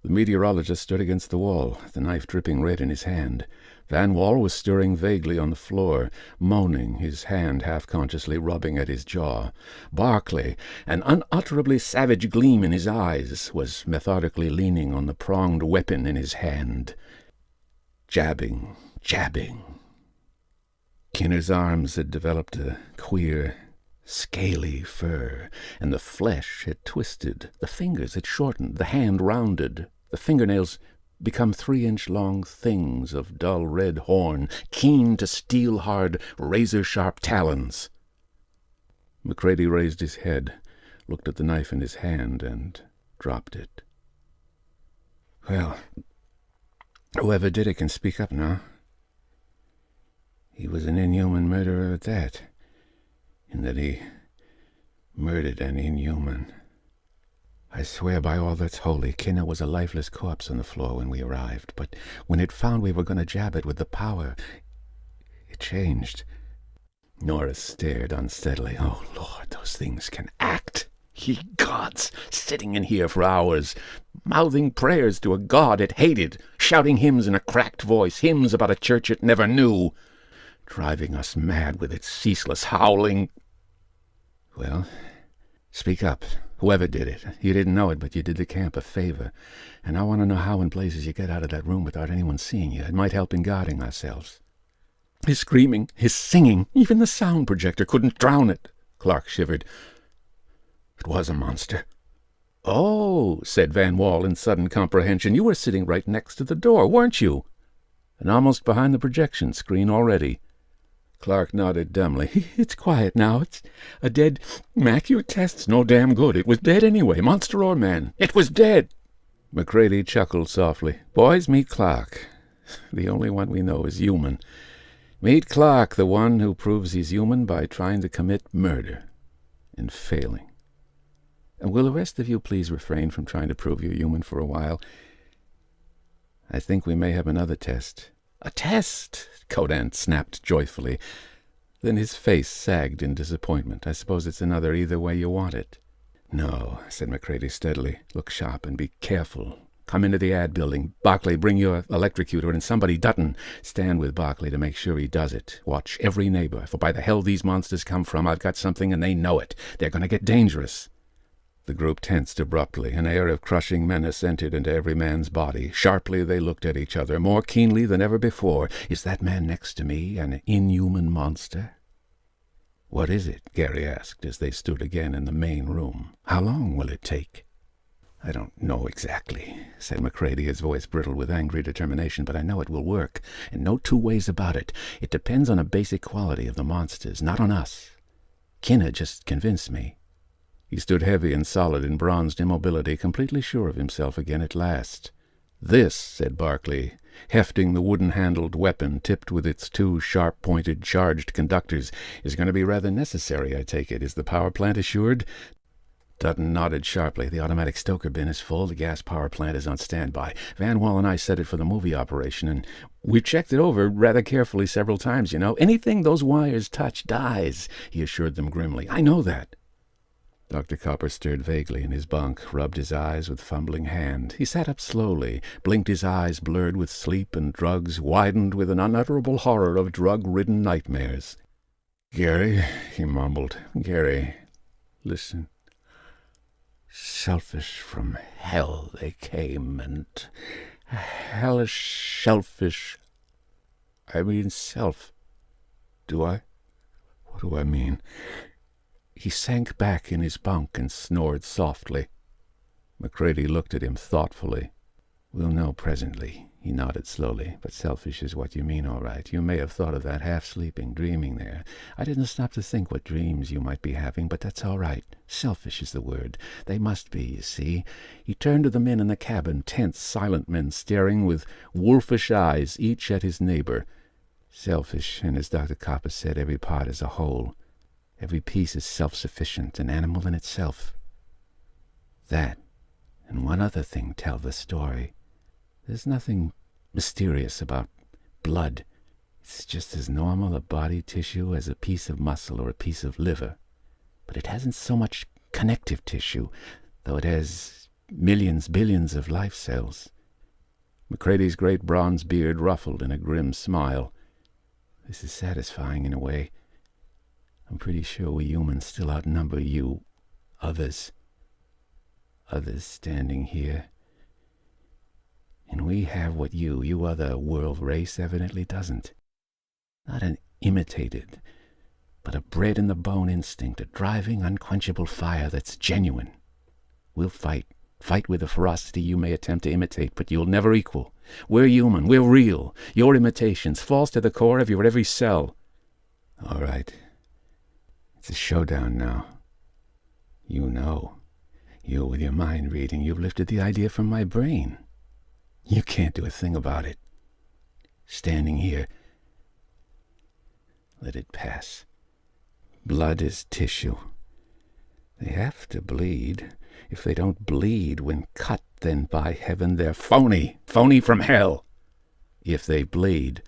The meteorologist stood against the wall, the knife dripping red in his hand. Van Wall was stirring vaguely on the floor, moaning, his hand half-consciously rubbing at his jaw. Barclay, an unutterably savage gleam in his eyes, was methodically leaning on the pronged weapon in his hand. Jabbing, jabbing. Kinner's arms had developed a queer, scaly fur, and the flesh had twisted, the fingers had shortened, the hand rounded, the fingernails become 3-inch-long things of dull red horn, keen to steel-hard, razor-sharp talons. McCready raised his head, looked at the knife in his hand, and dropped it. Well, whoever did it can speak up now. He was an inhuman murderer at that, in that he murdered an inhuman. I swear by all that's holy, Kinner was a lifeless corpse on the floor when we arrived, but when it found we were going to jab it with the power, it changed. Norris stared unsteadily. Oh, Lord, those things can act. Ye gods, sitting in here for hours, mouthing prayers to a God it hated, shouting hymns in a cracked voice, hymns about a church it never knew, driving us mad with its ceaseless howling. Well, speak up, whoever did it. You didn't know it, but you did the camp a favor, and I want to know how in blazes you get out of that room without anyone seeing you. It might help in guarding ourselves. His screaming, his singing, even the sound projector couldn't drown it. Clark shivered. It was a monster. Oh, said Van Wall in sudden comprehension, you were sitting right next to the door, weren't you? And almost behind the projection screen already. Clark nodded dumbly. It's quiet now. It's a dead Mac. Your test's no damn good. It was dead anyway, monster or man. It was dead. McCready chuckled softly. Boys, meet Clark. The only one we know is human. Meet Clark, the one who proves he's human by trying to commit murder and failing. And will the rest of you please refrain from trying to prove you're human for a while? I think we may have another test. A test! Codan snapped joyfully. Then his face sagged in disappointment. I suppose it's another either way you want it. No, said McCready steadily. Look sharp and be careful. Come into the ad building. Barclay, bring your electrocutor, and somebody, Dutton, stand with Barclay to make sure he does it. Watch every neighbor, for by the hell these monsters come from, I've got something and they know it. They're going to get dangerous. The group tensed abruptly. An air of crushing menace entered into every man's body. Sharply they looked at each other, more keenly than ever before. Is that man next to me an inhuman monster? "What is it?" Gary asked as they stood again in the main room. "How long will it take?" "I don't know exactly," said Macready, his voice brittle with angry determination, "but I know it will work, and no two ways about it. It depends on a basic quality of the monsters, not on us. Kinna just convinced me." He stood heavy and solid in bronzed immobility, completely sure of himself again at last. "This," said Barclay, hefting the wooden-handled weapon tipped with its two sharp-pointed charged conductors, "is going to be rather necessary, I take it. Is the power plant assured?" Dutton nodded sharply. "The automatic stoker bin is full. The gas power plant is on standby. Van Wall and I set it for the movie operation, and we've checked it over rather carefully several times, you know. Anything those wires touch dies," he assured them grimly. "I know that." Dr. Copper stirred vaguely in his bunk, rubbed his eyes with fumbling hand. He sat up slowly, blinked his eyes blurred with sleep and drugs, widened with an unutterable horror of drug-ridden nightmares. "Gary," he mumbled, "Gary, listen. Shellfish from hell they came, and hellish shellfish. I mean self. Do I? What do I mean?" He sank back in his bunk and snored softly. Macready looked at him thoughtfully. "We'll know presently," he nodded slowly. "But selfish is what you mean, all right. You may have thought of that half-sleeping, dreaming there. I didn't stop to think what dreams you might be having, but that's all right. Selfish is the word. They must be, you see." He turned to the men in the cabin, tense, silent men staring with wolfish eyes, each at his neighbor. "Selfish, and as Dr. Copper said, every part is a whole. Every piece is self-sufficient, an animal in itself. That, and one other thing, tell the story. There's nothing mysterious about blood. It's just as normal a body tissue as a piece of muscle or a piece of liver. But it hasn't so much connective tissue, though it has millions, billions of life cells." Macready's great bronze beard ruffled in a grim smile. "This is satisfying in a way. I'm pretty sure we humans still outnumber you others. Others standing here. And we have what you other world race evidently doesn't. Not an imitated, but a bred-in-the-bone instinct, a driving, unquenchable fire that's genuine. We'll fight with a ferocity you may attempt to imitate, but you'll never equal. We're human, we're real. Your imitations, false to the core of your every cell." "All right. It's a showdown now. You know. You, with your mind reading, you've lifted the idea from my brain. You can't do a thing about it. Standing here, let it pass. Blood is tissue. They have to bleed. If they don't bleed when cut, then by heaven they're phony. Phony from hell. If they bleed,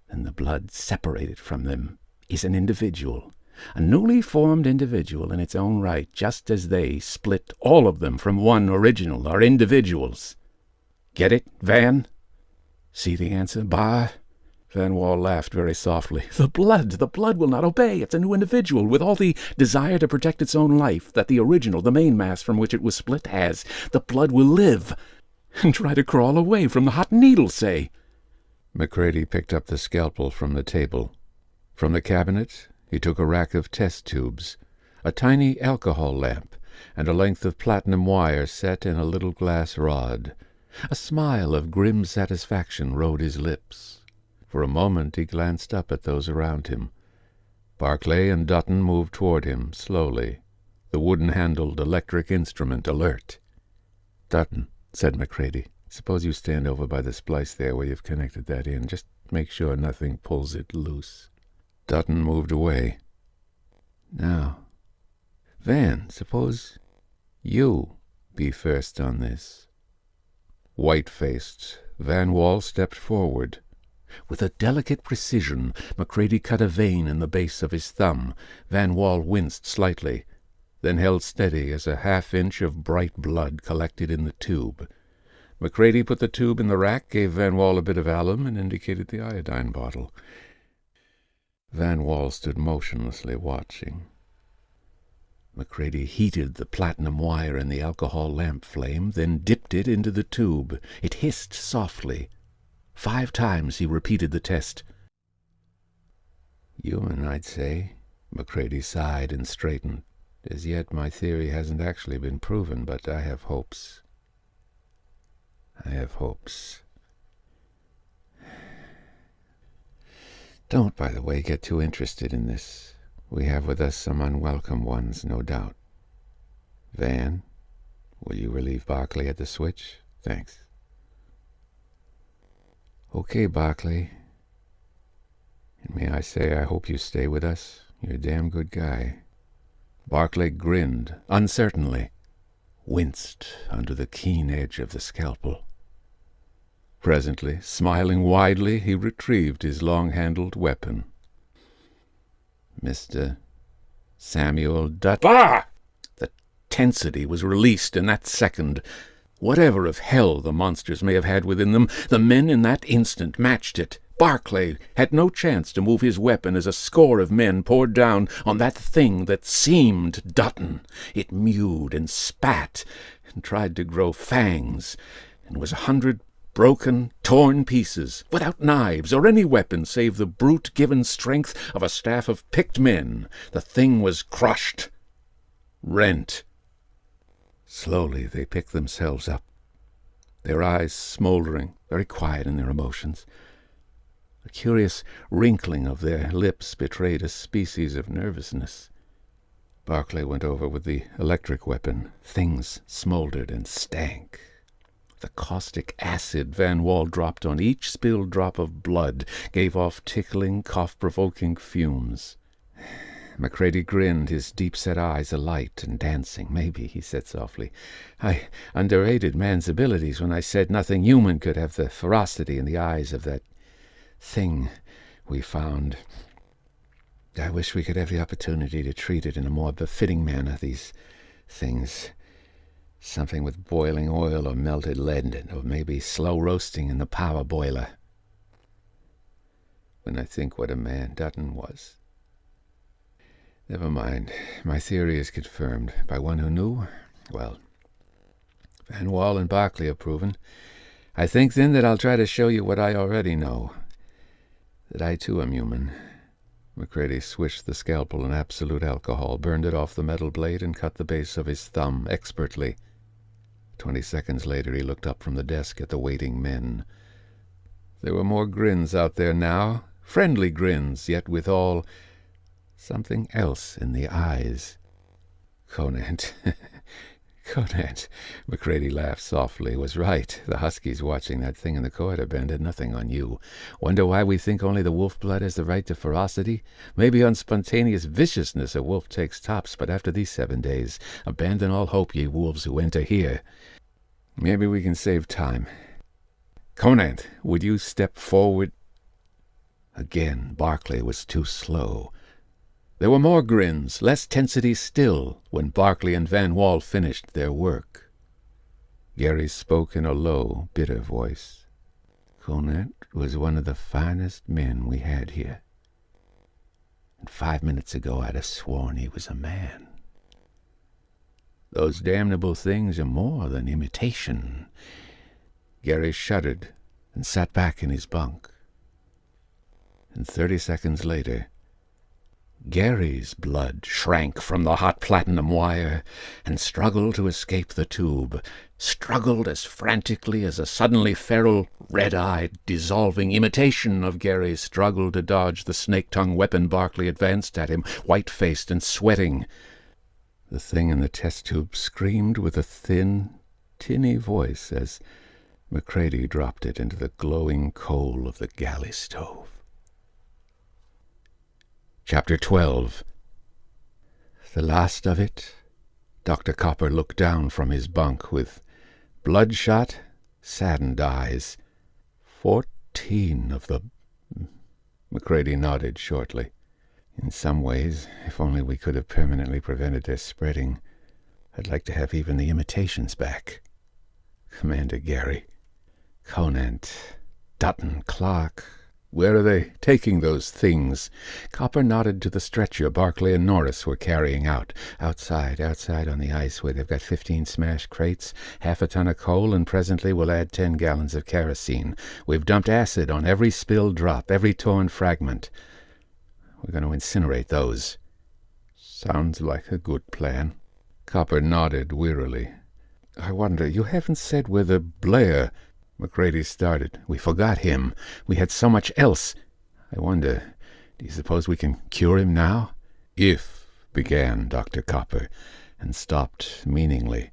then the blood separated from them is an individual. A newly formed individual in its own right, just as they, split all of them from one original, are individuals. Get it, Van? See the answer, Bah?" Van Wall laughed very softly. The blood will not obey. It's a new individual, with all the desire to protect its own life that the original, the main mass from which it was split, has. The blood will live, and try to crawl away from the hot needle, say." Macready picked up the scalpel from the table. From the cabinet he took a rack of test tubes, a tiny alcohol lamp, and a length of platinum wire set in a little glass rod. A smile of grim satisfaction rode his lips. For a moment he glanced up at those around him. Barclay and Dutton moved toward him, slowly, the wooden-handled electric instrument alert. "Dutton," said Macready, "suppose you stand over by the splice there where you've connected that in. Just make sure nothing pulls it loose." Dutton moved away. "Now, Van, suppose you be first on this." White-faced, Van Wall stepped forward. With a delicate precision, Macready cut a vein in the base of his thumb. Van Wall winced slightly, then held steady as a half-inch of bright blood collected in the tube. Macready put the tube in the rack, gave Van Wall a bit of alum, and indicated the iodine bottle. Van Wall stood motionlessly watching. McCready heated the platinum wire in the alcohol lamp flame, then dipped it into the tube. It hissed softly. 5 times he repeated the test. Human, I'd say. McCready sighed and straightened. As yet, my theory hasn't actually been proven, but I have hopes. I have hopes. Don't, by the way, get too interested in this. We have with us some unwelcome ones, no doubt. Van, will you relieve Barclay at the switch? Thanks. Okay, Barclay. And may I say I hope you stay with us? You're a damn good guy. Barclay grinned, uncertainly, winced under the keen edge of the scalpel. Presently, smiling widely, he retrieved his long-handled weapon. Mr. Samuel Dutton. Bah! The tensity was released in that second. Whatever of hell the monsters may have had within them, the men in that instant matched it. Barclay had no chance to move his weapon as a score of men poured down on that thing that seemed Dutton. It mewed and spat and tried to grow fangs, and was 100 broken, torn pieces, without knives or any weapon save the brute-given strength of a staff of picked men. The thing was crushed, rent. Slowly they picked themselves up, their eyes smoldering, very quiet in their emotions. A curious wrinkling of their lips betrayed a species of nervousness. Barclay went over with the electric weapon. Things smoldered and stank. The caustic acid Van Wall dropped on each spilled drop of blood gave off tickling, cough-provoking fumes. McCready grinned, his deep-set eyes alight and dancing. Maybe, he said softly, I underrated man's abilities when I said nothing human could have the ferocity in the eyes of that thing we found. I wish we could have the opportunity to treat it in a more befitting manner, these things. Something with boiling oil or melted lead, or maybe slow roasting in the power boiler. When I think what a man Dutton was. Never mind. My theory is confirmed by one who knew. Well, Van Wall and Barclay are proven. I think then that I'll try to show you what I already know. That I too am human. McCready swished the scalpel in absolute alcohol, burned it off the metal blade, and cut the base of his thumb expertly. 20 seconds later he looked up from the desk at the waiting men. There were more grins out there now, friendly grins, yet withal something else in the eyes. Conant. Conant. McCready laughed softly. Was right. The huskies watching that thing in the corridor banded nothing on you. Wonder why we think only the wolf blood has the right to ferocity? Maybe on spontaneous viciousness a wolf takes tops, but after these 7 days, abandon all hope, ye wolves who enter here. Maybe we can save time. Conant, would you step forward? Again, Barclay was too slow. There were more grins, less tensity still, when Barclay and Van Wall finished their work. Gary spoke in a low, bitter voice. Conant was one of the finest men we had here. And 5 minutes ago I'd have sworn he was a man. Those damnable things are more than imitation. Gary shuddered and sat back in his bunk. And 30 seconds later, Gary's blood shrank from the hot platinum wire and struggled to escape the tube, struggled as frantically as a suddenly feral, red-eyed, dissolving imitation of Gary struggled to dodge the snake-tongue weapon Barclay advanced at him, white-faced and sweating. The thing in the test tube screamed with a thin, tinny voice as McCready dropped it into the glowing coal of the galley stove. Chapter 12. The last of it. Dr. Copper looked down from his bunk with bloodshot, saddened eyes. 14 of the... McCready nodded shortly. In some ways, if only we could have permanently prevented their spreading, I'd like to have even the imitations back. Commander Gary, Conant, Dutton, Clark, Where are they taking those things? Copper nodded to the stretcher Barclay and Norris were carrying out. Outside on the ice where they've got 15 smashed crates, half a ton of coal, and presently we'll add 10 gallons of kerosene. We've dumped acid on every spilled drop, every torn fragment. We're going to incinerate those. Sounds like a good plan. Copper nodded wearily. I wonder, you haven't said whether Blair... McCready started. We forgot him. We had so much else. I wonder, do you suppose we can cure him now? If, began Dr. Copper, and stopped meaningly.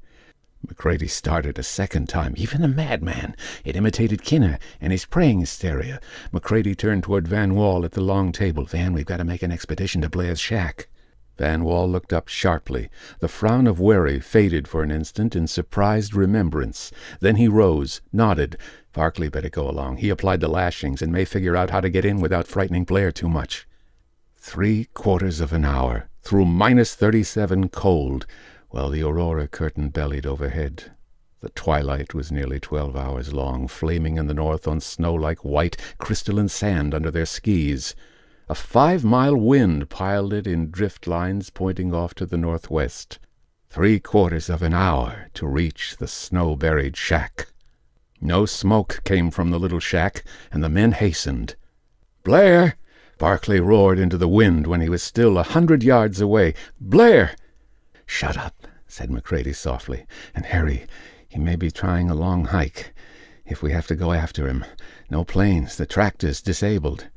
McCready started a second time. Even a madman. It imitated Kinner and his praying hysteria. McCready turned toward Van Wall at the long table. Van, we've got to make an expedition to Blair's shack. Van Wall looked up sharply. The frown of worry faded for an instant in surprised remembrance. Then he rose, nodded. Barclay better go along. He applied the lashings and may figure out how to get in without frightening Blair too much. 3/4 of an hour, through -37 cold, while the aurora curtain bellied overhead. The twilight was nearly 12 hours long, flaming in the north on snow like white, crystalline sand under their skis. A 5-mile wind piled it in drift lines pointing off to the northwest. 3/4 of an hour to reach the snow-buried shack. No smoke came from the little shack, and the men hastened. "Blair!" Barclay roared into the wind when he was still 100 yards away. "Blair!" "Shut up," said McCready softly. "And Harry, he may be trying a long hike. If we have to go after him. No planes, the tractor's disabled.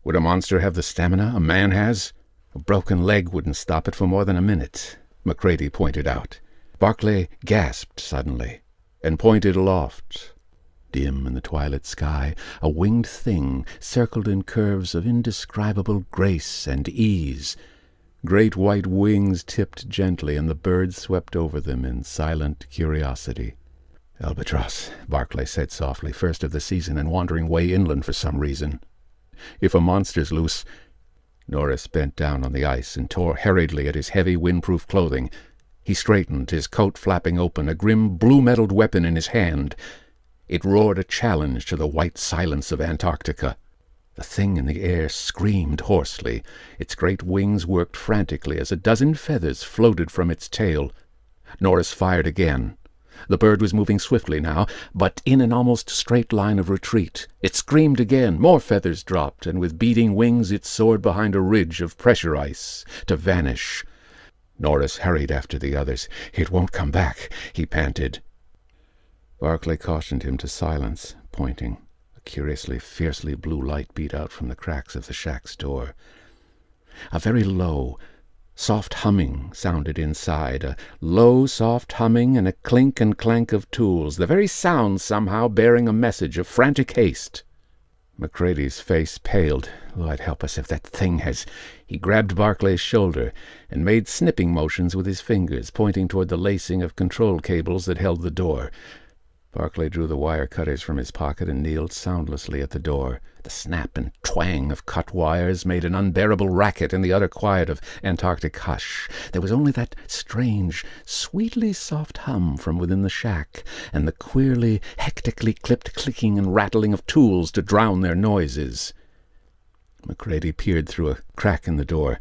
Would a monster have the stamina a man has? A broken leg wouldn't stop it for more than a minute," McCready pointed out. Barclay gasped suddenly and pointed aloft. Dim in the twilight sky, a winged thing circled in curves of indescribable grace and ease. Great white wings tipped gently, and the birds swept over them in silent curiosity. "Albatross," Barclay said softly, "first of the season and wandering way inland for some reason. If a monster's loose—" Norris bent down on the ice and tore hurriedly at his heavy windproof clothing. He straightened, his coat flapping open, a grim blue-metalled weapon in his hand. It roared a challenge to the white silence of Antarctica. The thing in the air screamed hoarsely. Its great wings worked frantically as a dozen feathers floated from its tail. Norris fired again. The bird was moving swiftly now, but in an almost straight line of retreat. It screamed again, more feathers dropped, and with beating wings it soared behind a ridge of pressure ice, to vanish. Norris hurried after the others. "It won't come back," he panted. Barclay cautioned him to silence, pointing. A curiously, fiercely blue light beat out from the cracks of the shack's door. A very low, soft humming sounded inside, a low, soft humming and a clink and clank of tools, the very sound somehow bearing a message of frantic haste. McCready's face paled. "Lord help us if that thing has—" He grabbed Barclay's shoulder and made snipping motions with his fingers, pointing toward the lacing of control cables that held the door. Barclay drew the wire cutters from his pocket and kneeled soundlessly at the door. The snap and twang of cut wires made an unbearable racket in the utter quiet of Antarctic hush. There was only that strange, sweetly soft hum from within the shack, and the queerly, hectically clipped clicking and rattling of tools to drown their noises. McCready peered through a crack in the door.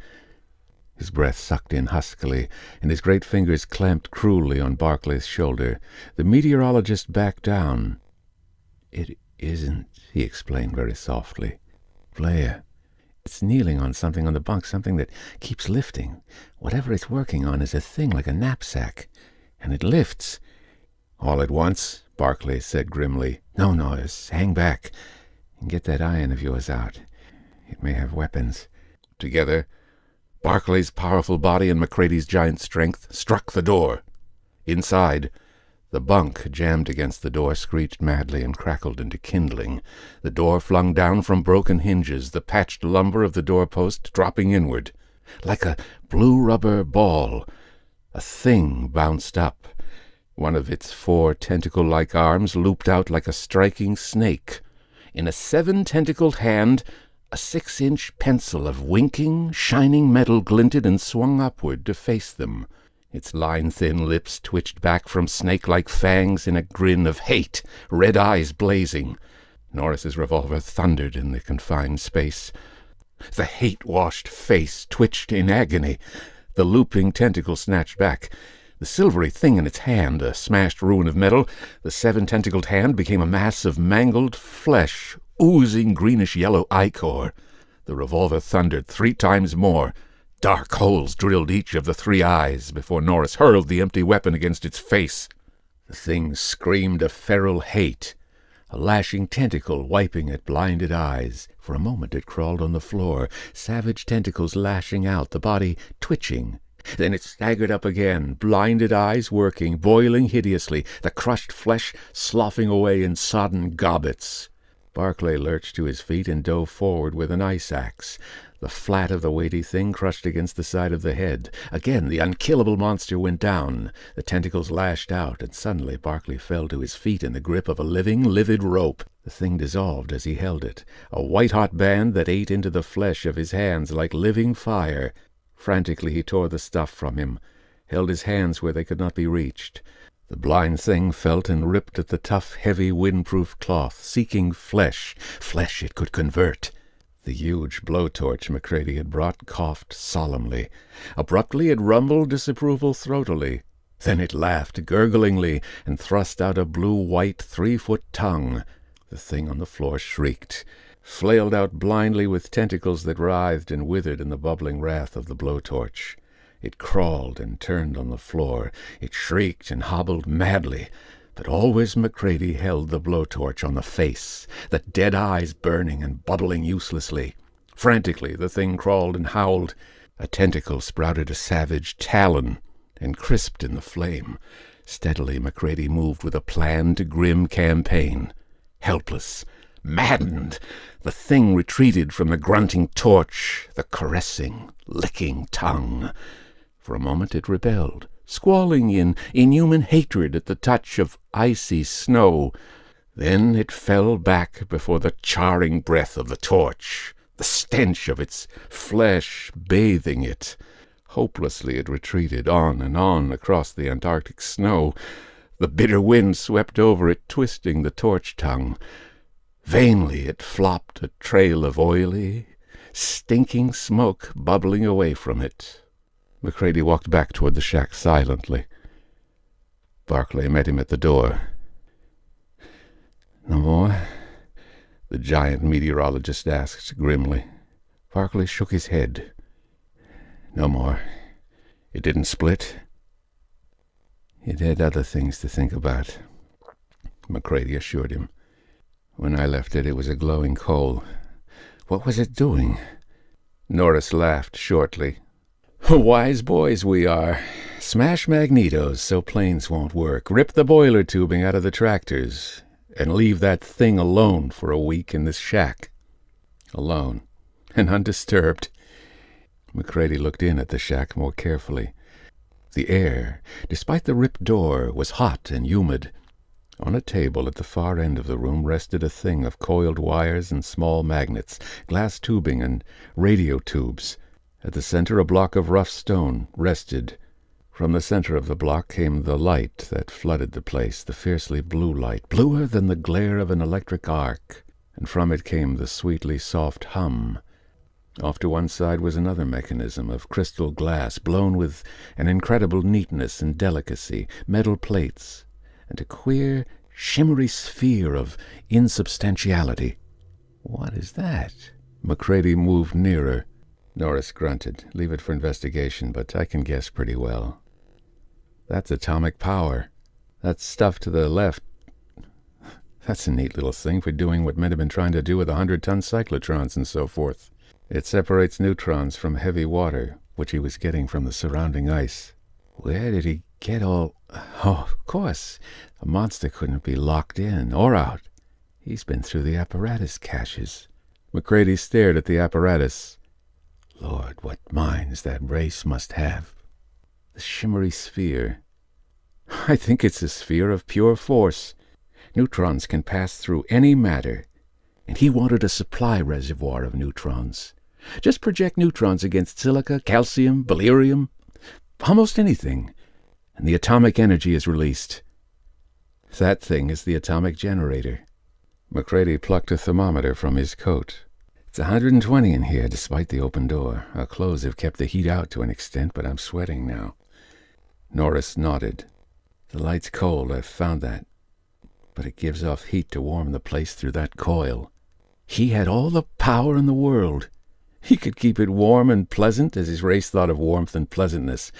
His breath sucked in huskily, and his great fingers clamped cruelly on Barclay's shoulder. The meteorologist backed down. "It isn't," he explained very softly. "Blair. It's kneeling on something on the bunk, something that keeps lifting. Whatever it's working on is a thing like a knapsack, and it lifts." "All at once?" Barclay said grimly. "No, Norris. Hang back and get that iron of yours out. It may have weapons." Together, Barclay's powerful body and McCready's giant strength struck the door. Inside, the bunk jammed against the door screeched madly and crackled into kindling. The door flung down from broken hinges, the patched lumber of the doorpost dropping inward. Like a blue rubber ball, a thing bounced up. One of its 4 tentacle-like arms looped out like a striking snake. In a 7-tentacled hand, a 6-inch pencil of winking, shining metal glinted and swung upward to face them. Its line-thin lips twitched back from snake-like fangs in a grin of hate, red eyes blazing. Norris's revolver thundered in the confined space. The hate-washed face twitched in agony. The looping tentacle snatched back. The silvery thing in its hand, a smashed ruin of metal, the 7-tentacled hand became a mass of mangled flesh, oozing greenish-yellow ichor. The revolver thundered 3 times more. Dark holes drilled each of the 3 eyes before Norris hurled the empty weapon against its face. The thing screamed a feral hate, a lashing tentacle wiping at blinded eyes. For a moment it crawled on the floor, savage tentacles lashing out, the body twitching. Then it staggered up again, blinded eyes working, boiling hideously, the crushed flesh sloughing away in sodden gobbets. Barclay lurched to his feet and dove forward with an ice axe. The flat of the weighty thing crushed against the side of the head. Again the unkillable monster went down. The tentacles lashed out, and suddenly Barclay fell to his feet in the grip of a living, livid rope. The thing dissolved as he held it, a white-hot band that ate into the flesh of his hands like living fire. Frantically he tore the stuff from him, held his hands where they could not be reached. The blind thing felt and ripped at the tough, heavy, windproof cloth, seeking flesh it could convert. The huge blowtorch Macready had brought coughed solemnly. Abruptly it rumbled disapproval throatily. Then it laughed gurglingly and thrust out a blue-white 3-foot tongue. The thing on the floor shrieked, flailed out blindly with tentacles that writhed and withered in the bubbling wrath of the blowtorch. It crawled and turned on the floor. It shrieked and hobbled madly. But always Macready held the blowtorch on the face, the dead eyes burning and bubbling uselessly. Frantically the thing crawled and howled. A tentacle sprouted a savage talon and crisped in the flame. Steadily Macready moved with a planned, grim campaign. Helpless, maddened, the thing retreated from the grunting torch, the caressing, licking tongue. For a moment it rebelled, squalling in inhuman hatred at the touch of icy snow. Then it fell back before the charring breath of the torch, the stench of its flesh bathing it. Hopelessly it retreated on and on across the Antarctic snow. The bitter wind swept over it, twisting the torch tongue. Vainly it flopped a trail of oily, stinking smoke bubbling away from it. Macready walked back toward the shack silently. Barclay met him at the door. "No more?" the giant meteorologist asked grimly. Barclay shook his head. "No more. It didn't split." "It had other things to think about," Macready assured him. "When I left it, it was a glowing coal. What was it doing?" Norris laughed shortly. "Wise boys we are. Smash magnetos so planes won't work, rip the boiler tubing out of the tractors, and leave that thing alone for a week in this shack." Alone and undisturbed. Macready looked in at the shack more carefully. The air, despite the ripped door, was hot and humid. On a table at the far end of the room rested a thing of coiled wires and small magnets, glass tubing and radio tubes. At the center a block of rough stone rested. From the center of the block came the light that flooded the place, the fiercely blue light, bluer than the glare of an electric arc, and from it came the sweetly soft hum. Off to one side was another mechanism of crystal glass, blown with an incredible neatness and delicacy, metal plates, and a queer, shimmery sphere of insubstantiality. "What is that?" Macready moved nearer. Norris grunted. "Leave it for investigation, but I can guess pretty well." "That's atomic power. That stuff to the left. That's a neat little thing for doing what men have been trying to do with 100-ton cyclotrons and so forth. It separates neutrons from heavy water, which he was getting from the surrounding ice." "Where did he get all—" "Oh, of course. A monster couldn't be locked in or out. He's been through the apparatus caches." Macready stared at the apparatus. Lord, what minds that race must have. The shimmery sphere. I think it's a sphere of pure force. Neutrons can pass through any matter, and he wanted a supply reservoir of neutrons. Just project neutrons against silica, calcium, beryllium, almost anything, and the atomic energy is released. That thing is the atomic generator. McCready plucked a thermometer from his coat. It's 120 in here, despite the open door. Our clothes have kept the heat out to an extent, but I'm sweating now. Norris nodded. The light's cold, I've found that. But it gives off heat to warm the place through that coil. He had all the power in the world. He could keep it warm and pleasant as his race thought of warmth and pleasantness.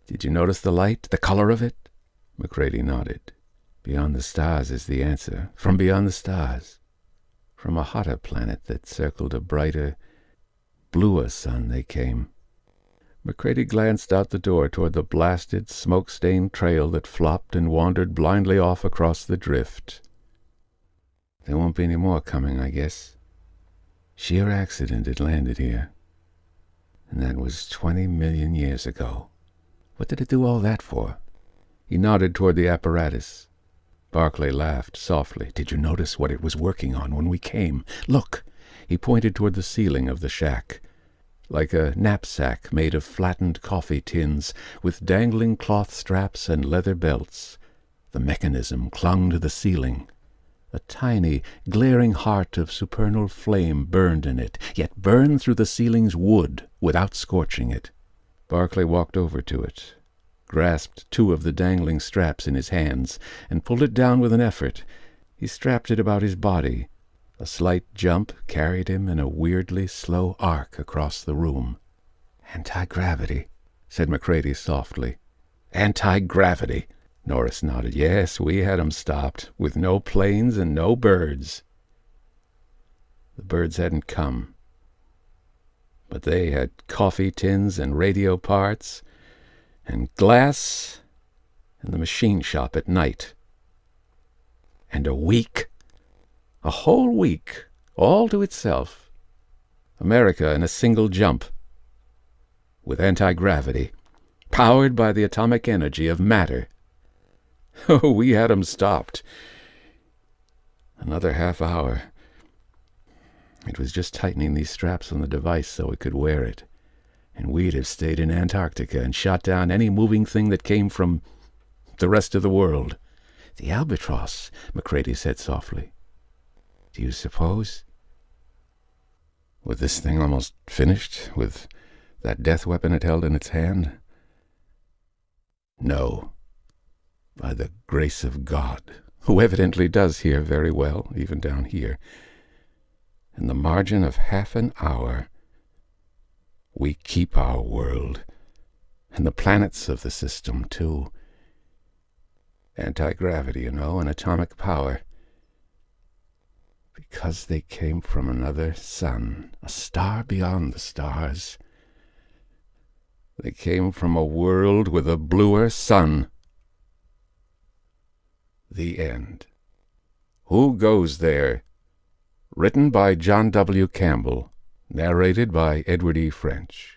Did you notice the light, the color of it? McCready nodded. Beyond the stars is the answer. From beyond the stars. From a hotter planet that circled a brighter, bluer sun they came. McCready glanced out the door toward the blasted, smoke-stained trail that flopped and wandered blindly off across the drift. There won't be any more coming, I guess. Sheer accident it landed here. And that was 20 million years ago. What did it do all that for? He nodded toward the apparatus. Barclay laughed softly. Did you notice what it was working on when we came? Look! He pointed toward the ceiling of the shack. Like a knapsack made of flattened coffee tins with dangling cloth straps and leather belts. The mechanism clung to the ceiling. A tiny, glaring heart of supernal flame burned in it, yet burned through the ceiling's wood without scorching it. Barclay walked over to it, grasped two of the dangling straps in his hands, and pulled it down with an effort. He strapped it about his body. A slight jump carried him in a weirdly slow arc across the room. "Anti-gravity," said McCready softly. "Anti-gravity." Norris nodded. "Yes, we had 'em stopped, with no planes and no birds." The birds hadn't come. But they had coffee tins and radio parts and glass and the machine shop at night. And a week. A whole week, all to itself. America in a single jump. With anti-gravity. Powered by the atomic energy of matter. Oh, we had 'em stopped. Another half hour. It was just tightening these straps on the device so we could wear it. And we'd have stayed in Antarctica and shot down any moving thing that came from the rest of the world. "The albatross," McCready said softly. "Do you suppose?" With this thing almost finished, with that death weapon it held in its hand? No. By the grace of God, who evidently does hear very well, even down here. In the margin of half an hour, we keep our world, and the planets of the system, too. Anti-gravity, you know, and atomic power. Because they came from another sun, a star beyond the stars. They came from a world with a bluer sun. The end. Who Goes There? Written by John W. Campbell. Narrated by Edward E. French.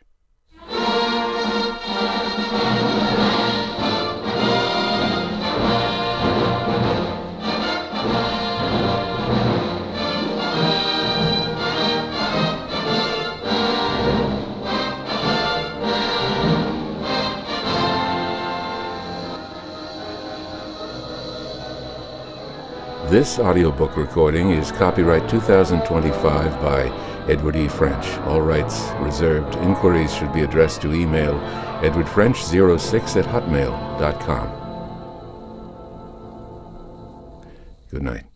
This audiobook recording is copyright 2025 by Edward E. French. All rights reserved. Inquiries should be addressed to email edwardfrench06@hotmail.com. Good night.